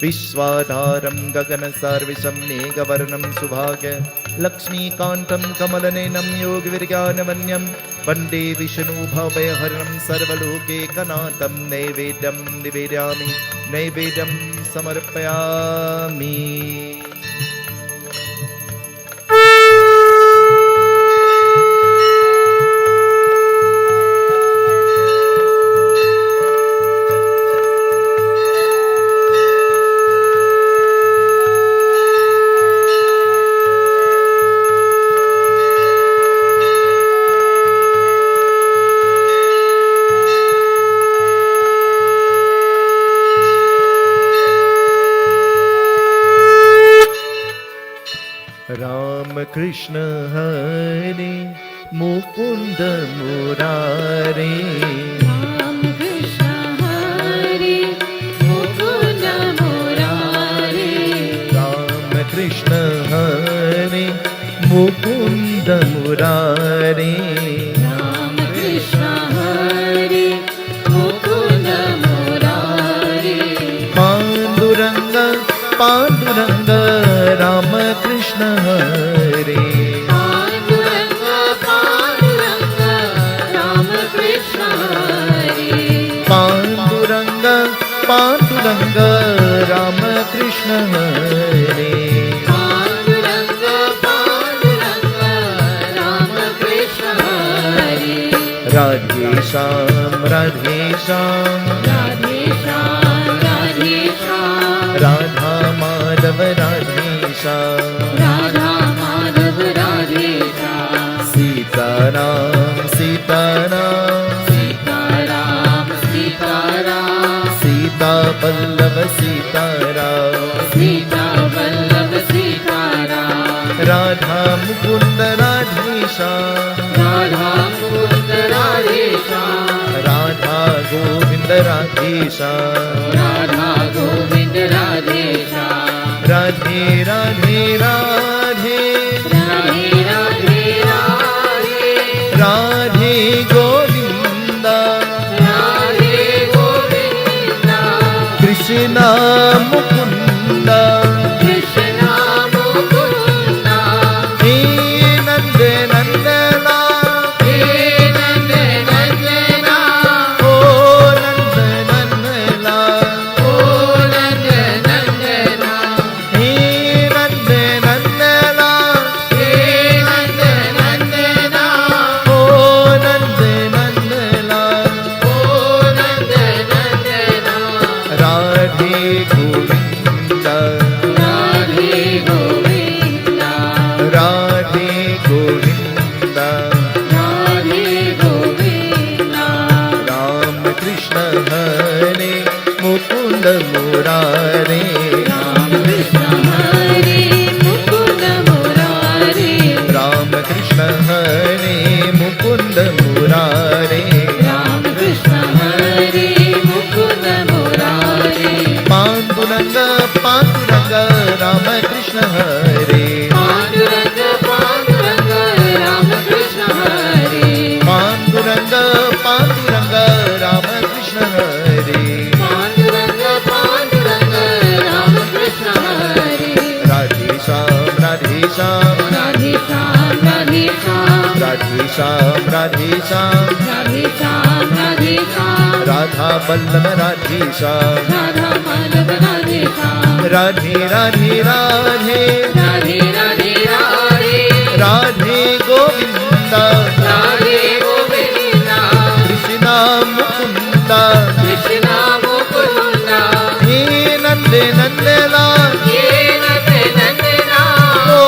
Vishwadharam Gagana Sarvisham Negavarnam Subhagya Lakshmi Kantam Kamalanenam Yogivirganavanyam Pande Vishnu Bhavayaharanam Sarvaloke Kanatam Nevedam Nivedyami Nevedam Samarpayami. Krishna Hare Mukunda Murare Ram Krishna Hare Mukunda Murare Ram Krishna Hare Mukunda Murare Ram Krishna Hare Mukunda Murare Panduranga Panduranga Rama Krishna Hare Panduranga Panduranga Rama Krishna Hare Panduranga Panduranga Rama Krishna Hare Panduranga Panduranga Rama Krishna Hare Radhe Shyam Radhe Shyam Radhe Shyam Radhe Shyam Radha Madhav Radhe Shyam Radha Madhav Radhe Shyam Sitaram Sitaram Sitaram Sitaram Sita Vallabha Sitaram Sita Vallabha Sitaram Radha Mukunda Radhe Shyam Radha Mukunda Radhe Shyam Radha Govinda Radhe Shyam Radha Govinda Radhe Shyam Radhe Radhe Radhe Radhe Radhe Radhe Radhe Govinda Radhe Govinda Krishna Mukunda Krishna Mukunda He Nande Nandana He Nanda Nandana Oh Nanda Nandana O Nanda Nandana He Nande Nandana He Nanda Nandana Oh Nande Nandana O Nanda Nandana Radhe Govinda Radhe Govinda Radhe Govinda Radhe Govinda Ram Krishna Hare Mukunda Murare Ram Krishna Hare Mukunda Murare Ram Krishna Hare Mukunda Murare Ram Krishna Hare Mukunda Murare Panduranga Panduranga Rama Krishna Hare Panduranga Panduranga Rama Krishna Hare Panduranga Panduranga Rama Krishna Hare Panduranga Panduranga Rama Krishna Hare Radhe Shyam Radhe Shyam Radhe Shyam Radhe Shyam Radhe Shyam Radhe Shyam Radhe Shyam Radhe Shyam Radha Vallabh राधेशा Radha Madhav राधेशा Radhe Radhe Radhe Radhe Radhe Radhe Radhe Govinda Radhe Govinda Krishna Mukunda Krishna Mukunda हे नंदे नंदलाल ये नंद नंदलाल ओ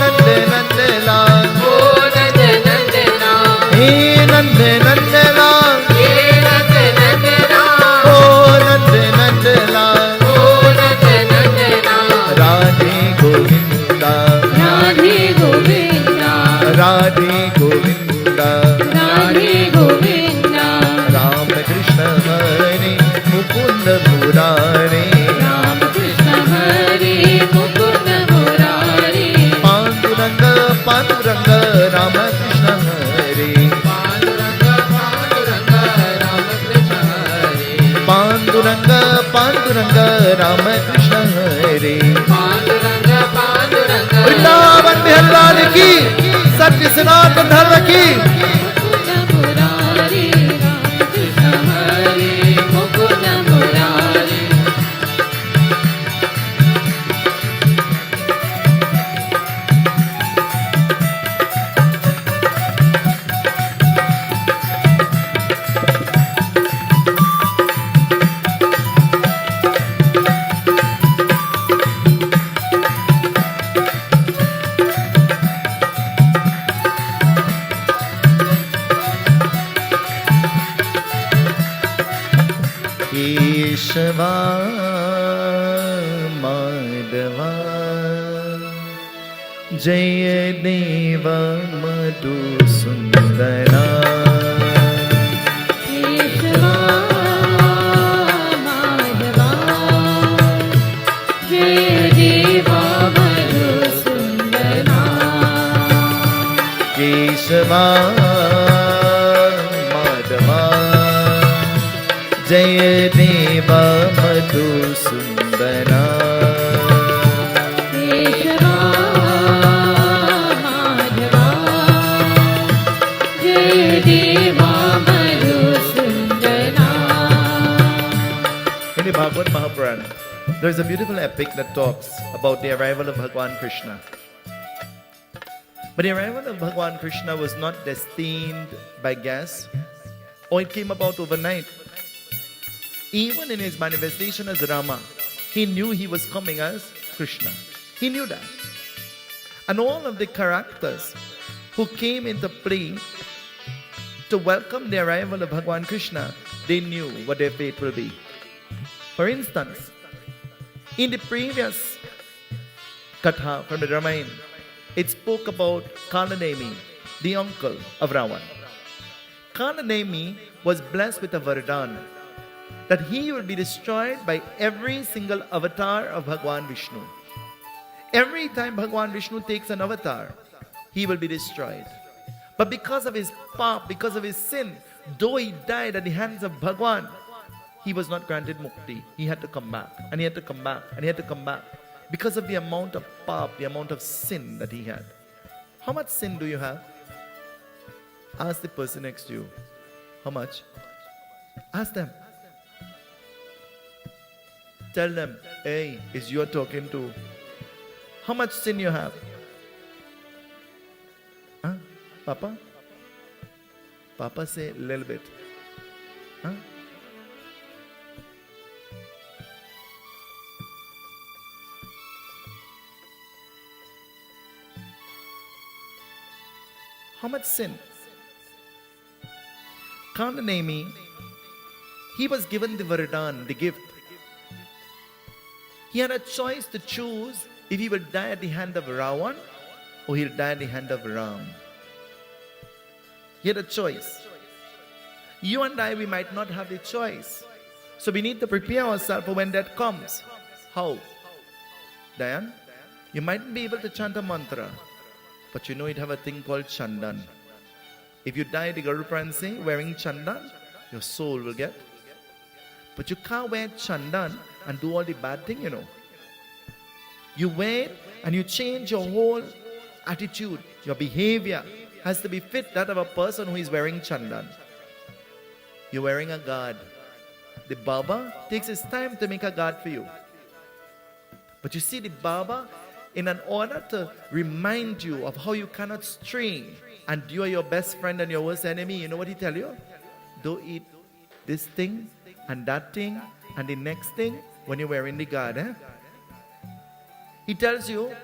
नंदे नंदलाल ओ नंद नंदलाल हे नंदे नंदलाल ये नंद नंदलाल ओ नंदे नंदलाल ओ नंद नंदलाल राधे गोविंदा राधे गोविंदा राधे गोविंदा राधे गोविंदा राम कृष्ण हरे मुकुंद मुरारे राम कृष्ण हरे मुकुंद मुरारे पांडुरंग पांडुरंग राम कृष्ण हरे पांडुरंग पांडुरंग राम कृष्ण हरे पांडुरंग पांडुरंग राम कृष्ण हरे पांडुरंग पांडुरंग वृंदावन बिहार की सत्य सनातन धर्म की मुकुंद मुरारे राम कृष्ण हरे मुकुंद मुरारे केशवा माधवा जय देव मधुसूदना केशवा माधवा जय देवा मधुसूदना केशवा माधवा जय देव मधुसूदना केशवा माधवा जय देवा Madhusudana In the Bhagwan Mahapurana, there is a beautiful epic that talks about the arrival of Bhagwan Krishna. But the arrival of Bhagwan Krishna was not destined by guess, or it came about overnight. Even in his manifestation as Rama, he knew he was coming as Krishna. He knew that. And all of the characters who came into play to welcome the arrival of Bhagwan Krishna, they knew what their fate will be. For instance, in the previous Katha from the Ramayana, it spoke about Kalanemi, the uncle of Ravan. Kalanemi was blessed with a Vardhan that he will be destroyed by every single avatar of Bhagwan Vishnu. Every time Bhagwan Vishnu takes an avatar, he will be destroyed. But because of his pap, because of his sin, though he died at the hands of Bhagwan, he was not granted mukti. He had to come back, and he had to come back, and he had to come back. Because of the amount of pap, the amount of sin that he had. How much sin do you have? Ask the person next to you. How much? Ask them. Tell them, hey, is you talking to? How much sin you have? Huh? Papa? Papa say a little bit. Huh? How much sin? Kandanemi, he was given the Vardhan, the gift. He had a choice to choose if he will die at the hand of Ravan or he'll die at the hand of Ram. He had a choice. You and I, we might not have the choice. So we need to prepare ourselves for when that comes. How? Diane, you mightn't be able to chant a mantra, but you know you'd have a thing called Chandan. If you die the Garuda Pransi wearing Chandan, your soul will get. But you can't wear Chandan and do all the bad thing, you know. You wear it and you change your whole attitude. Your behavior has to be fit that of a person who is wearing Chandan. You're wearing a guard. The Baba takes his time to make a God for you. But you see, the Baba, in an order to remind you of how you cannot stray and you are your best friend and your worst enemy, you know what he tell you? Don't eat this thing and that thing and the next thing when you're wearing the guard. He tells you,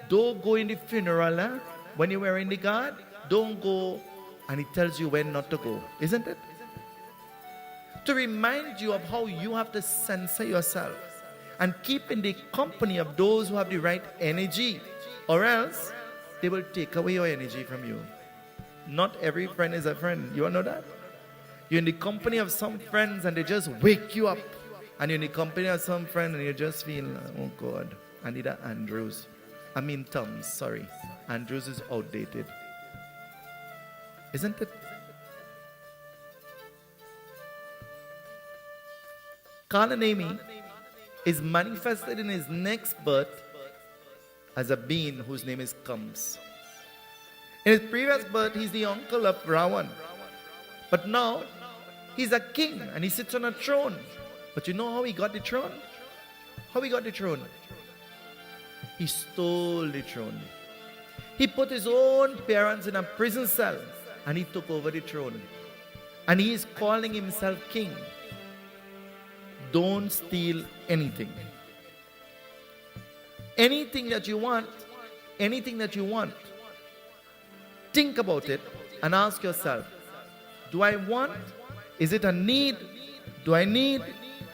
don't go in the funeral when you're wearing the guard. Don't go, and he tells you when not to go, isn't it? To remind you of how you have to censor yourself and keep in the company of those who have the right energy, or else they will take away your energy from you. Not every friend is a friend. You all know that? You're in the company of some friends and they just wake you up. And you're in the company of some friend and you just feel, oh God, I need an Andrews. I mean Tums, sorry. Andrews is outdated. Isn't it? Kalanemi is manifested in his next birth as a being whose name is Kams. In his previous birth, he's the uncle of Ravan. But now, he's a king and he sits on a throne. But you know how he got the throne? How he got the throne? He stole the throne. He put his own parents in a prison cell and he took over the throne. And he is calling himself king. Don't steal anything. Anything that you want, think about it and ask yourself, do I want? Is it a need? Do I need?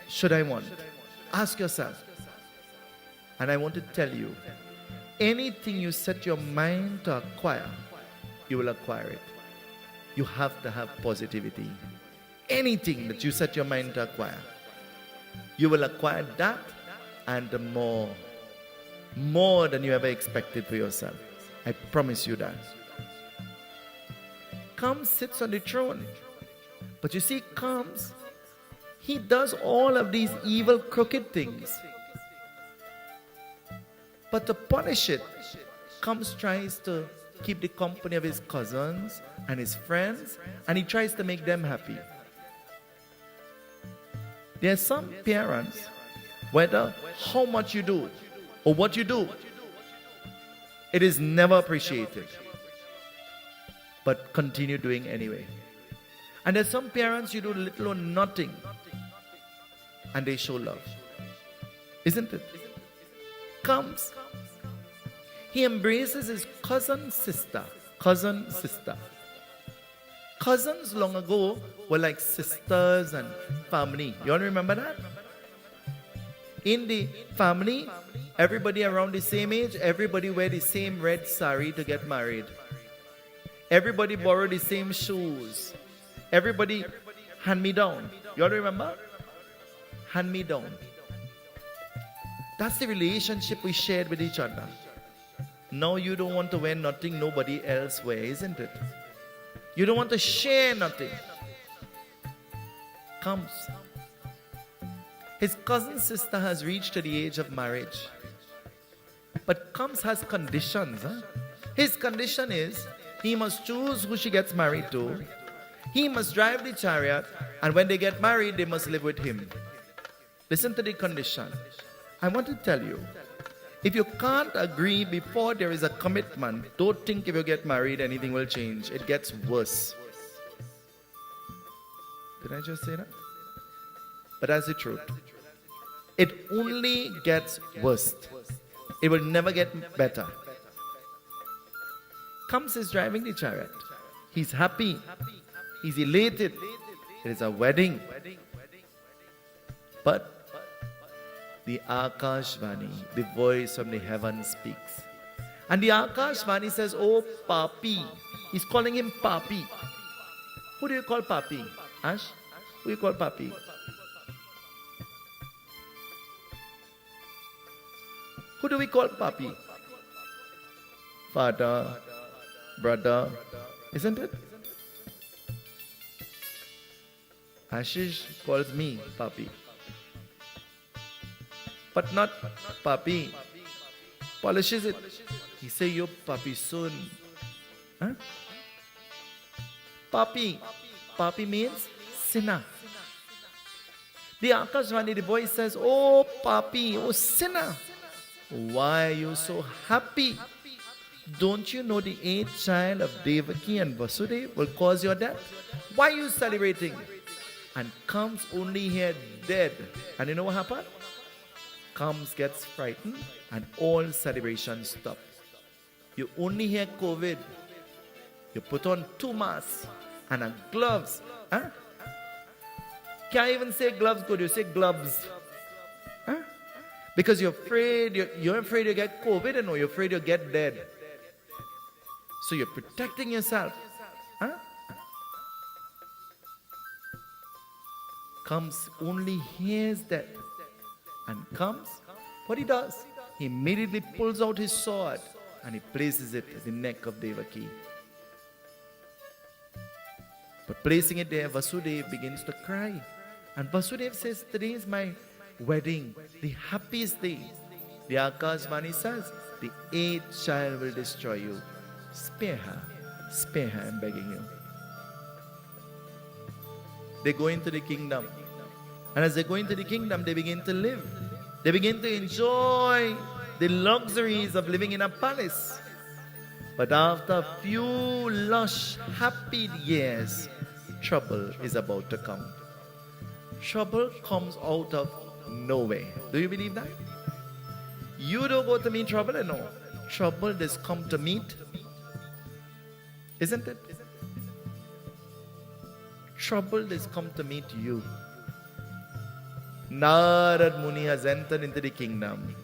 Should I want? Ask yourself. And I want to tell you, anything you set your mind to acquire, you will acquire it. You have to have positivity. Anything that you set your mind to acquire, you will acquire that and more. More than you ever expected for yourself. I promise you that. Kams sits on the throne. But you see, Kams, he does all of these evil, crooked things. But to punish it, Kams tries to keep the company of his cousins and his friends, and he tries to make them happy. There are some parents, whether how much you do or what you do, it is never appreciated. But continue doing anyway. And there's some parents you do little or nothing and they show love. Isn't it? Comes. He embraces his cousin sister. Cousins long ago were like sisters and family. You all remember that? In the family, everybody around the same age, everybody wear the same red sari to get married. Everybody borrow the same shoes. Everybody hand me down. You all remember? Hand me down. That's the relationship we shared with each other. Now you don't want to wear nothing nobody else wears, isn't it? You don't want to share nothing. Comes. His cousin sister has reached to the age of marriage. But Comes has conditions. His condition is he must choose who she gets married to. He must drive the chariot. And when they get married, they must live with him. Listen to the condition. I want to tell you, if you can't agree before there is a commitment, don't think if you get married anything will change. It gets worse. Did I just say that? But that's the truth. It only gets worse. It will never get better. Comes is driving the chariot. He's happy. He's elated. It is a wedding. But the Akashvani, the voice from the heavens speaks. And the Akashvani says, oh Papi. He's calling him Papi. Who do you call Papi? Ash? Who do you call Papi? Who do we call Papi? Father, brother, isn't it? Ashish calls me Papi. But not Papi. Polishes it. He say, yo Papi soon. Huh? Papi. Papi means sinner. The Akashvani, the voice says, "Oh Papi, oh sinner, why are you so happy? Don't you know the 8th child of Devaki and Vasudeva will cause your death? Why are you celebrating?" And comes only here dead. And you know what happened? Comes, gets frightened, and all celebrations stop. You only hear COVID. You put on 2 masks and a gloves. Huh? Can't even say gloves good, you say gloves. Huh? Because you're afraid you get COVID, and you're afraid you'll get dead. So you're protecting yourself. Huh? Comes, only hears that, and comes, what he does, he immediately pulls out his sword and he places it at the neck of Devaki. But placing it there, Vasudeva begins to cry. And Vasudeva says, "Today is my wedding, the happiest day." The Akashvani says, "The 8th child will destroy you. Spare her, I'm begging you." They go into the kingdom. And as they go into the kingdom, they begin to live. They begin to enjoy the luxuries of living in a palace. But after a few lush, happy years, trouble is about to come. Trouble comes out of nowhere. Do you believe that? You don't go to meet trouble, no. Trouble does come to meet. Isn't it? Trouble does come to meet you. Narad Muni has entered into the kingdom.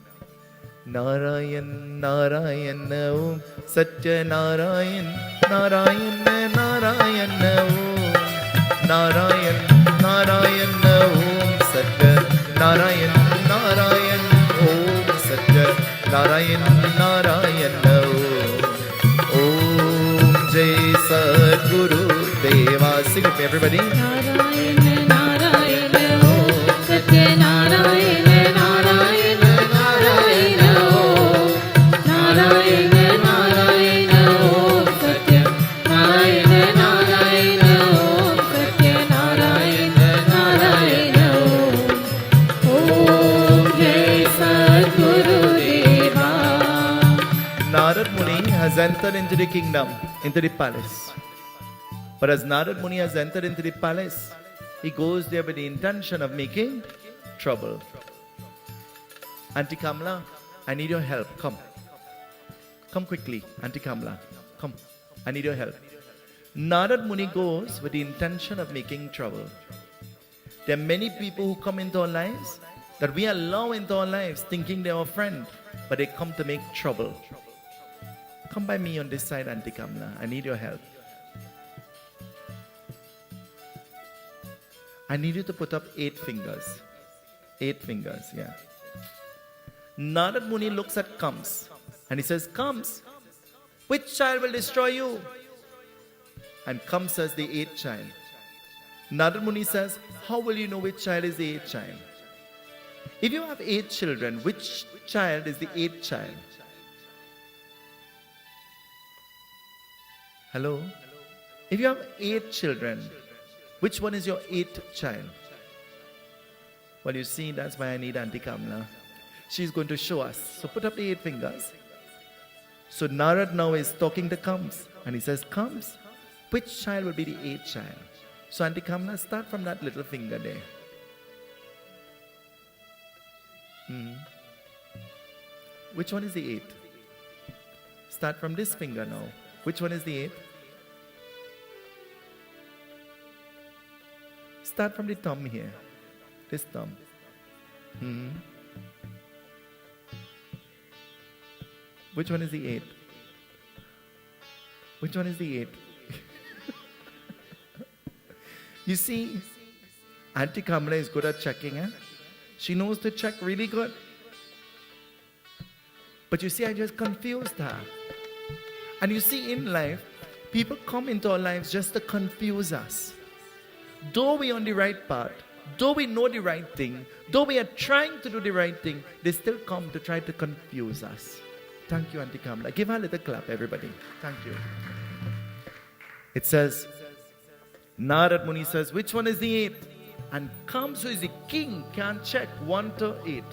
Narayan, Narayan, Om Satya Narayan, Narayan, Narayan, Om Narayan, Narayan, Om Satya Narayan, Narayan, Om Satya Narayan, Narayan, Om Jai Sadguru Deva. Sing it, everybody. Narayana, Narayana, Om Satya Narayana, Narayana, Narayana, Om Narayana, Narayana, Om Satya Narayana, Narayana, Om Satya Narayana, Narayana, Om Jai Sadguru Deva. Narad Muni has entered into the kingdom, into the palace. But as Narad Muni has entered into the palace, he goes there with the intention of making trouble. Auntie Kamla, I need your help. Come. Come quickly, Auntie Kamla. Come. I need your help. Narad Muni goes with the intention of making trouble. There are many people who come into our lives that we allow into our lives thinking they're our friend, but they come to make trouble. Come by me on this side, Auntie Kamla. I need your help. I need you to put up 8 fingers. 8 fingers, yeah. Narad Muni looks at Kams and he says, "Kams, which child will destroy you?" And Kams says, "The 8th child." Narad Muni says, "How will you know which child is the 8th child? If you have 8 children, which child is the 8th child?" Hello? If you have 8 children, which one is your 8th child? Well, you see, that's why I need Auntie Kamla. She's going to show us. So put up the 8 fingers. So Narad now is talking to Kams. And he says, "Kams, which child will be the 8th child?" So Auntie Kamla, start from that little finger there. Which one is the 8th? Start from this finger now. Which one is the 8th? Start from the thumb here. This thumb. Which one is the 8th? Which one is the 8th? You see, Auntie Kamla is good at checking, eh? She knows to check really good. But you see, I just confused her. And you see, in life, people come into our lives just to confuse us. Though we're on the right path, though we know the right thing, though we are trying to do the right thing, they still come to try to confuse us. Thank you, Auntie Kamla. Give her a little clap, everybody. Thank you. It says, Narad Muni says, "Which one is the 8th?" and comes, who is the king, can't check 1 to 8.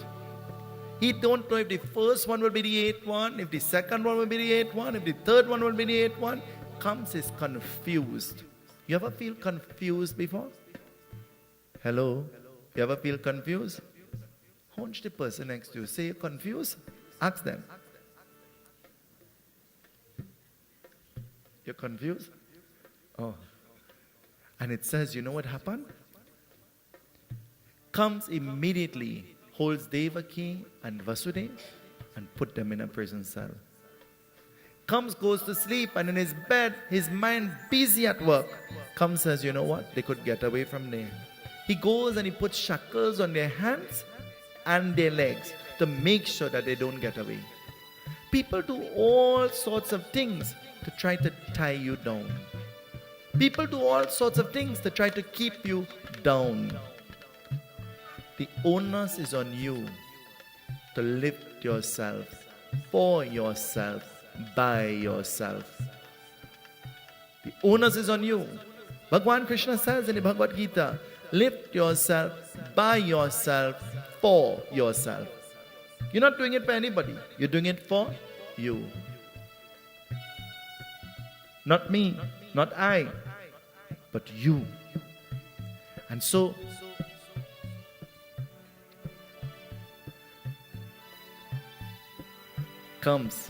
He don't know if the first one will be the 8th one, if the second one will be the 8th one, if the third one will be the 8th one. Comes is confused. You ever feel confused before? Hello? You ever feel confused? Hunch the person next to you. Say you're confused. Ask them. You're confused? Oh. And it says, you know what happened? Comes immediately, holds Devaki and Vasudeva and put them in a prison cell. Comes, goes to sleep, and in his bed, his mind busy at work. Comes, says, you know what? They could get away from there. He goes and he puts shackles on their hands and their legs to make sure that they don't get away. People do all sorts of things to try to tie you down. People do all sorts of things to try to keep you down. The onus is on you to lift yourself, for yourself, by yourself. The onus is on you. Bhagwan Krishna says in the Bhagavad Gita, lift yourself, by yourself, for yourself. You're not doing it for anybody. You're doing it for you. Not me, not I, but you. And so, comes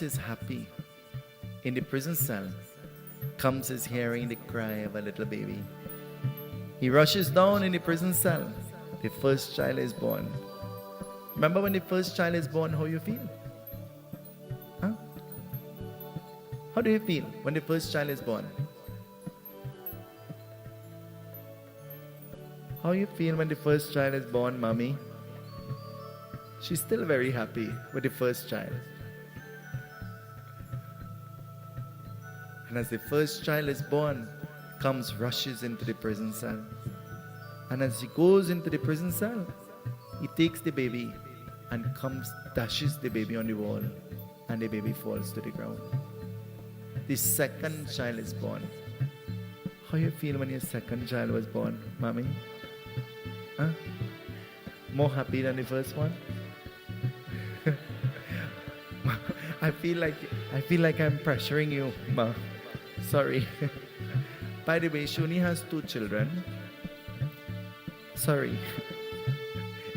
is happy in the prison cell. Comes is hearing the cry of a little baby. He rushes down in the prison cell. The first child is born. Remember when the first child is born, how you feel? Huh? How do you feel when the first child is born? How you feel when the first child is born, mommy? She's still very happy with the first child. And as the first child is born, comes, rushes into the prison cell. And as he goes into the prison cell, he takes the baby and comes, dashes the baby on the wall, and the baby falls to the ground. The second child is born. How you feel when your second child was born, mommy? Huh? More happy than the first one? I feel like I'm pressuring you, ma. Sorry. By the way, Shuni has 2 children. Sorry.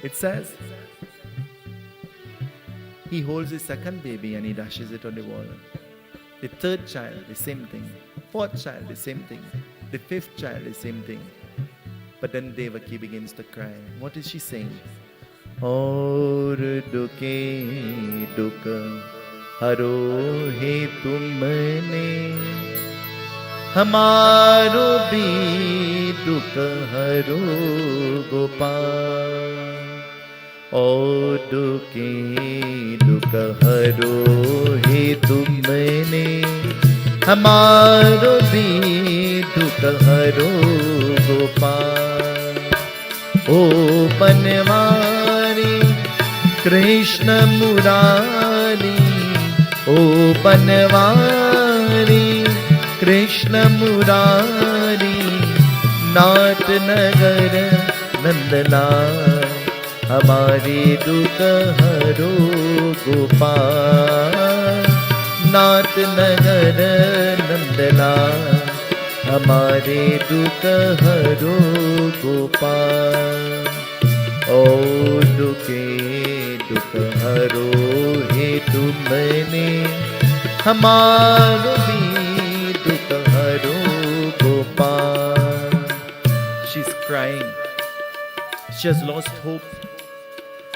It says he holds his second baby and he dashes it on the wall. The third child, the same thing. Fourth child, the same thing. The fifth child, the same thing. But then Devaki begins to cry. What is she saying? Aur duke duk haro he tumne हमारो भी दुख हरो गोपाल और दुखे दुख हरो हे तुमने हमारो भी दुख हरो गोपाल ओ बनवारी कृष्ण मुरारी ओ बनवारी कृष्ण मुरारी नाथ नगर नंदलाल हमारे दुख हरो गोपाल नाथ नगर नंदलाल हमारे दुख हरो गोपाल ओ दुखे दुख हरो हे तुमने हमारो भी She's crying. She has lost hope.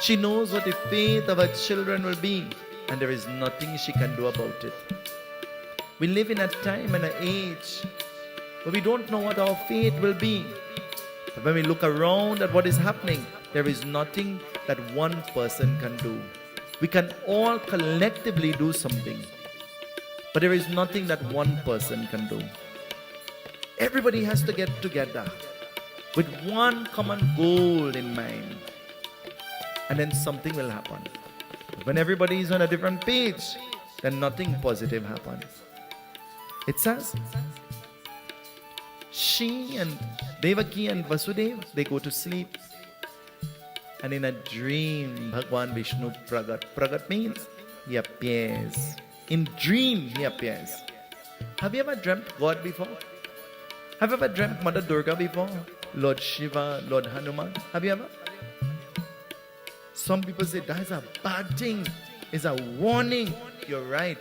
She knows what the fate of her children will be, and there is nothing she can do about it. We live in a time and an age where we don't know what our fate will be. But when we look around at what is happening, there is nothing that one person can do. We can all collectively do something, but there is nothing that one person can do. Everybody has to get together with one common goal in mind, and then something will happen. But when everybody is on a different page, then nothing positive happens. It says, She and Devaki and Vasudev, they go to sleep. And in a dream, Bhagwan Vishnu Pragat. Pragat means he appears. In dream, he appears. Have you ever dreamt God before? Have you ever dreamt Mother Durga before? Lord Shiva, Lord Hanuman? Have you ever? Some people say that is a bad thing. It's a warning. You're right.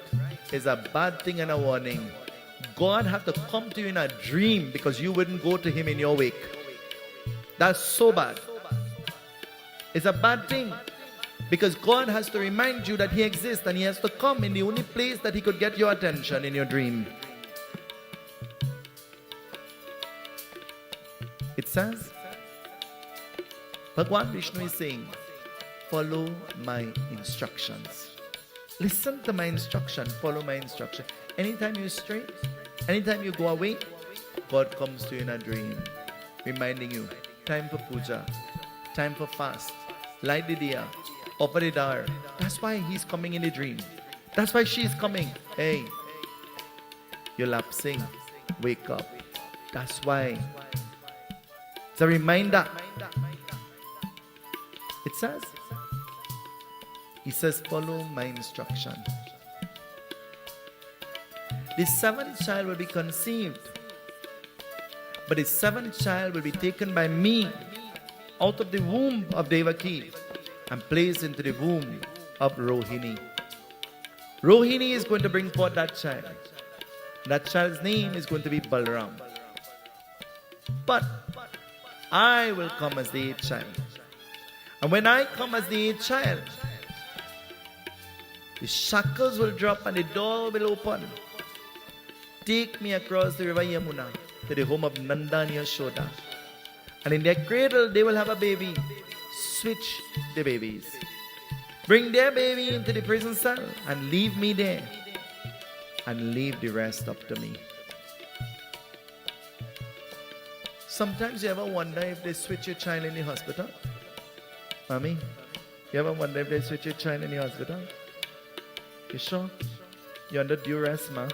It's a bad thing and a warning. God have to come to you in a dream because you wouldn't go to him in your wake. That's so bad. It's a bad thing because God has to remind you that he exists and he has to come in the only place that he could get your attention in your dream. It says, Bhagwan Vishnu is saying, follow my instructions. Listen to my instruction, follow my instruction. Anytime you stray, anytime you go away, God comes to you in a dream, reminding you, time for puja, time for fast, light the diya, offer the dar. That's why he's coming in the dream. That's why she's coming. Hey, you're lapsing, wake up. That's why. It's a reminder. It says, he says, follow my instruction. The seventh child will be conceived, but the seventh child will be taken by me out of the womb of Devaki and placed into the womb of Rohini. Rohini is going to bring forth that child. That child's name is going to be Balaram. But I will come as the eighth child. And when I come as the eighth child, the shackles will drop and the door will open. Take me across the river Yamuna to the home of Nanda and Yashoda. And in their cradle, they will have a baby. Switch the babies. Bring their baby into the prison cell and leave me there. And leave the rest up to me. Sometimes you ever wonder if they switch your child in the hospital? Mommy, you ever wonder if they switch your child in the hospital? You sure? You're under duress, ma?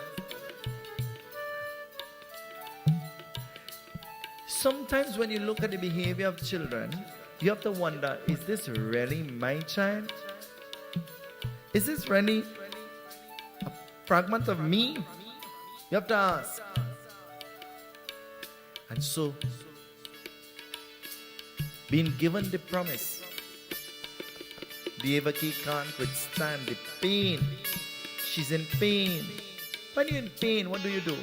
Sometimes when you look at the behavior of children, you have to wonder, is this really my child? Is this really a fragment of me? You have to ask. And so, being given the promise, Devaki can't withstand the pain. She's in pain. When you're in pain, what do?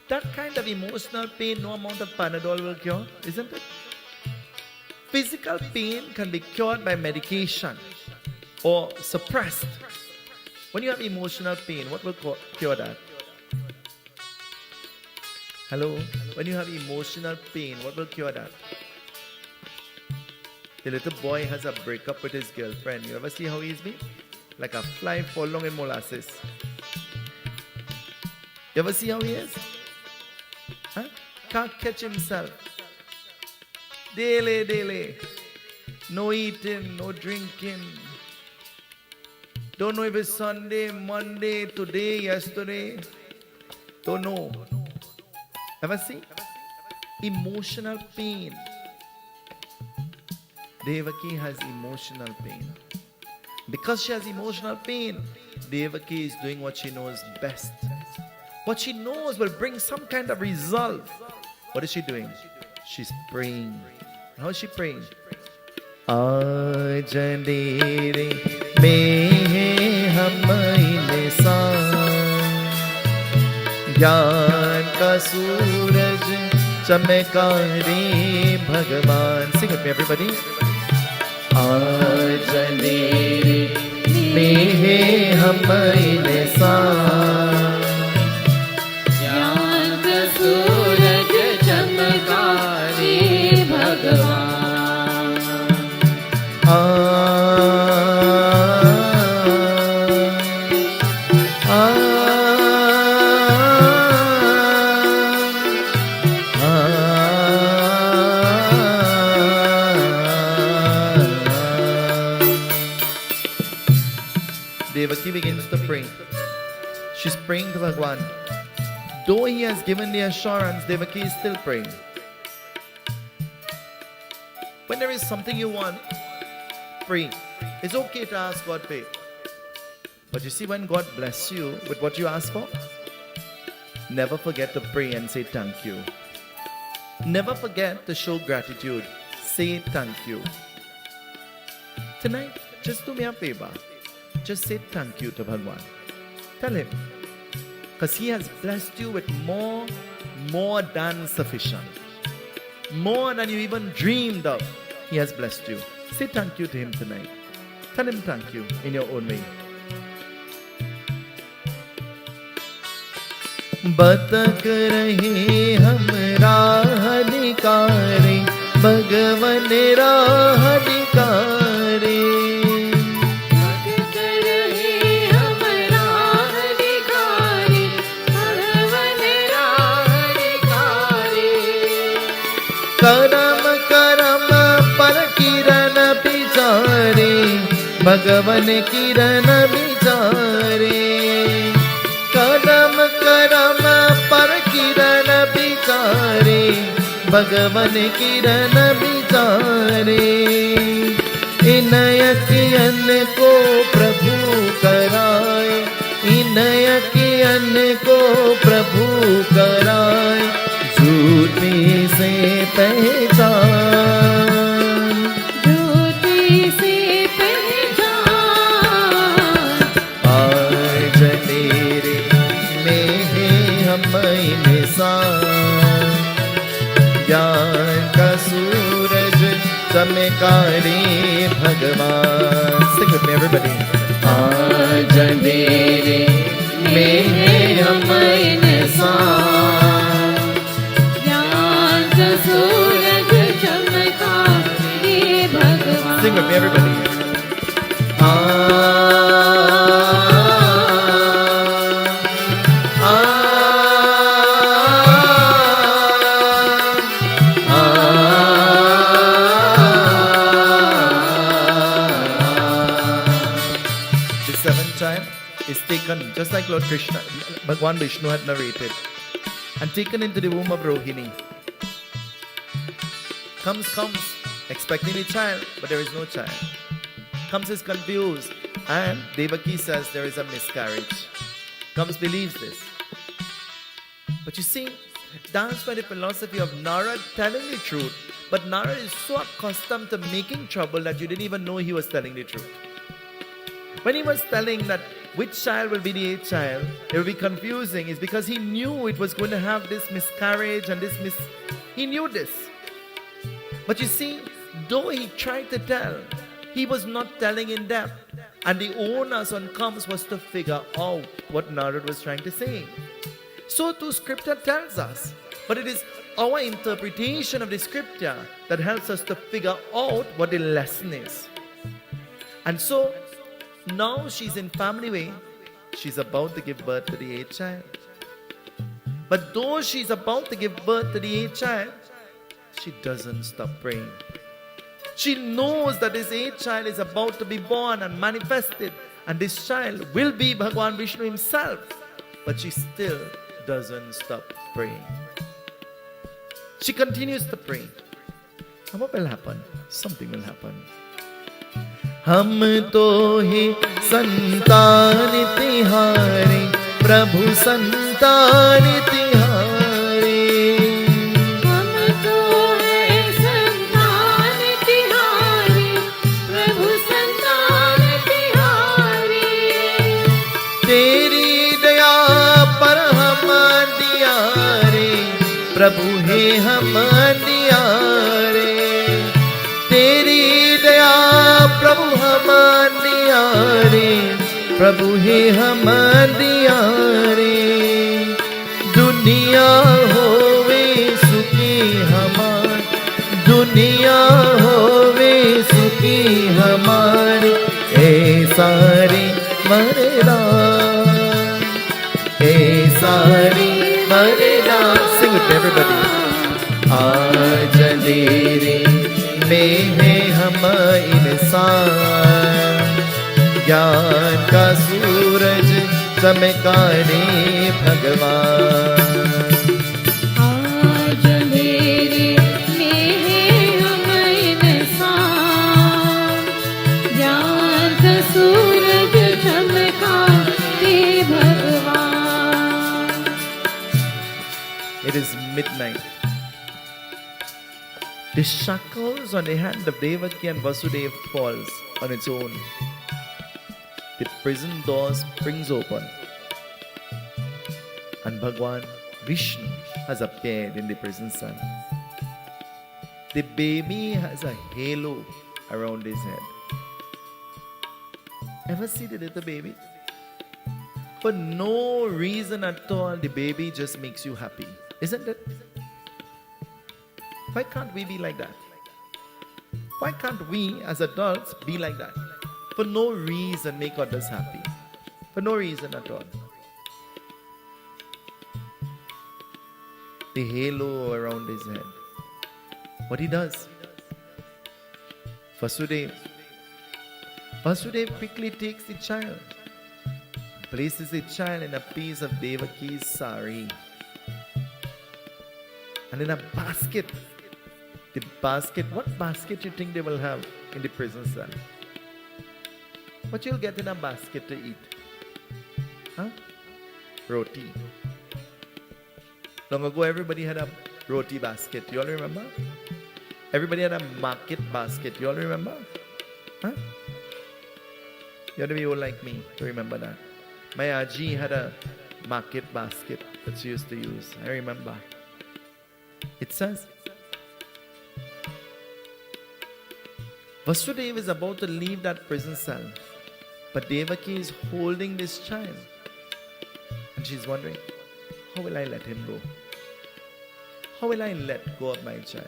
That kind of emotional pain, no amount of Panadol will cure, isn't it? Physical pain can be cured by medication or suppressed. When you have emotional pain, what will cure that? Hello? When you have emotional pain, what will cure that? The little boy has a breakup with his girlfriend. You ever see how he's been? Like a fly falling in molasses. You ever see how he is? Huh? Can't catch himself. Daily. No eating, no drinking. Don't know if it's Sunday, Monday, today, yesterday. Don't know. Ever see? Emotional pain. Devaki has emotional pain. Because she has emotional pain, Devaki is doing what she knows best. What she knows will bring some kind of result. What is she doing? She's praying. How is she praying? Ajandere mein hum insan ज्ञान का सूरज चमका रे भगवान. Sing with me, everybody. आज अंधेरे में है हम इंसान, ज्ञान का सूरज चमका रे भगवान. Devaki begins to pray. She's praying to Bhagwan. Though he has given the assurance, Devaki is still praying. When there is something you want, pray. It's okay to ask God for it. But you see, when God bless you with what you ask for, never forget to pray and say thank you. Never forget to show gratitude. Say thank you. Tonight, just do me a favor. Just say thank you to Bhagwan. Tell him. Because he has blessed you with more than sufficient. More than you even dreamed of. He has blessed you. Say thank you to him tonight. Tell him thank you in your own way. बतक रहे हम राह निकारे भगवन राह निकारे बतक रहे हम राह निकारे भगवन राह निकारे करम करम पर किरण बिचारे भगवन किरण बिचारे करम करम पर किरण बिचारे भगवन किरण बिचारे इन यकियन को प्रभु कराए इन यकियन को प्रभु कराए झूठी से पहचान ज्योति से पहचान आज तेरे में है हम इंसान ज्ञान का सूरज चमकारे भगवान Sing with me everybody आज तेरे में है हम इंसान ज्ञान का सूरज चमकारे भगवान Sing with me everybody is taken just like Lord Krishna, Bhagwan Vishnu had narrated, and taken into the womb of Rohini. Comes, expecting a child, but there is no child. Comes is confused, and Devaki says there is a miscarriage. Comes believes this. But you see, that's why the philosophy of Narada telling the truth, but Narada is so accustomed to making trouble that you didn't even know he was telling the truth. When he was telling that which child will be the eighth child, it will be confusing, is because he knew it was going to have this miscarriage and he knew this. But you see, though he tried to tell, he was not telling in depth. And the onus on comes was to figure out what Narada was trying to say. So too scripture tells us, but it is our interpretation of the scripture that helps us to figure out what the lesson is. And so, now she's in family way, she's about to give birth to the eighth child. But though she's about to give birth to the eighth child, she doesn't stop praying. She knows that this eighth child is about to be born and manifested, and this child will be Bhagwan Vishnu himself. But she still doesn't stop praying. She continues to pray. And what will happen? Something will happen. हम तो ही संतान तिहारे प्रभु संतान तिहारे हम तो है संतान तिहारे प्रभु संतान तिहारे तेरी दया पर हम दियारे प्रभु है हम दियारे तेरी दया प्रभु हम दियारे प्रभु है हम दियारे दुनिया होवे सुखी हमार दुनिया होवे सुखी हमार ए सारे मरदा ए सारे मरदा Sing with everybody आज अंधेरे में है हम इंसान ज्ञान का सूरज चमकारे भगवान night. The shackles on the hand of Devaki and Vasudeva falls on its own. The prison door springs open. And Bhagwan Vishnu has appeared in the prison cell. The baby has a halo around his head. Ever see the little baby? For no reason at all, the baby just makes you happy. Isn't it? Why can't we be like that? Why can't we as adults be like that? For no reason make others happy. For no reason at all. The halo around his head. What he does? Vasudeva quickly takes the child, places the child in a piece of Devaki's sari, and in a basket. The basket, what basket you think they will have in the prison cell? What you'll get in a basket to eat? Huh? Roti. Long ago, everybody had a roti basket. You all remember? Everybody had a market basket. You all remember? Huh? You ought to be old like me to remember that. My Aji had a market basket that she used to use. I remember. It says, Vasudeva is about to leave that prison cell, but Devaki is holding this child. And she's wondering, how will I let him go? How will I let go of my child?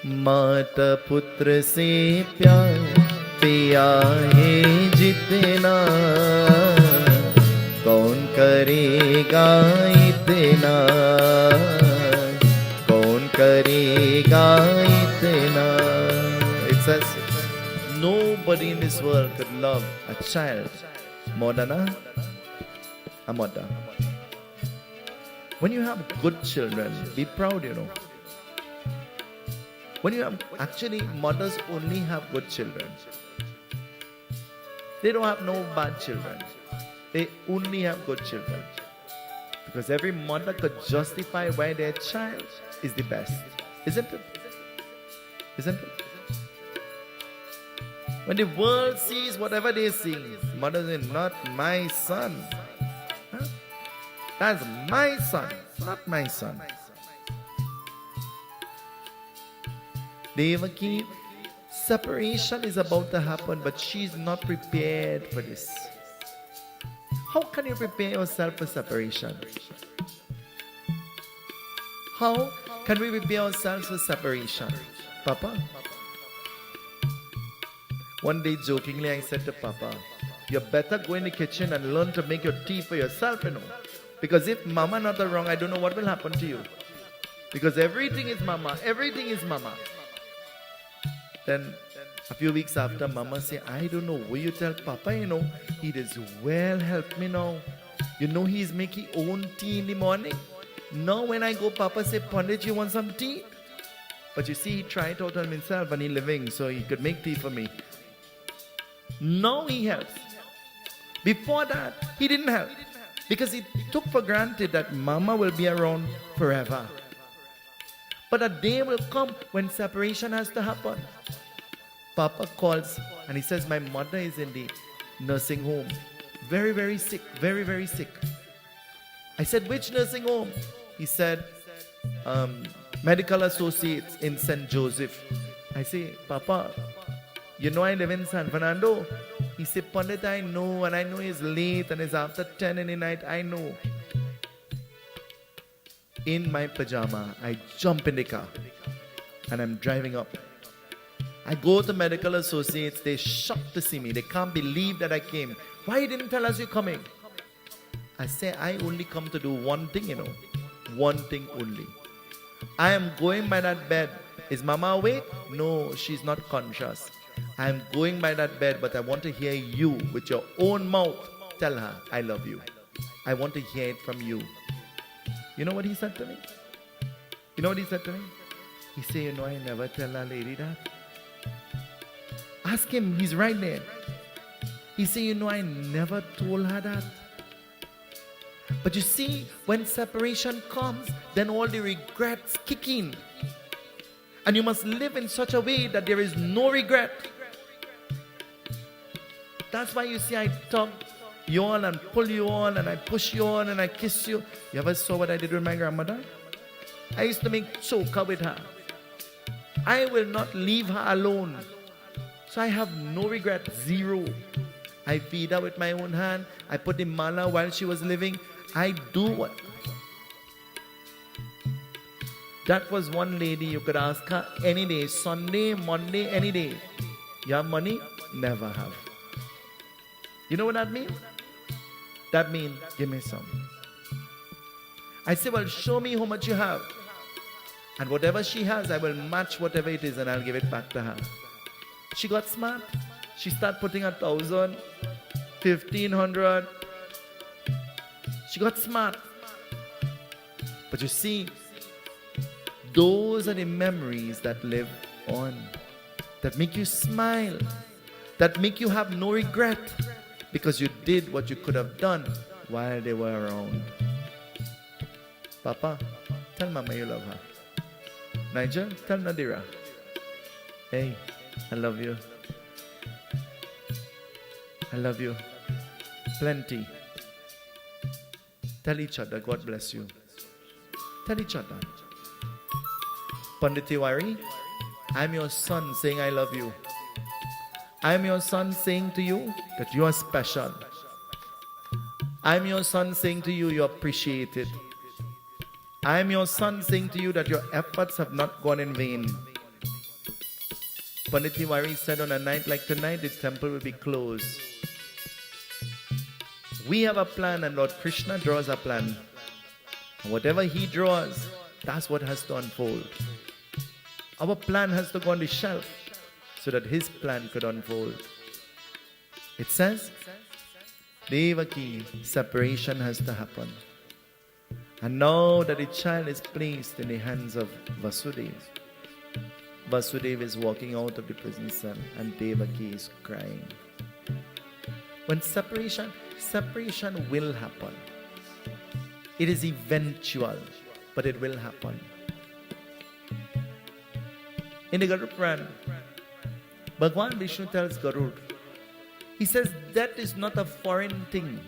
माता पुत्र से प्यार पिया है जितना कौन करेगा इतना कौन करेगा इतना. It says, nobody in this world could love a child more than a mother. When you have good children, be proud, you know. When you have, actually, mothers only have good children. They don't have no bad children. They only have good children. Because every mother could justify why their child is the best. Isn't it? Isn't it? When the world sees whatever they see, mothers say, not my son. Huh? That's my son, not my son. Devaki, separation is about to happen, but she's not prepared for this. How can you prepare yourself for separation? How can we prepare ourselves for separation? Papa? One day jokingly I said to Papa, you better go in the kitchen and learn to make your tea for yourself, you know. Because if Mama not wrong, I don't know what will happen to you. Because everything is Mama, everything is Mama. Then a few weeks after, Mama say, I don't know, will you tell Papa, you know, he does well help me now. You know he's making own tea in the morning. Now when I go, Papa say, Pandit, you want some tea? But you see, he tried out on himself and he living, so he could make tea for me. Now he helps. Before that, he didn't help. Because he took for granted that Mama will be around forever. But a day will come when separation has to happen. Papa calls and he says, my mother is in the nursing home. Very, very sick. Very, very sick. I said, which nursing home? He said, Medical Associates in St. Joseph. I say, Papa, you know I live in San Fernando. He said, Pandit, I know, and I know it's late and it's after 10 in the night. I know. In my pajama, I jump in the car and I'm driving up. I go to Medical Associates. They're shocked to see me. They can't believe that I came. Why you didn't tell us you're coming? I say, I only come to do one thing, you know. One thing only. I am going by that bed. Is Mama awake? No, she's not conscious. I am going by that bed, but I want to hear you with your own mouth. Tell her, I love you. I want to hear it from you. You know what he said to me? You know what he said to me? He said, you know, I never tell a lady that. Ask him, he's right there. He said, you know, I never told her that. But you see, when separation comes, then all the regrets kick in. And you must live in such a way that there is no regret. That's why you see I tug you on and pull you on and I push you on and I kiss you. You ever saw what I did with my grandmother? I used to make choker with her. I will not leave her alone. So I have no regret, zero. I feed her with my own hand. I put the mala while she was living. I do what? That was one lady you could ask her any day, Sunday, Monday, any day. You have money? Never have. You know what that means? That means, give me some. I say, well, show me how much you have. And whatever she has, I will match whatever it is and I'll give it back to her. She got smart. She started putting 1,000, 1,500. She got smart. But you see, those are the memories that live on, that make you smile, that make you have no regret, because you did what you could have done while they were around. Papa, tell Mama you love her. Nigel, tell Nadira, hey, I love you. I love you. Plenty. Tell each other, God bless you. Tell each other. Pundit Tiwari, I'm your son saying I love you. I'm your son saying to you that you are special. I'm your son saying to you you're appreciated. I'm your son saying to you that your efforts have not gone in vain. Pundit Tiwari said on a night like tonight, the temple will be closed. We have a plan and Lord Krishna draws a plan. And whatever he draws, that's what has to unfold. Our plan has to go on the shelf so that his plan could unfold. It says, Devaki, separation has to happen. And now that the child is placed in the hands of Vasudeva, Vasudeva is walking out of the prison cell and Devaki is crying. When separation will happen. It is eventual, but it will happen. In the Garuda Purana, Bhagwan Vishnu tells Garuda, he says, death is not a foreign thing.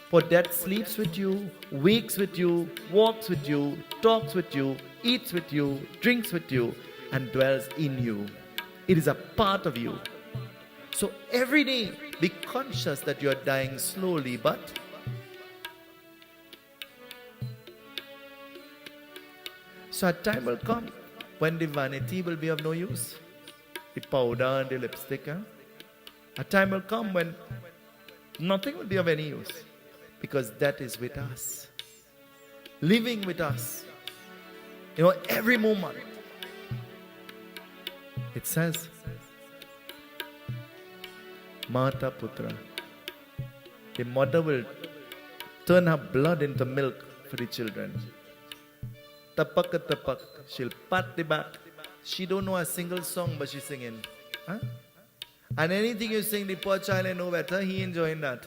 For death sleeps with you, wakes with you, walks with you, talks with you, eats with you, drinks with you, and dwells in you. It is a part of you. So every day, be conscious that you are dying slowly, but so a time will come when the vanity will be of no use. The powder and the lipstick. A time will come when nothing will be of any use. Because that is with us. Living with us. You know, every moment. It says, Mata Putra. The mother will turn her blood into milk for the children. Tapak tapak. She'll pat the back. She don't know a single song, but she's singing. Huh? And anything you sing, the poor child I know better, he enjoying that.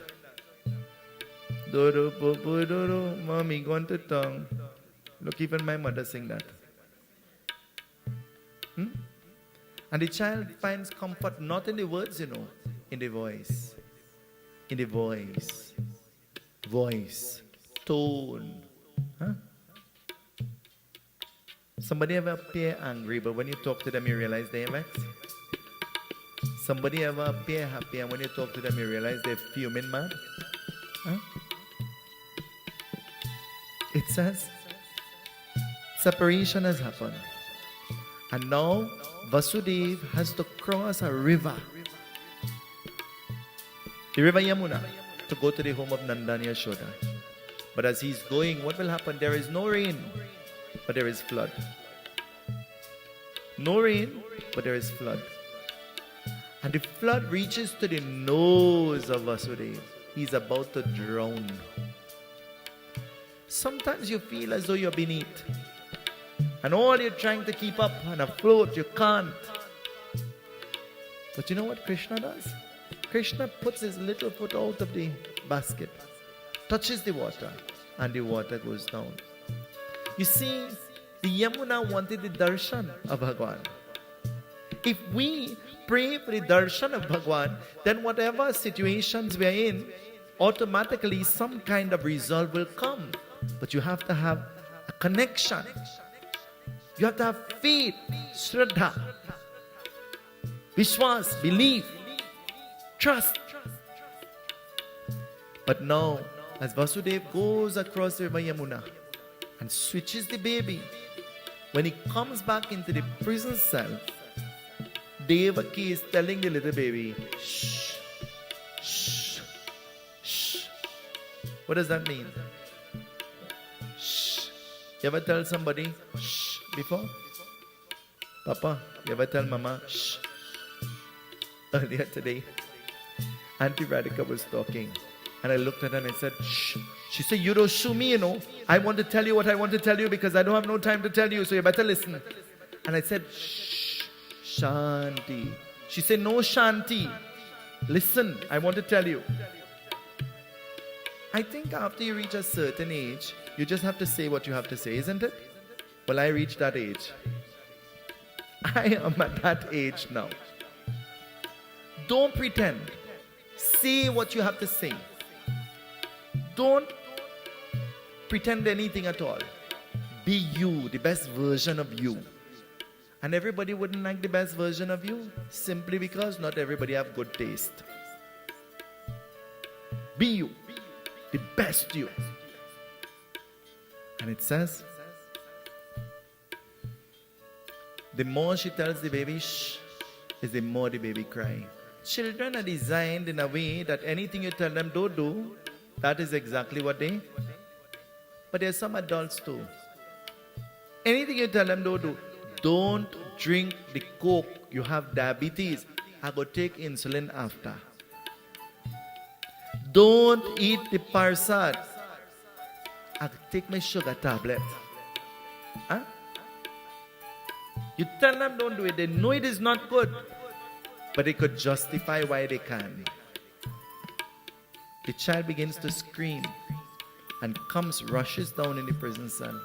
Doro popo doro, mommy gone to tongue. Look, even my mother sing that. And the child finds comfort not in the words, you know, in the voice. In the voice. Voice. Tone. Huh? Somebody ever appear angry, but when you talk to them, you realize they're vexed? Somebody ever appear happy, and when you talk to them, you realize they're fuming mad? Huh? It says, separation has happened. And now, Vasudeva has to cross a river. The river Yamuna, to go to the home of Nanda and Yashoda. But as he's going, what will happen? There is no rain, but there is flood. No rain, but there is flood. And the flood reaches to the nose of Vasudeva. He's about to drown. Sometimes you feel as though you're beneath. And all you're trying to keep up and afloat, you can't. But you know what Krishna does? Krishna puts his little foot out of the basket, touches the water, and the water goes down. You see, the Yamuna wanted the darshan of Bhagwan. If we pray for the darshan of Bhagwan, then whatever situations we are in, automatically some kind of result will come. But you have to have a connection. You have to have faith, shraddha, vishwas, belief, trust. But now, as Vasudeva goes across the river Yamuna and switches the baby, when he comes back into the prison cell, Devaki is telling the little baby, shh, shh, shh. What does that mean? Shh. You ever tell somebody shh before? Papa, you ever tell Mama shh? Earlier today, Auntie Radhika was talking, and I looked at her and I said, shh. She said, you don't shoo me, you know. I want to tell you what I want to tell you because I don't have no time to tell you, so you better listen. And I said, shh, Shanti. She said, no, Shanti. Listen, I want to tell you. I think after you reach a certain age, you just have to say what you have to say, isn't it? Well, I reached that age. I am at that age now. Don't pretend. Say what you have to say. Don't pretend anything at all. Be you, the best version of you. And everybody wouldn't like the best version of you simply because not everybody have good taste. Be you, the best you. And it says, the more she tells the baby shh, is the more the baby cry. Children are designed in a way that anything you tell them don't do, that is exactly what they. But there's some adults too. Anything you tell them don't do. Don't drink the Coke. You have diabetes. I go take insulin after. Don't eat the Persad. I take my sugar tablet. Huh? You tell them don't do it. They know it is not good. But they could justify why they can. The child begins to scream and comes, rushes down in the prison cell.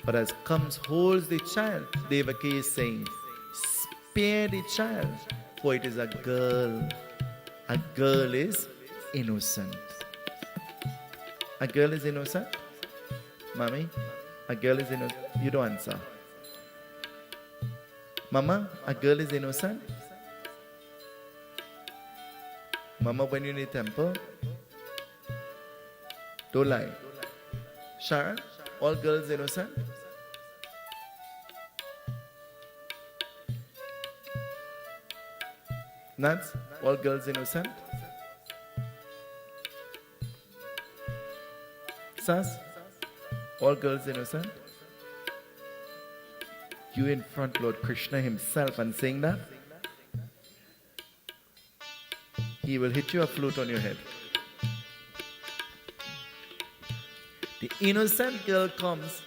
But as comes, holds the child, Devaki is saying, spare the child, for it is a girl. A girl is innocent. A girl is innocent? Mommy, a girl is innocent. You don't answer. Mama, a girl is innocent? Mama, when you're in the temple, don't lie. Sharon, all girls innocent? Nance, all girls innocent? Sas, all girls innocent? You in front, Lord Krishna himself, and saying that? He will hit you a flute on your head. The innocent girl comes,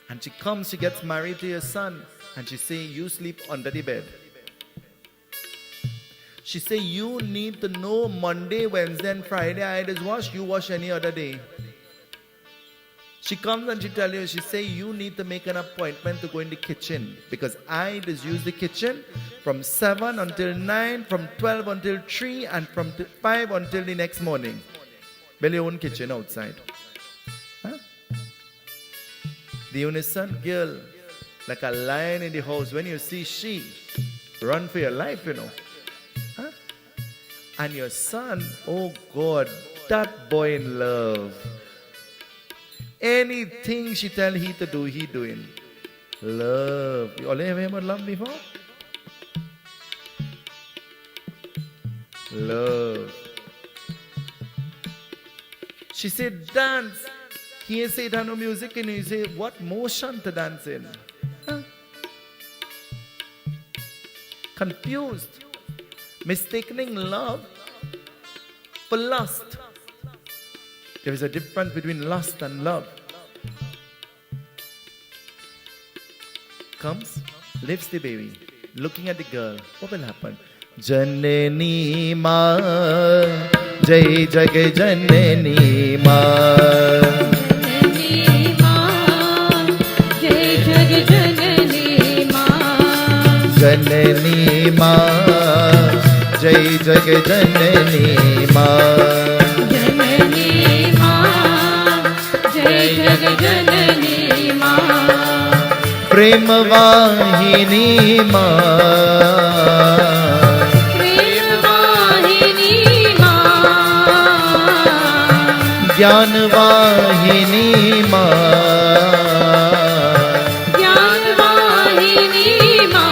and she gets married to your son, and she say, you sleep under the bed. She say, you need to know Monday, Wednesday, and Friday I just wash, you wash any other day. She comes and she tell you, she say, you need to make an appointment to go in the kitchen because I just use the kitchen from 7 until 9, from 12 until 3, and from 5 until the next morning. Build your own kitchen outside. Huh? The innocent girl, like a lion in the house, when you see she, run for your life, you know. Huh? And your son, oh God, that boy in love. Anything she tell he to do, he doing. Love. You all ever heard about love before? Love. She said dance. He say it had no music and he say what motion to dance in? Huh? Confused. Mistaking love for lust. There is a difference between lust and love. Comes, lifts the baby, looking at the girl. What will happen? Janani ma, Jai Jagai Janani ma. जननी माँ जय जग जननी माँ जननी माँ जय जग जननी माँ प्रेम वाहिनी माँ प्रेम वाहिनी माँ ज्ञान वाहिनी माँ ज्ञान वाहिनी माँ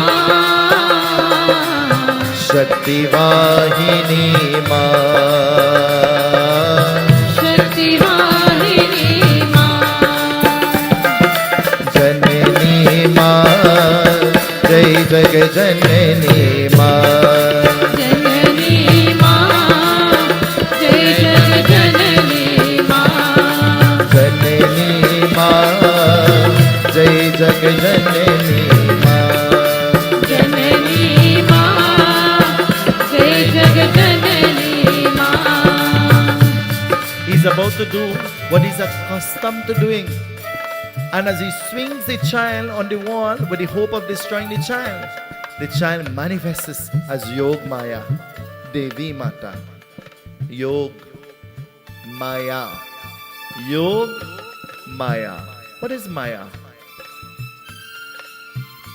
शक्ति वाहिनी माँ शक्ति वाहिनी माँ जननी माँ जय जग जननी माँ जननी माँ जय जग जननी माँ जननी माँ जय जग जननी माँ जननी माँ जय जग जननी माँ He's about to do what he's accustomed to doing. And as he swings the child on the wall with the hope of destroying the child manifests as Yog Maya, Devi Mata. Yog Maya. Yog Maya. What is Maya?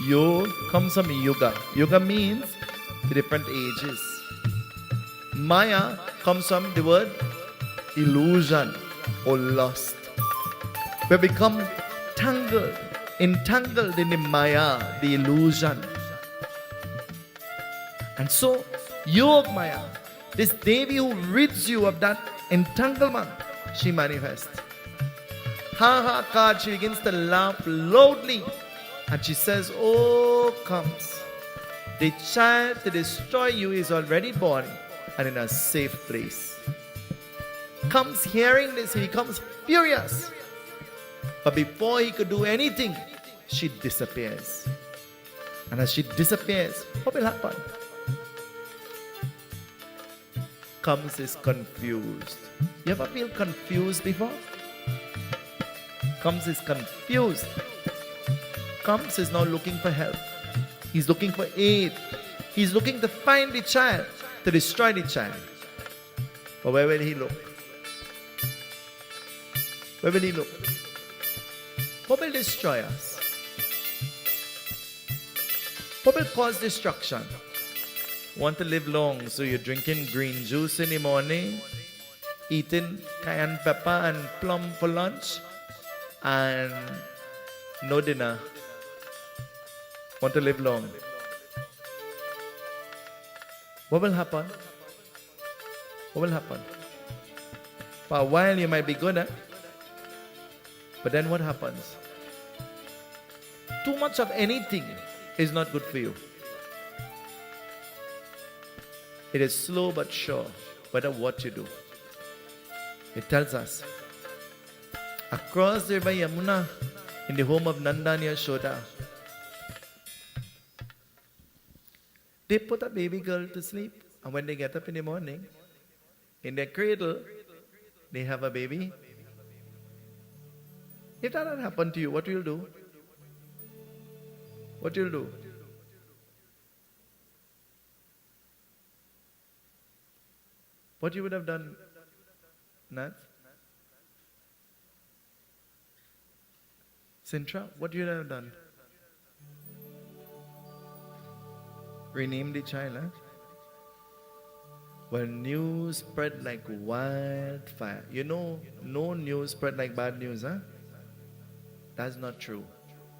Yog comes from Yuga. Yuga means different ages. Maya comes from the word illusion or lust. We become entangled in the Maya, the illusion. And so, Yog Maya, this Devi who rids you of that entanglement, she manifests. Ha ha ha, she begins to laugh loudly. And she says, oh, comes. The child to destroy you is already born and in a safe place. Comes hearing this, he becomes furious. But before he could do anything, she disappears. And as she disappears, what will happen? Comes is confused. You ever feel confused before? Comes is confused. Comes is now looking for help. He's looking for aid. He's looking to find the child, to destroy the child. But where will he look? Where will he look? What will destroy us? What will cause destruction? Want to live long, so you're drinking green juice in the morning, eating cayenne pepper and plum for lunch, and no dinner. Want to live long. What will happen? What will happen? For a while you might be good, but then what happens? Too much of anything is not good for you. It is slow but sure, no matter what you do. It tells us, across the river Yamuna, in the home of Nanda and Yashoda, they put a baby girl to sleep, and when they get up in the morning, in their cradle, they have a baby. If that had happened to you, what will you do? What will you do? What you would have done, Nat? Sintra, what you would have done? Rename the child, huh? Well, news spread like wildfire. You know, no news spread like bad news, huh? That's not true.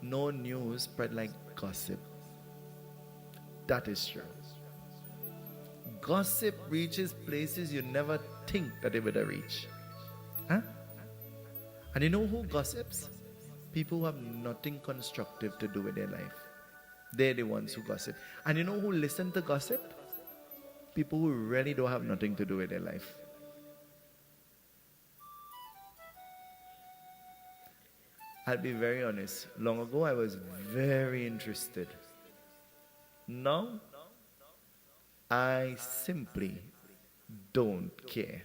No news spread like gossip. That is true. Gossip reaches places you never think that it would have reached. Huh? And you know who gossips? People who have nothing constructive to do with their life. They're the ones who gossip. And you know who listen to gossip? People who really don't have nothing to do with their life. I'll be very honest. Long ago, I was very interested. Now, I simply don't care.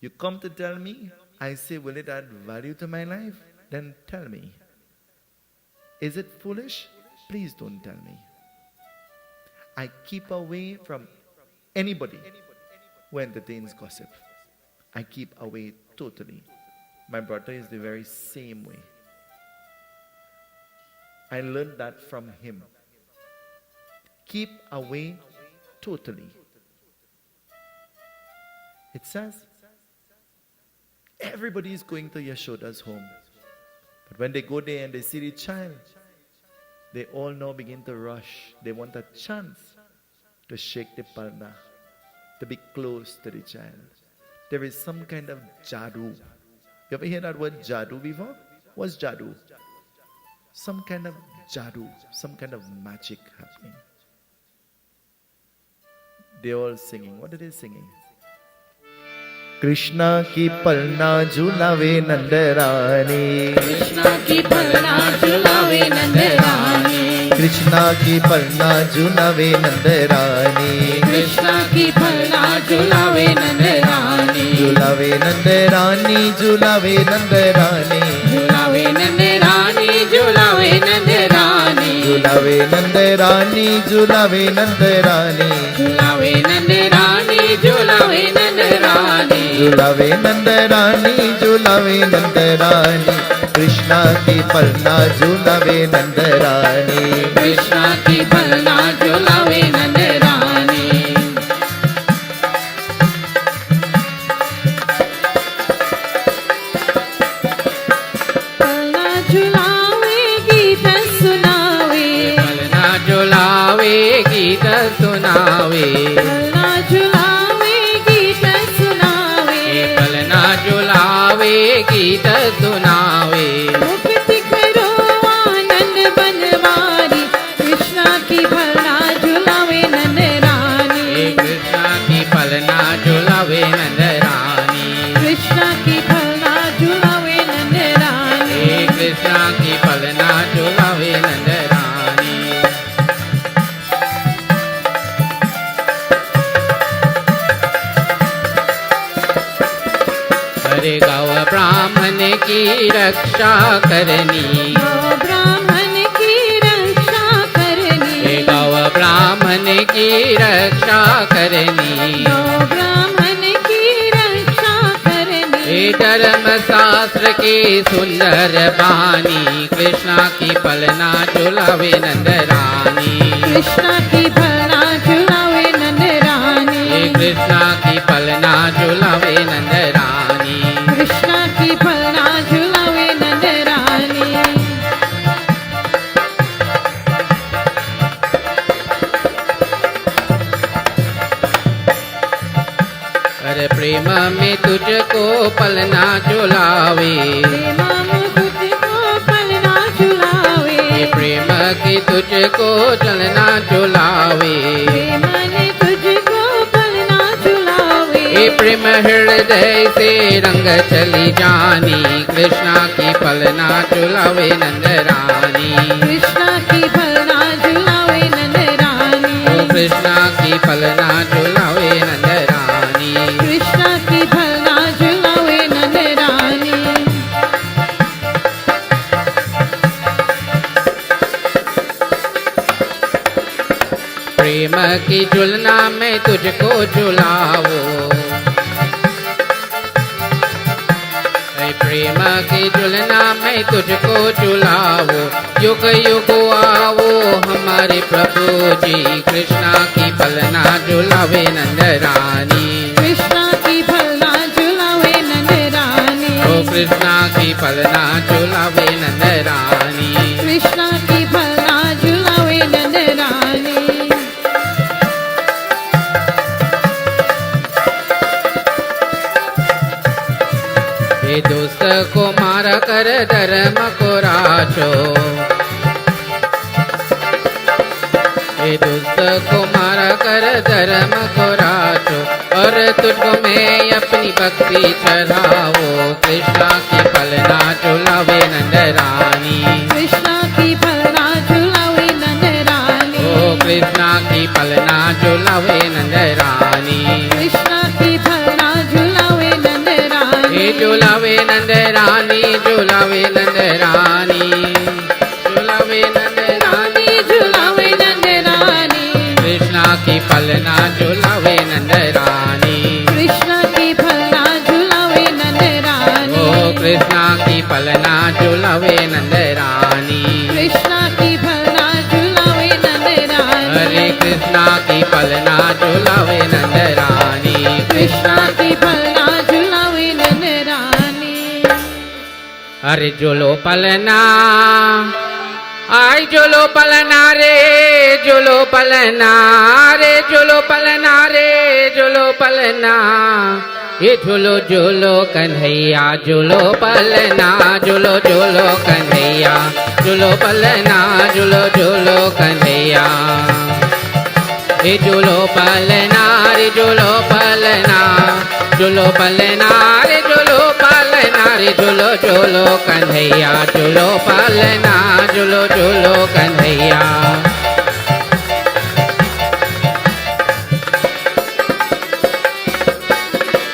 You come to tell me, I say, will it add value to my life? Then tell me. Is it foolish? please don't tell me. I keep away from anybody who entertains gossip. I keep away totally. My brother is the very same way. I learned that from him. Keep away totally. It says, everybody is going to Yashoda's home. But when they go there and they see the child, they all now begin to rush. They want a chance to shake the palda, to be close to the child. There is some kind of jadoo. You ever hear that word jadoo before? What's jadoo? Some kind of jadoo, some kind of magic happening. They're all singing. What are they singing? Krishna ki palna jhulave nandarani. Krishna ki palna jhulave nandarani. Krishna ki palna jhulave nandarani. Krishna ki palna jhulave nandarani. Jhulave nandarani, jhulave nandarani. Jhulave nandarani, jhulave nandarani. Jhulave nandarani, jhulave nandarani. Jhulave nandarani, jhulave nandarani. Jhulave nandarani, jhulave nandarani. Krishna ki palna jhulave nandarani. Krishna ki palna jhulave nandarani. Palna jhulave geet sunave. palna jhulave geet sunave. Palna jhulave geet sunave. palna jhulave geet sunave. मुक्ति करो आनंद बनवारी. कृष्णा की फलना झुलावे नंदरानी. कृष्णा की palna jhulave nandarani. Krishna की फलना झुलावे नंदरानी. कृष्णा की palna jhulave nandarani. अरे गौ ब्राह्मण की रक्षा करनी. गौ ब्राह्मण की रक्षा करनी. गौ ब्राह्मण की रक्षा करनी. गौ ब्राह्मण की रक्षा करनी. धर्म शास्त्र की सुंदर बानी. कृष्णा की palna jhulave nandarani. कृष्णा की फलना झुलावे नंदरानी. कृष्णा की palna jhulave nandarani. कृष्णा की फलना झुलावे नंदरानी. अरे प्रेम में तुझको पलना झुलावे. प्रेम में तुझको पलना झुलावे. प्रेम की तुझको चलना झुलावे. प्रेम ने तुझको पलना झुलावे. प्रेम हृदय से रंग चली जानी. कृष्णा की palna झुलावे नंदरानी. कृष्णा की फलना झुलावे नंदरानी. कृष्णा की palna झुलावे नंदरानी. कृष्णा की फलना झुलावे नंदरानी. प्रेम की झुलना में तुझको झुलाओ. प्रेम की झुलना में तुझको झुलाओ. युग युग आओ हमारे प्रभु जी. कृष्णा की palna झुलावे नंदरानी. कृष्णा की फलना झुलावे नंदरानी. कृष्णा की palna झुलावे नंदरानी. कृष्णा की फलना झुलावे नंदरानी. दुष्ट को मार कर धर्म को राचो. दुष्ट को मार कर धर्म को राचो. और तुझको मैं अपनी भक्ति चढ़ाओ. कृष्णा की palna झुलावे नंदरानी. कृष्णा की फलना झुलावे नंदरानी. कृष्णा की palna झुलावे नंदरानी. कृष्णा की फलना झुलावे नंदरानी. झुलावे नंदरानी. झुलावे नंदरानी. झुलावे नंदरानी. पलना झुलावे नंद रानी। कृष्ण की फलना झुलावे नंद रानी। ओ कृष्णा की पलना झुलावे नंद रानी। कृष्ण की फलना झुलावे नंद रानी। हरे कृष्णा की पलना झुलावे नंद रानी। कृष्ण की फलना झुलावे नंद रानी। अरे झूलो पलना आई झूलो पलना रे झूलो पलना रे झूलो पलना रे झूलो पलना ये झूलो झूलो कन्हैया झूलो पलना झूलो झूलो कन्हैया झूलो पलना झूलो झूलो कन्हैया ये झूलो पलना रे झूलो पलना झूलो पलना रे झूलो पलना रे झूलो झूलो कन्हैया झूलो पलना झूलो झूलो कन्हैया।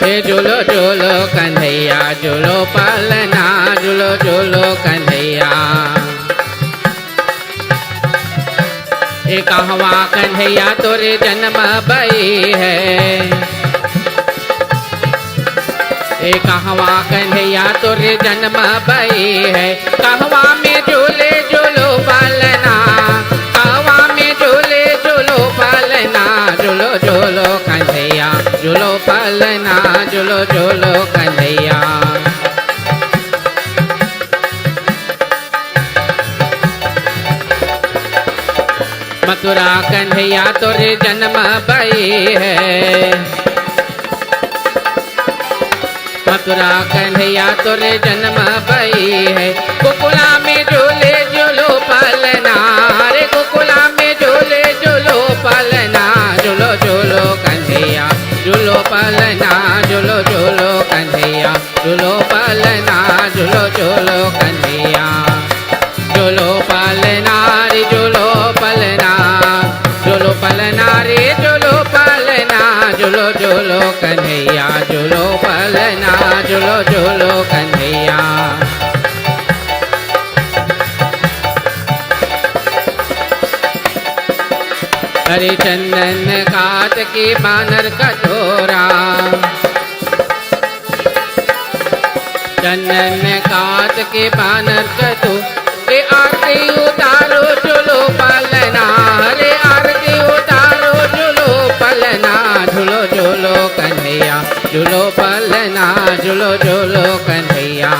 ये झूलो झूलो कन्हैया झूलो पलना झूलो झूलो कन्हैया। ये कहवा कन्हैया तोरे जन्म भई है। ये कहवा कन्हैया तोरे जन्म भई है। कहवा में झूले झूलो पलना कहवा में झूले झूलो पलना झूलो झूलो कन्हैया झूलो पलना झूलो झूलो कन्हैया। मथुरा कन्हैया तोरे जन्म भई है। मथुरा कन्हैया तोरे जन्म भई है। गोकुला में झूले झूलो पलना रे गोकुला में झूले झूलो पलना झूलो झूलो कन्हैया झूलो पलना झूलो झूलो कन्हैया झूलो पलना झूलो झूलो कन्हैया झूलो पलना रे झूलो पलना झूलो पलना रे झूलो पलना झूलो झूलो कन्हैया झूलो पलना झूलो झूलो कन्हैया। हरे चंदन काट के बानर कटोरा चंदन काट के बानर कटो रे आरती उतारो झूलो पलना हरे आरती उतारो झूलो पलना झूलो झूलो कन्हैया झूलो पलना झूलो झूलो कन्हैया।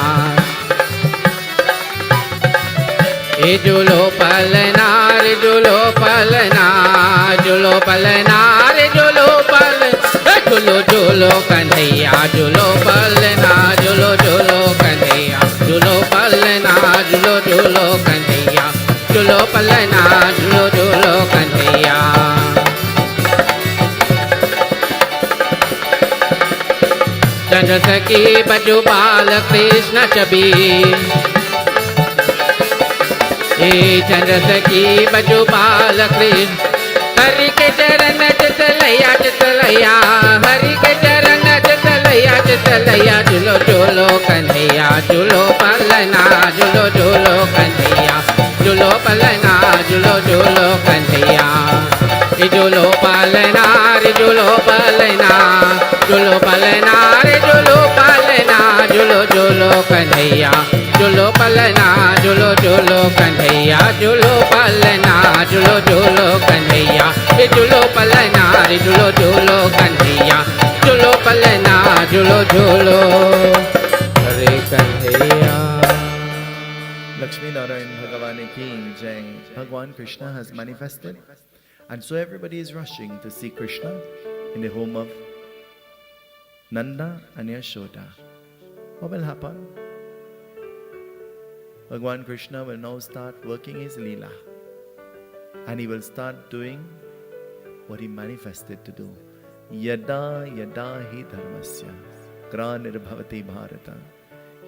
ये झूलो पलना रे झूलो पलना झूलो पलना रे झूलो पलना झूलो झूलो कन्हैया झूलो पलना झूलो झूलो कन्हैया झूलो पलना झूलो झूलो कन्हैया झूलो पलना झूलो झूलो कन्हैया। चंद्र सखी बजू बाल कृष्ण छवि चंद्र सखी बजू बाल कृष्ण हरि के चरण चितलैया चितलैया हरि के चरण चितलैया चितलैया झूलो झूलो कन्हैया झूलो पलना झूलो झूलो कन्हैया झूलो पलना झूलो झूलो कन्हैया। झूलो पलना रे झूलो पलना झूलो पलना रे झूलो पलना झूलो झूलो कन्हैया झूलो पलना झूलो झूलो कन्हैया झूलो पलना झूलो झूलो कन्हैया झूलो पलना रे झूलो झूलो कन्हैया झूलो पलना झूलो झूलो हरे Kanhaiya. Lakshmi Narayan Bhagavan ki Jai. Bhagwan Krishna has manifested, and so everybody is rushing to see Krishna in the home of Nanda and Yashoda. What will happen? Bhagwan Krishna will now start working his Leela, and he will start doing what he manifested to do. Yada yada hi dharmasya granirbhavati bharata.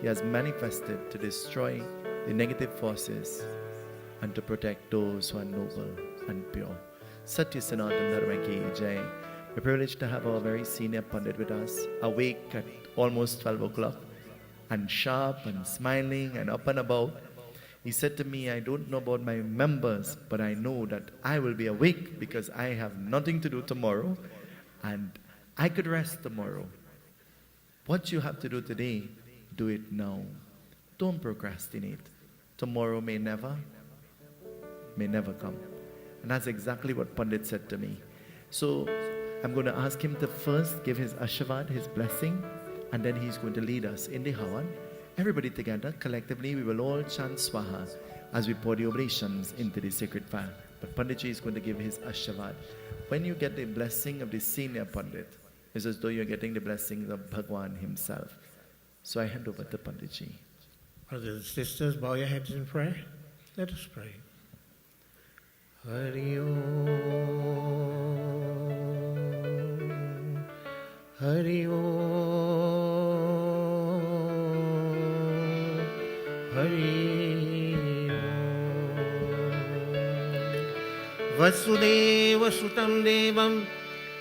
He has manifested to destroy the negative forces and to protect those who are noble and pure. Satya Sanatana Dharma ki Jai. We're privileged to have our very senior Pundit with us, awake at almost 12 o'clock and sharp and smiling and up and about. He said to me, I don't know about my members, but I know that I will be awake because I have nothing to do tomorrow and I could rest tomorrow. What you have to do today, do it now. Don't procrastinate. Tomorrow may never come. And that's exactly what Pandit said to me. So I'm going to ask him to first give his ashirvad, his blessing, and then he's going to lead us in the hawan. Everybody together, collectively, we will all chant Swaha as we pour the oblations into the sacred fire. But Panditji is going to give his ashirvad. When you get the blessing of the senior Pandit, it's as though you're getting the blessings of Bhagwan himself. So I hand over to Panditji. Brothers and sisters, bow your heads in prayer. Let us pray. Hari Om, Hari Om, Hari Om. Vasudeva Sutam Devam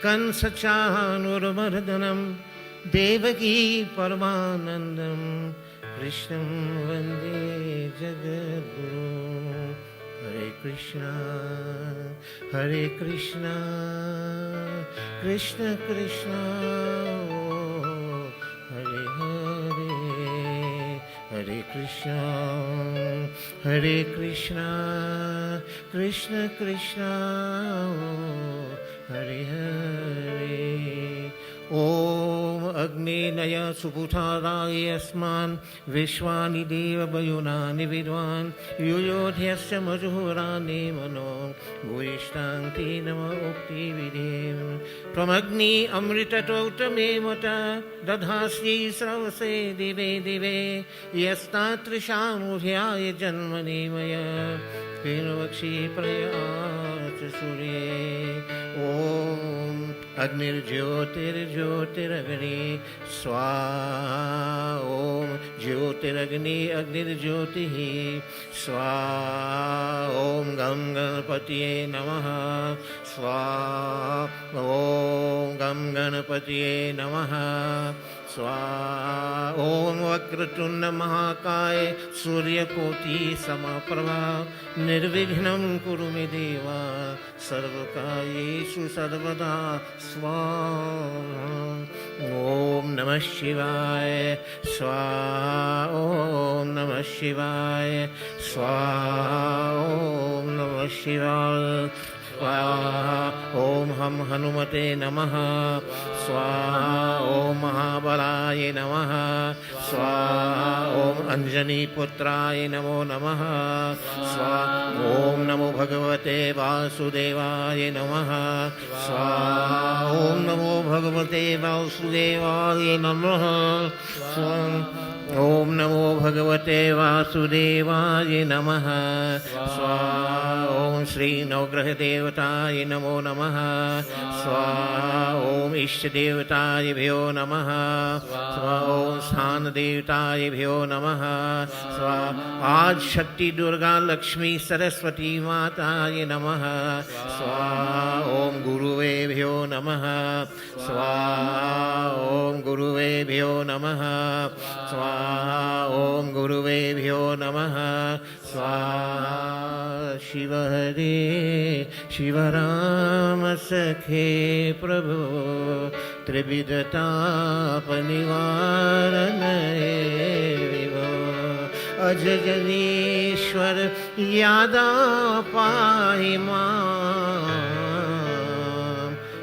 Kansachanurmardhanam Devaki Paramanandam Krishnam Vande Jagadguru. Hare Krishna, Hare Krishna, Krishna Krishna, Hare Hare, Hare Krishna, Hare Krishna, Krishna Krishna, Hare Hare. Om Agni Naya Subhutaraya Asman Vishwani Deva Bayunani Vidwan Yuyodhyasya Majuhurani Mano Guishtangti Nama Ukti Videm From Agni Amrita Totame Mata Dadhasyi Sravase Dive Dive Yastatrisham Udhyaya Janmani Maya Pinavakshi Prayat Surye Om Agnir Jyotir Jyotiragni Swa Om Jyotiragni Agnir Jyotihi Swa Om Gam Ganapatiye Namaha Swa Om Gam Ganapatiye Namaha Swa Om Vakratunda Mahakaya Surya Koti Samaprabha Nirvighnam Kurume Deva Sarvakayesu Sarvada Swa Om Namah Shivaya Swa Om Namah Shivaya Swa Om Namah Shivaya Swaha Om Ham Hanumate Namaha Swaha Om Mahabalaye Namaha Swaha Om Anjani Putraye Namo Namaha Swaha Om Namo Bhagavate Vasudevaye Namaha Swaha Om Namo Bhagavate Vasudevaye Namaha Swaha Om Namo Bhagavate Vasudevaye Namaha Swaha Om Shri Navgraha Devataye Namo Namaha Swaha Om Ishta Devataye Bhyo Namaha Swaha Om Sthan Devataye Bhyo Namaha Swaha Aaj Shakti Durga Lakshmi Saraswati Mataye Namaha Swaha Om Guruve Bhyo Namaha Swaha Om Guruve Bhyo Namaha Swaha Om Guruve Bhyo Namaha Swaha Shiva Hare Shiva Rama Sakhe Prabhu Tribhidata Panivaranaye Vivo Ajajanishwar Yada Pahimam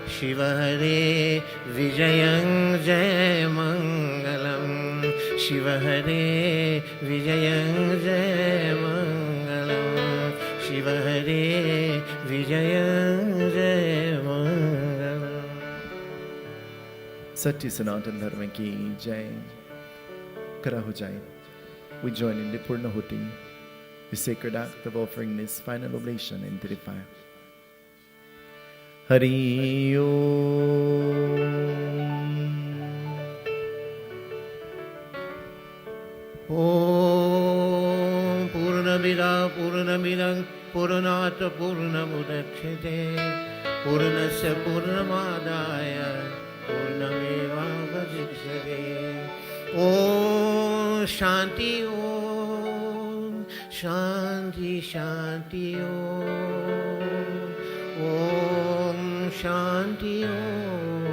Shiva Hare Vijayang Jai Mangalam Shiva Hare Vijayang Jai Mangalam Shiva Hare Vijayang Jai Mangalam. Satya Sanatan Dharma ki Jai. Kara ho jai. We join in the Purnahuti, the sacred act of offering this final oblation into the fire. Hari Om Purnamida Purnamidang Purnata Purnamudakshite Purnasya Purnamadaya Purnameva Vajikshate Om Shanti Om Shanti Shanti Om Shanti Om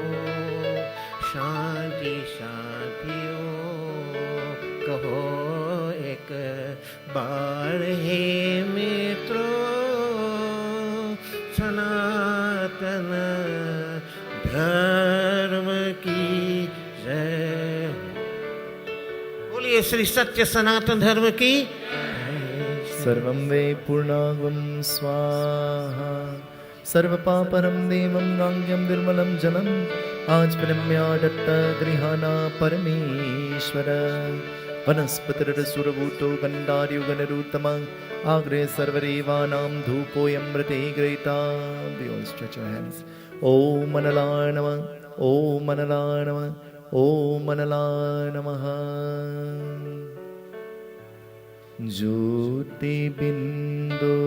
Shanti Shanti Om Kaho ek baar he mitro सनातन धर्म की जय। बोलिए श्री सत्य सनातन धर्म की। सर्वं वै पूर्णागं स्वाहा सर्वपापरं देवं नाङ्ग्यं निर्मलं जलम् आचमनम्यादत्त गृहाणा परमेश्वर वनस्पतिरसुरभूतो गन्धार्यो गणरूत्तमः agro सर्वदेवानां धूपोऽयमृते ग्रहीता। We all stretch our hands. Om Manalaaya Namah. Om Manalaaya Namah. Om Manalaaya Namah. Jyoti Bindu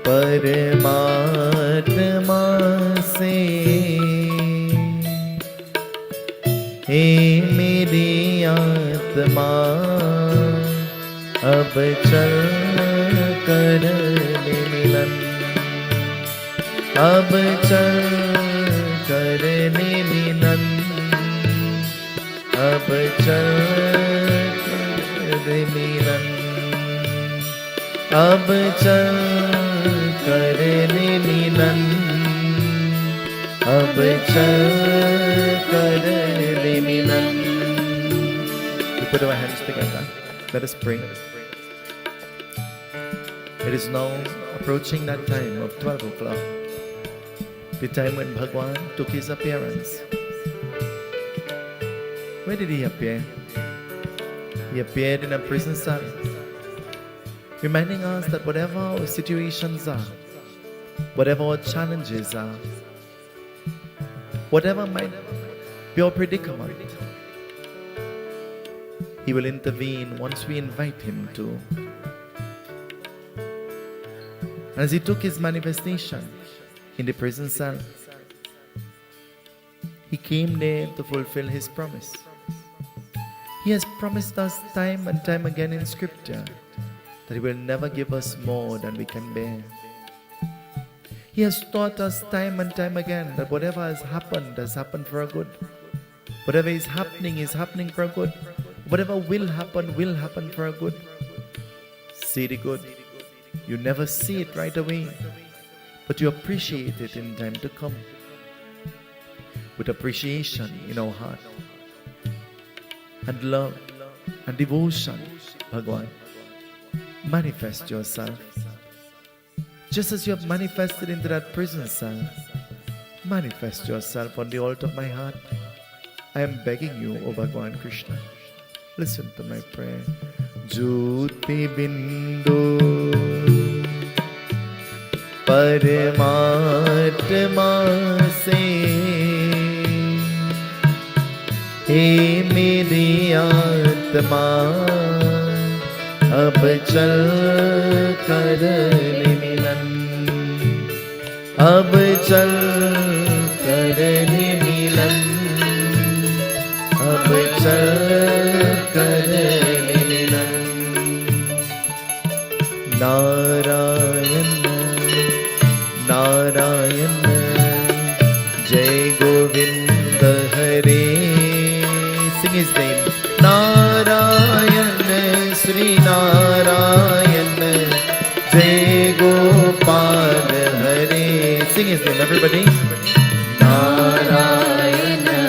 Paramatma se हे मेरी आत्मा अब चल कर ले मिलन अब चल कर ले मिलन अब चल कर मिलन अब चल कर ले मिलन अब चल कर ले मिलन। We put our hands together. Let us pray. It is now approaching that time of 12 o'clock, the time when Bhagwan took his appearance. Where did he appear? He appeared in a prison cell, reminding us that whatever our situations are, whatever our challenges are, whatever might be our predicament, He will intervene once we invite Him to. As He took His manifestation in the prison cell, He came there to fulfill His promise. He has promised us time and time again in Scripture that He will never give us more than we can bear. He has taught us time and time again that whatever has happened for a good. Whatever is happening for a good. Whatever will happen for a good. See the good. You never see it right away, but you appreciate it in time to come. With appreciation in our heart, and love and devotion, Bhagwan, manifest yourself. Just as you have manifested into that prison cell, manifest yourself on the altar of my heart. I am begging you, O Bhagwan Krishna, listen to my prayer. Jyoti Bindu Paramatma se हे मेरी आत्मा अब चल कर ले मिलन अब चल कर ले मिलन अब चल कर ले मिलन नारायण नारायण जय गोविंद हरे Sing His name. Narayan, Sri Narayan, Jai Gopal Hare. Sing His name, everybody. Narayana,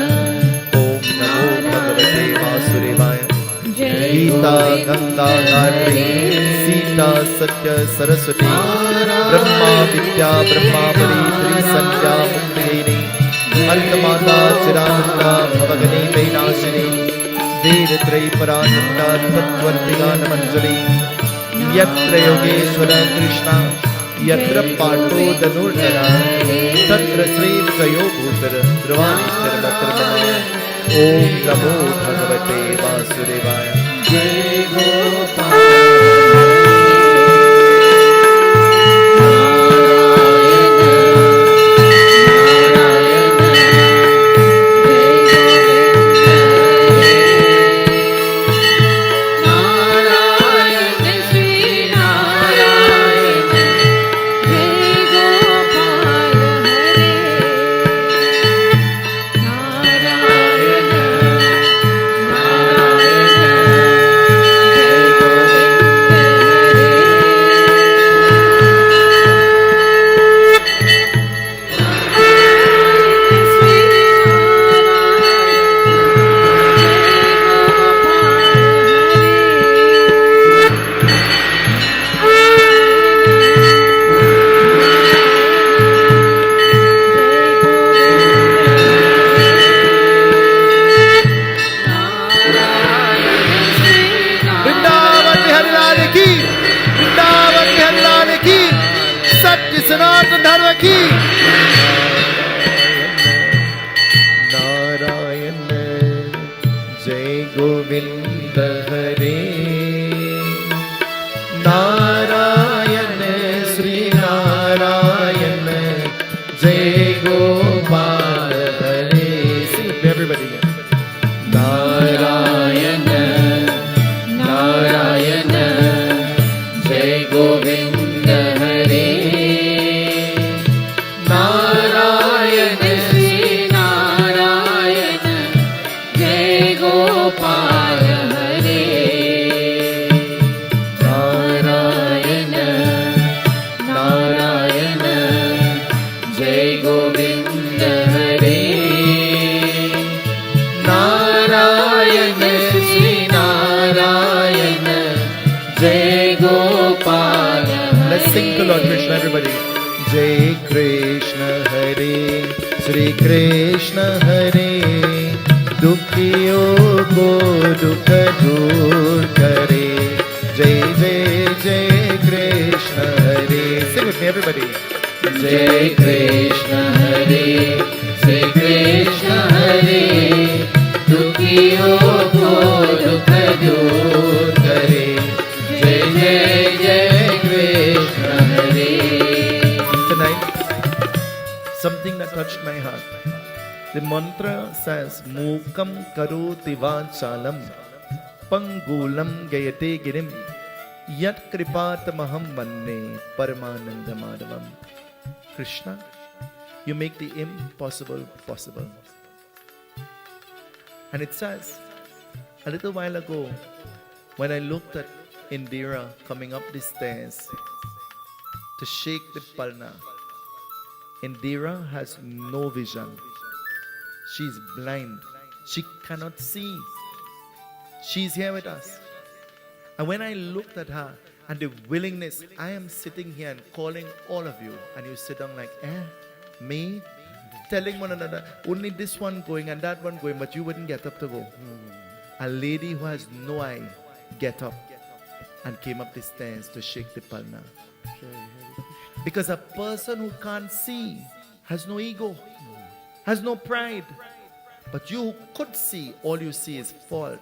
Om Namo Bhagavate Vasudevaya. Gita Ganga Gayatri, Sita Satya Saraswati, Brahma Vidya Brahma Bari, Tri Sandhya Mukti Altmata Chirananda Bhavagani Vainashini Vedatrai Parananda Tattvartigan Manjali Yatra Yogeshwara Krishna Yatra Pato Danurdara Tatra Sri Jayo Bhutara Dhruvanishwara Matramana Om Namo Bhagavate Vasudevaya Jai Gopal की नारायण जय गोविंद हरे नारायण श्री नारायण जय गोपाल हरे everybody Narayan Narayan जय गोविंद हरे नारायण श्री नारायण जय गोपाल हरे नारायण नारायण जय गोविंद हरे नारायण श्री नारायण जय Gopal let's sing to Lord Krishna everybody जय कृष्ण हरे श्री कृष्ण हरे दुखियों को दुख दूर करे जय जय जय कृष्ण हरे sing with me everybody जय कृष्ण हरे श्री कृष्ण हरे दुखियों को दुख दूर करे जय जय जय कृष्ण हरे tonight something that touched my heart. The mantra says mukam karoti vachalam pangulam gayate girim yat kripatamaham vanne paramanandamadavam. Krishna, you make the impossible possible. And it says a little while ago when I looked at Indira coming up the stairs to shake the palna, Indira has no vision. She's blind. She cannot see. She's here with us. And when I looked at her and the willingness, I am sitting here and calling all of you, and you sit down like, me? Telling one another, only this one going and that one going, but you wouldn't get up to go. A lady who has no eye get up and came up the stairs to shake the palna. Because a person who can't see has no ego, has no pride. But you who could see, all you see is fault.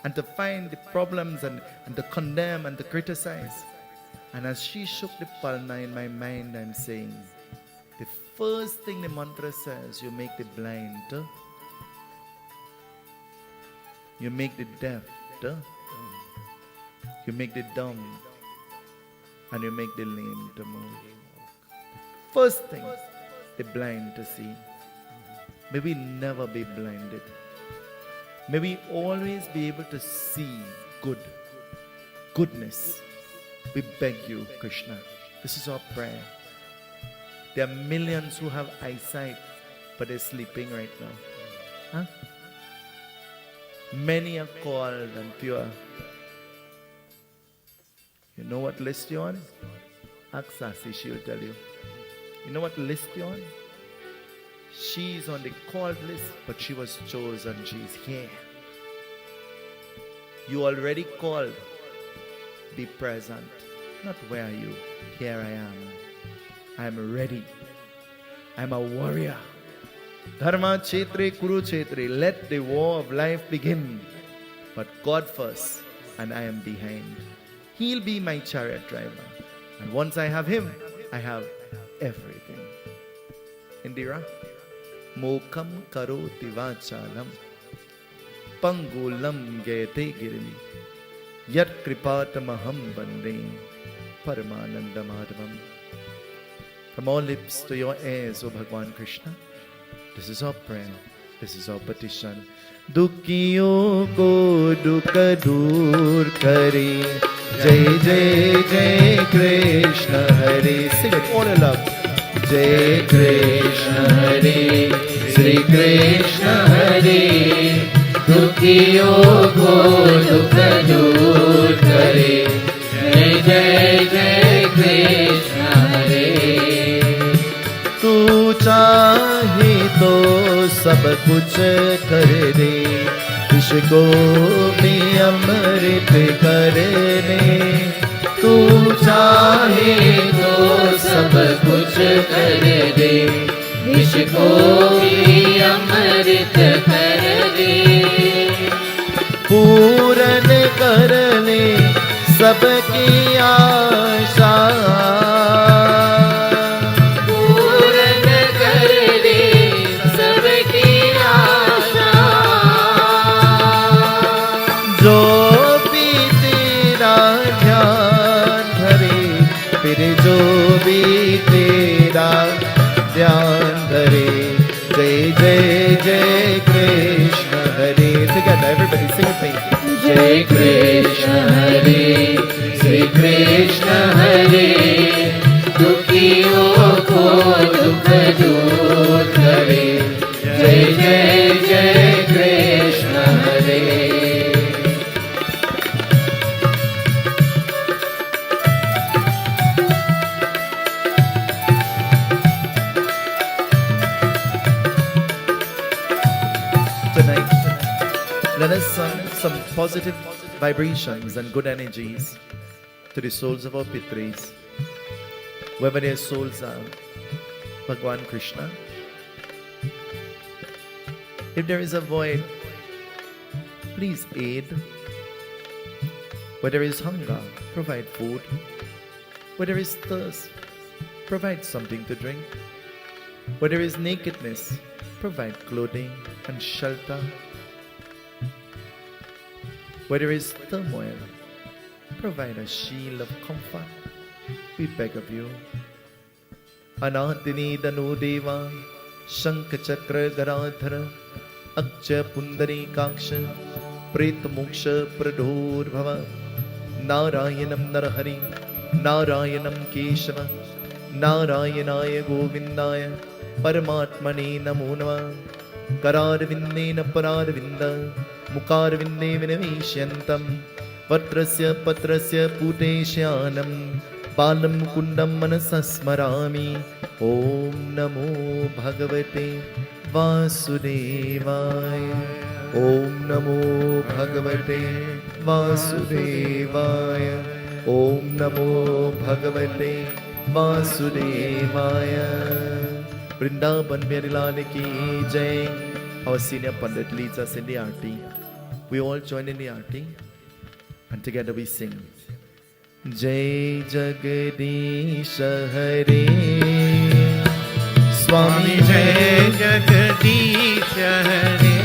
And to find the problems and to condemn and to criticize. And as she shook the palna in my mind, I'm saying, the first thing the mantra says, you make the blind, you make the deaf, you make the dumb, and you make the lame to move. First thing, the blind to see. May we never be blinded. May we always be able to see goodness. We beg you, Krishna. This is our prayer. There are millions who have eyesight, but they're sleeping right now. Huh? Many are called and pure. You know what list you're on? Ask Sasi, she will tell you. You know what list you're on? She's on the called list, but she was chosen. She's here. You already called. Be present. Not where are you? Here I am. I am ready. I am a warrior. Dharma Chetre Kuru Chetre. Let the war of life begin. But God first, and I am behind. He'll be my chariot driver. And once I have him, I have everything. Indira. Mokam karoti vachalam pangulam gayate girim yat kripatamaham bande paramanandamadavam. From our lips to your ears, O Bhagwan Krishna, this is our prayer, this is our petition. Dukhiyon ko dukh dur kare jai jai jai Krishna Hare. Sing it all in love. Jai Krishna Hare, Shri Krishna Hare, Dukhiyon ko dukh dur kare, Jai Jai Jai Krishna Hare. Tu chahe to sab kuch kar de, Ishko bhi amrit karne. Tu chahe to sab kuch kar विष को भी अमृत कर दे। पूरन कर ले सबकी आशा, पूरन कर दे सबकी आशा। जो भी तेरा ध्यान धरे, फिर जो भी तेरा ध्यान धरे। जय जय जय कृष्ण हरे। Together, everybody sing it, please. जय कृष्ण हरे, श्री कृष्ण हरे, दुखियों को दुख दूर करे। जय जय जय कृष्ण हरे। Tonight, let us send some positive vibrations and good energies to the souls of our Pitris, wherever their souls are. Bhagwan Krishna, if there is a void, please aid. Where there is hunger, provide food. Where there is thirst, provide something to drink. Where there is nakedness, provide clothing and shelter. Where there is turmoil, provide a shield of comfort. We beg of you. Anatini Danu Deva, Shankha Chakra Garadhara, Akcha Pundari Kaksha, Preta Moksha Pradhur Bhava, Narayanam Narahari, Narayanam Keshava, Narayanaya Govindaya, Paramatmane Namo Namah. Kararvindena Pararvinda, Mukarvinde Vinavishyantam, Vatrasya Patrasya Puteshyanam, Balam Mukundam Manasasmarami. Om Namo Bhagavate Vasudevaya. Om Namo Bhagavate Vasudevaya. Om Namo Bhagavate Vasudevaya. Vrindavan Verilal ki jai. Our senior Pandit leads us in the aarti. We all join in the aarti and together we sing. Jai Jagadish Hare, Swami Jai Jagadish Hare,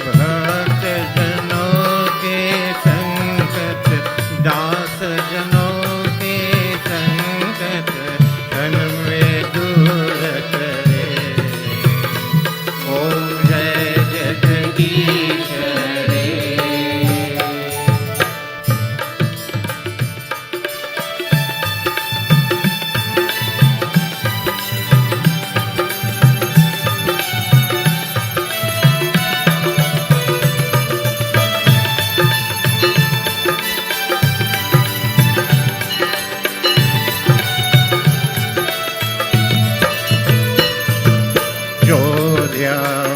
भक्त जनों के संकट, दास जनों के संकट, क्षण में दूर करे। ओम जय जगदीश हरे।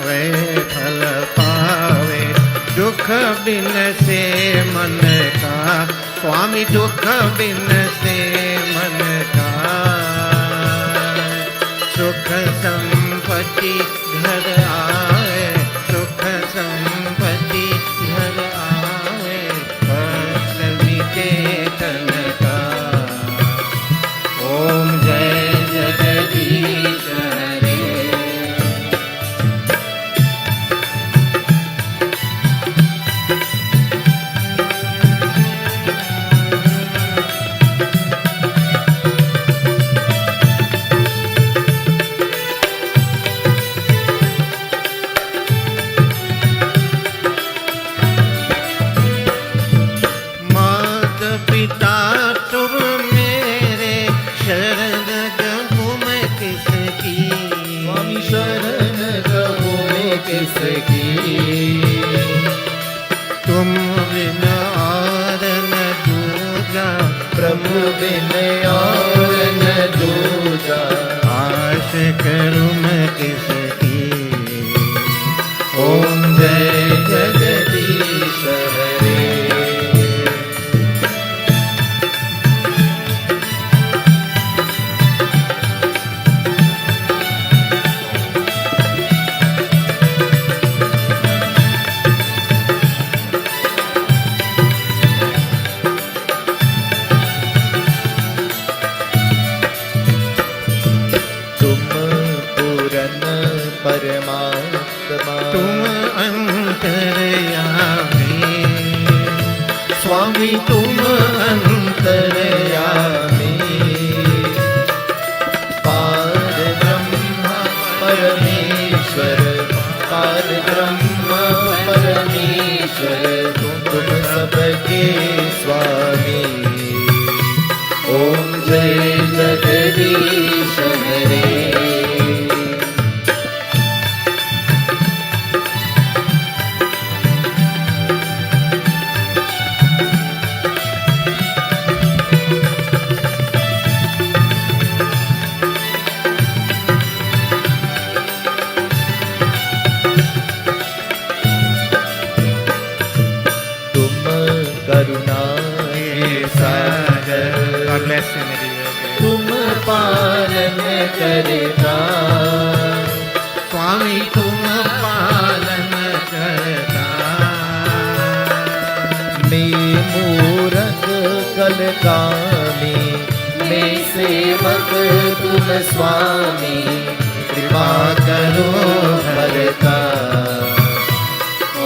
वे फल पावे, दुख बिन से मन का, स्वामी दुख बिन से मन का। सुख संपत्ति घर आए, सुख संपत्ति घर आए, फल बीते तन का। ओम जय जगदीश हरे। तुम बिन और न दूजा, प्रभु बिन और न दूजा। आश करूं मैं किसकी। ओम जय जगदीश हरे। स्वामी तुम अंतर्यामी पार ब्रह्म परमेश्वर पार ब्रह्म परमेश्वर तुम सबके स्वामी ओम जय जगदीश हरे तुम पालन करता स्वामी तुम पालन करता मैं मूरख कलकामी मैं सेवक तुम स्वामी कृपा करो भरता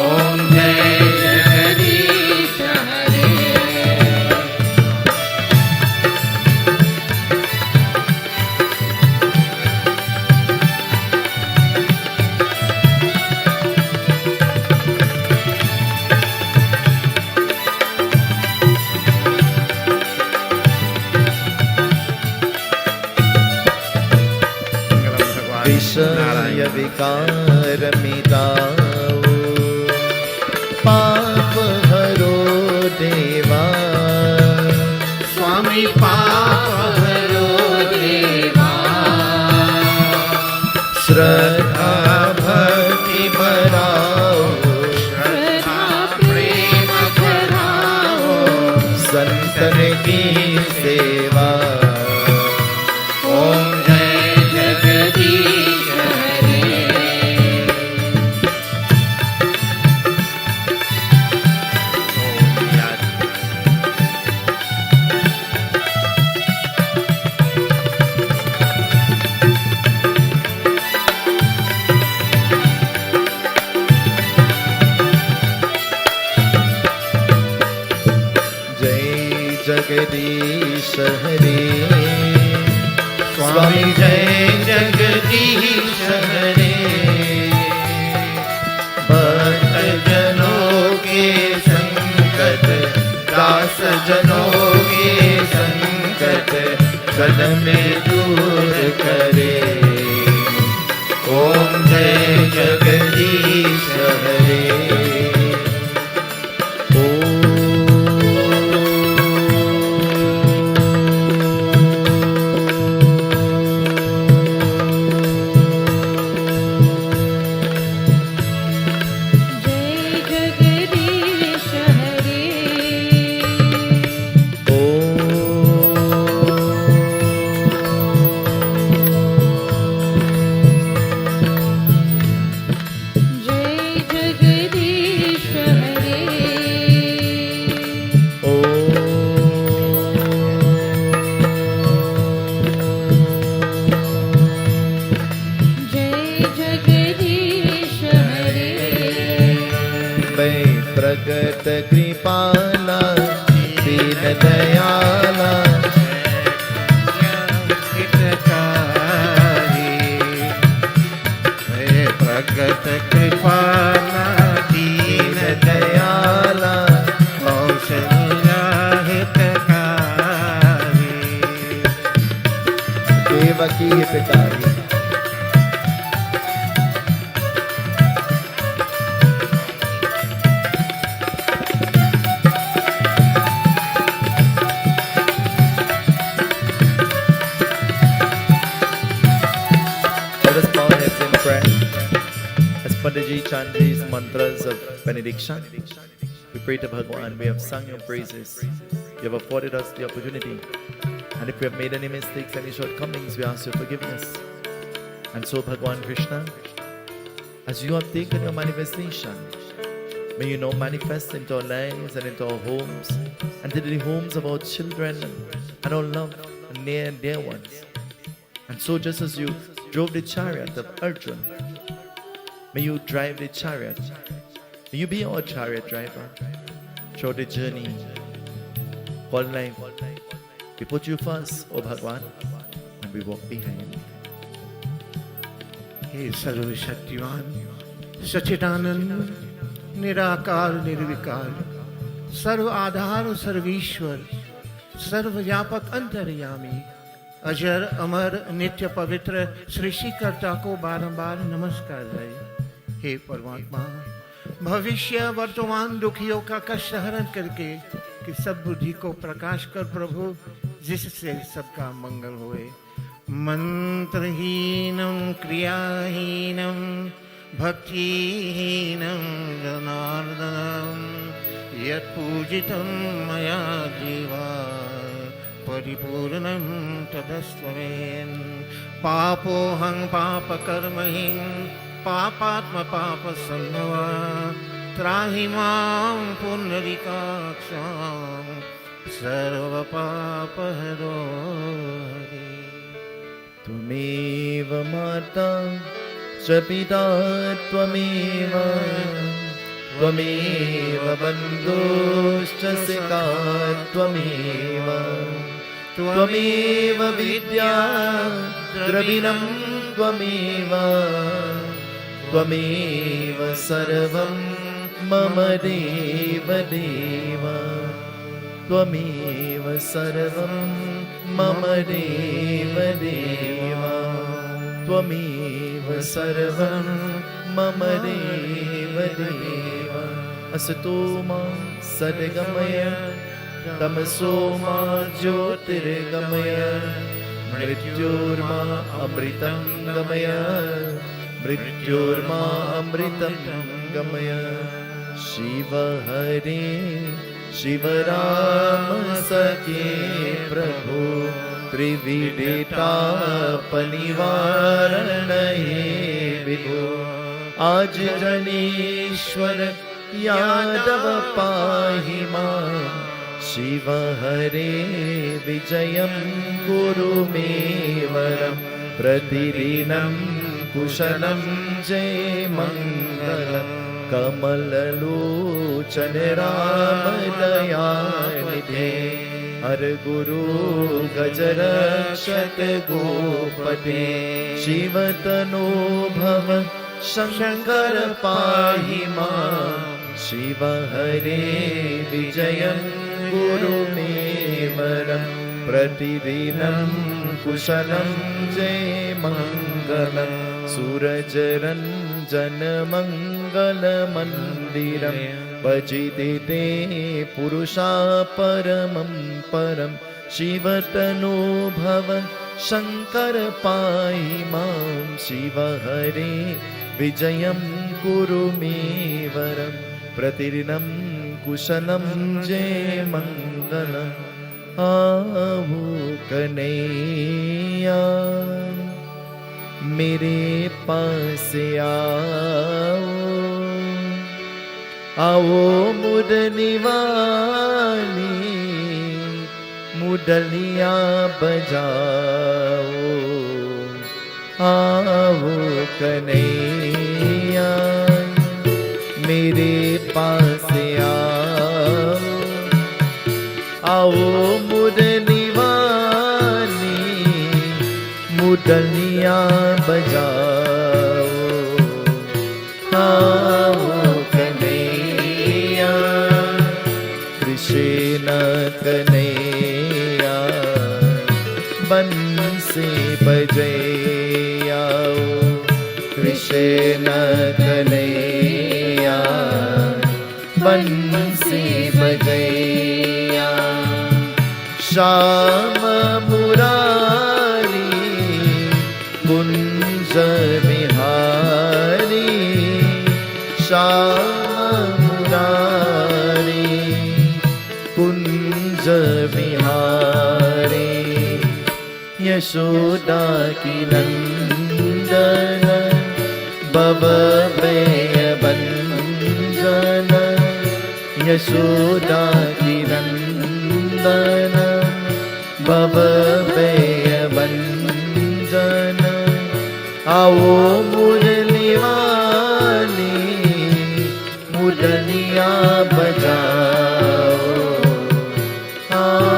ओम जय जगदीश हरे विषय विकार मिटाओ पाप हरो देवा स्वामी पाप हरो देवा श्रद्धा भक्ति बढ़ाओ श्रद्धा प्रेम बढ़ाओ संतन की सेवा ओम जय जगदीश जगदीश हरे स्वामी जय जगदीश हरे भक्त जनों के संकट दास जनों के संकट क्षण में दूर करे ओम जय जगदीश हरे प्रगट कृपाला दीन दयाला प्रगट कृपाला दीन दयाला कौशल्या हितकारी देवकी हितकारी Panditji chant these mantras of benediction. We pray to Bhagwan. We have sung your praises. You have afforded us the opportunity. And if we have made any mistakes, any shortcomings, we ask your forgiveness. And so, Bhagwan Krishna, as you have taken your manifestation, may you now manifest into our lives and into our homes, and into the homes of our children and our loved and near and dear ones. And so, just as you drove the chariot of Arjun, may you drive the chariot. May you be our chariot driver throughout the journey Whole life, we put you first, O Bhagwan, and we walk behind. हे सर्वशक्तिमान सच्चिदानंद निराकार निर्विकार सर्व आधार सर्वीश्वर सर्वव्यापक अंतर्यामी अजर अमर नित्य पवित्र सृष्टिकर्ता को बारंबार नमस्कार है। हे परमात्मा, भविष्य वर्तमान दुखियों का कष्ट हरण करके कि सब बुद्धि को प्रकाश कर प्रभु, जिससे सबका मंगल होए। मंत्रहीनम क्रियाहीनम भक्तिहीनम जनार्दनम यत्पूजितं मया देवा परिपूर्णं तदस्त्वमेन्। पापोऽहं पापकर्महीन पापात्म पापसम्भवा त्राहि मां पुण्डरीकाक्षां सर्वपापहरो हरे। त्वमेव माता च पिता त्वमेव, त्वमेव बन्धुश्च सखा त्वमेव, त्वमेव विद्या द्रविणं त्वमेव, त्वमेव सर्वं मम देव देव, त्वमेव सर्वं मम देव देव, त्वमेव सर्वं मम देव देव। असतो मा सद्गमय तमसो मा ज्योतिर्गमय, मृत्योर्मा अमृतं गमय, मृत्योर्मा अमृतं गमय। शिव हरे शिव राम सखे प्रभु, त्रिविधतापनिवारण हे विभो। आज जनेश्वर यादव पाहि मां, शिव हरे विजयं कुरु मे वरं। प्रतिदिनं कुशलं जय मङ्गलं, कमललोचन राम दयानिधे। हर गुरु गजरक्षक गोपते, शिवतनो भव शंकर पाहि मां। शिव हरे विजयं गुरु मे वरं। प्रतिदिनं कुशलं जय मङ्गलं, सूरज रञ्जन मंगल मंदिरं। भजिते ते पुरुषा परमं परं, शिवतनो भव शंकर पाहि मां। शिव हरे विजयं कुरु मे वरं। प्रतिदिनं कुशलं जय मङ्गलम्। आवो कन्हैया मेरे पास आओ, आओ मुरली वाली मुरलियाँ बजाओ। आओ कन्हैया मेरे पास आओ, आओ मुरली वाली मुरलियाँ बजाओ। आओ कन्हैया कृष्ण कन्हैया बंसी बजाओ। कृष्ण कन्हैया बंसी बजाया। श्याम मुरारी कुंज बिहारी, श्याम मुरारी कुंज बिहारी। यशोदा की नंदन बब भंजन, यशोदा की नंदन बब भंजन। आओ मुरली वाली मुरलियाँ बजाओ। आओ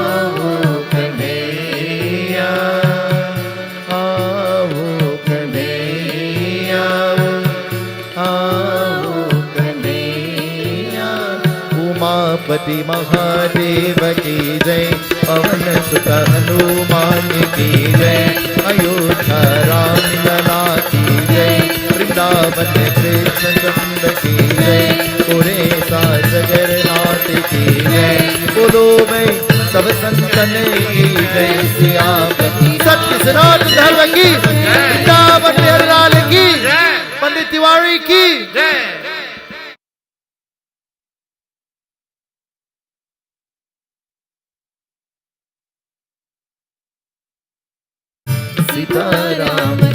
उमापति महादेव की जय, पवन सुत हनुमान की जय, अयोध्या राम लला की जय, वृंदावन कृष्ण चंद्र की जय, पुरेसा जगन्नाथ की जय, बोलो भाई सब संतन की जय, सियापति सत्य सनातन धर्म की, वृंदावन लाल की, पंडित तिवारी की सीताराम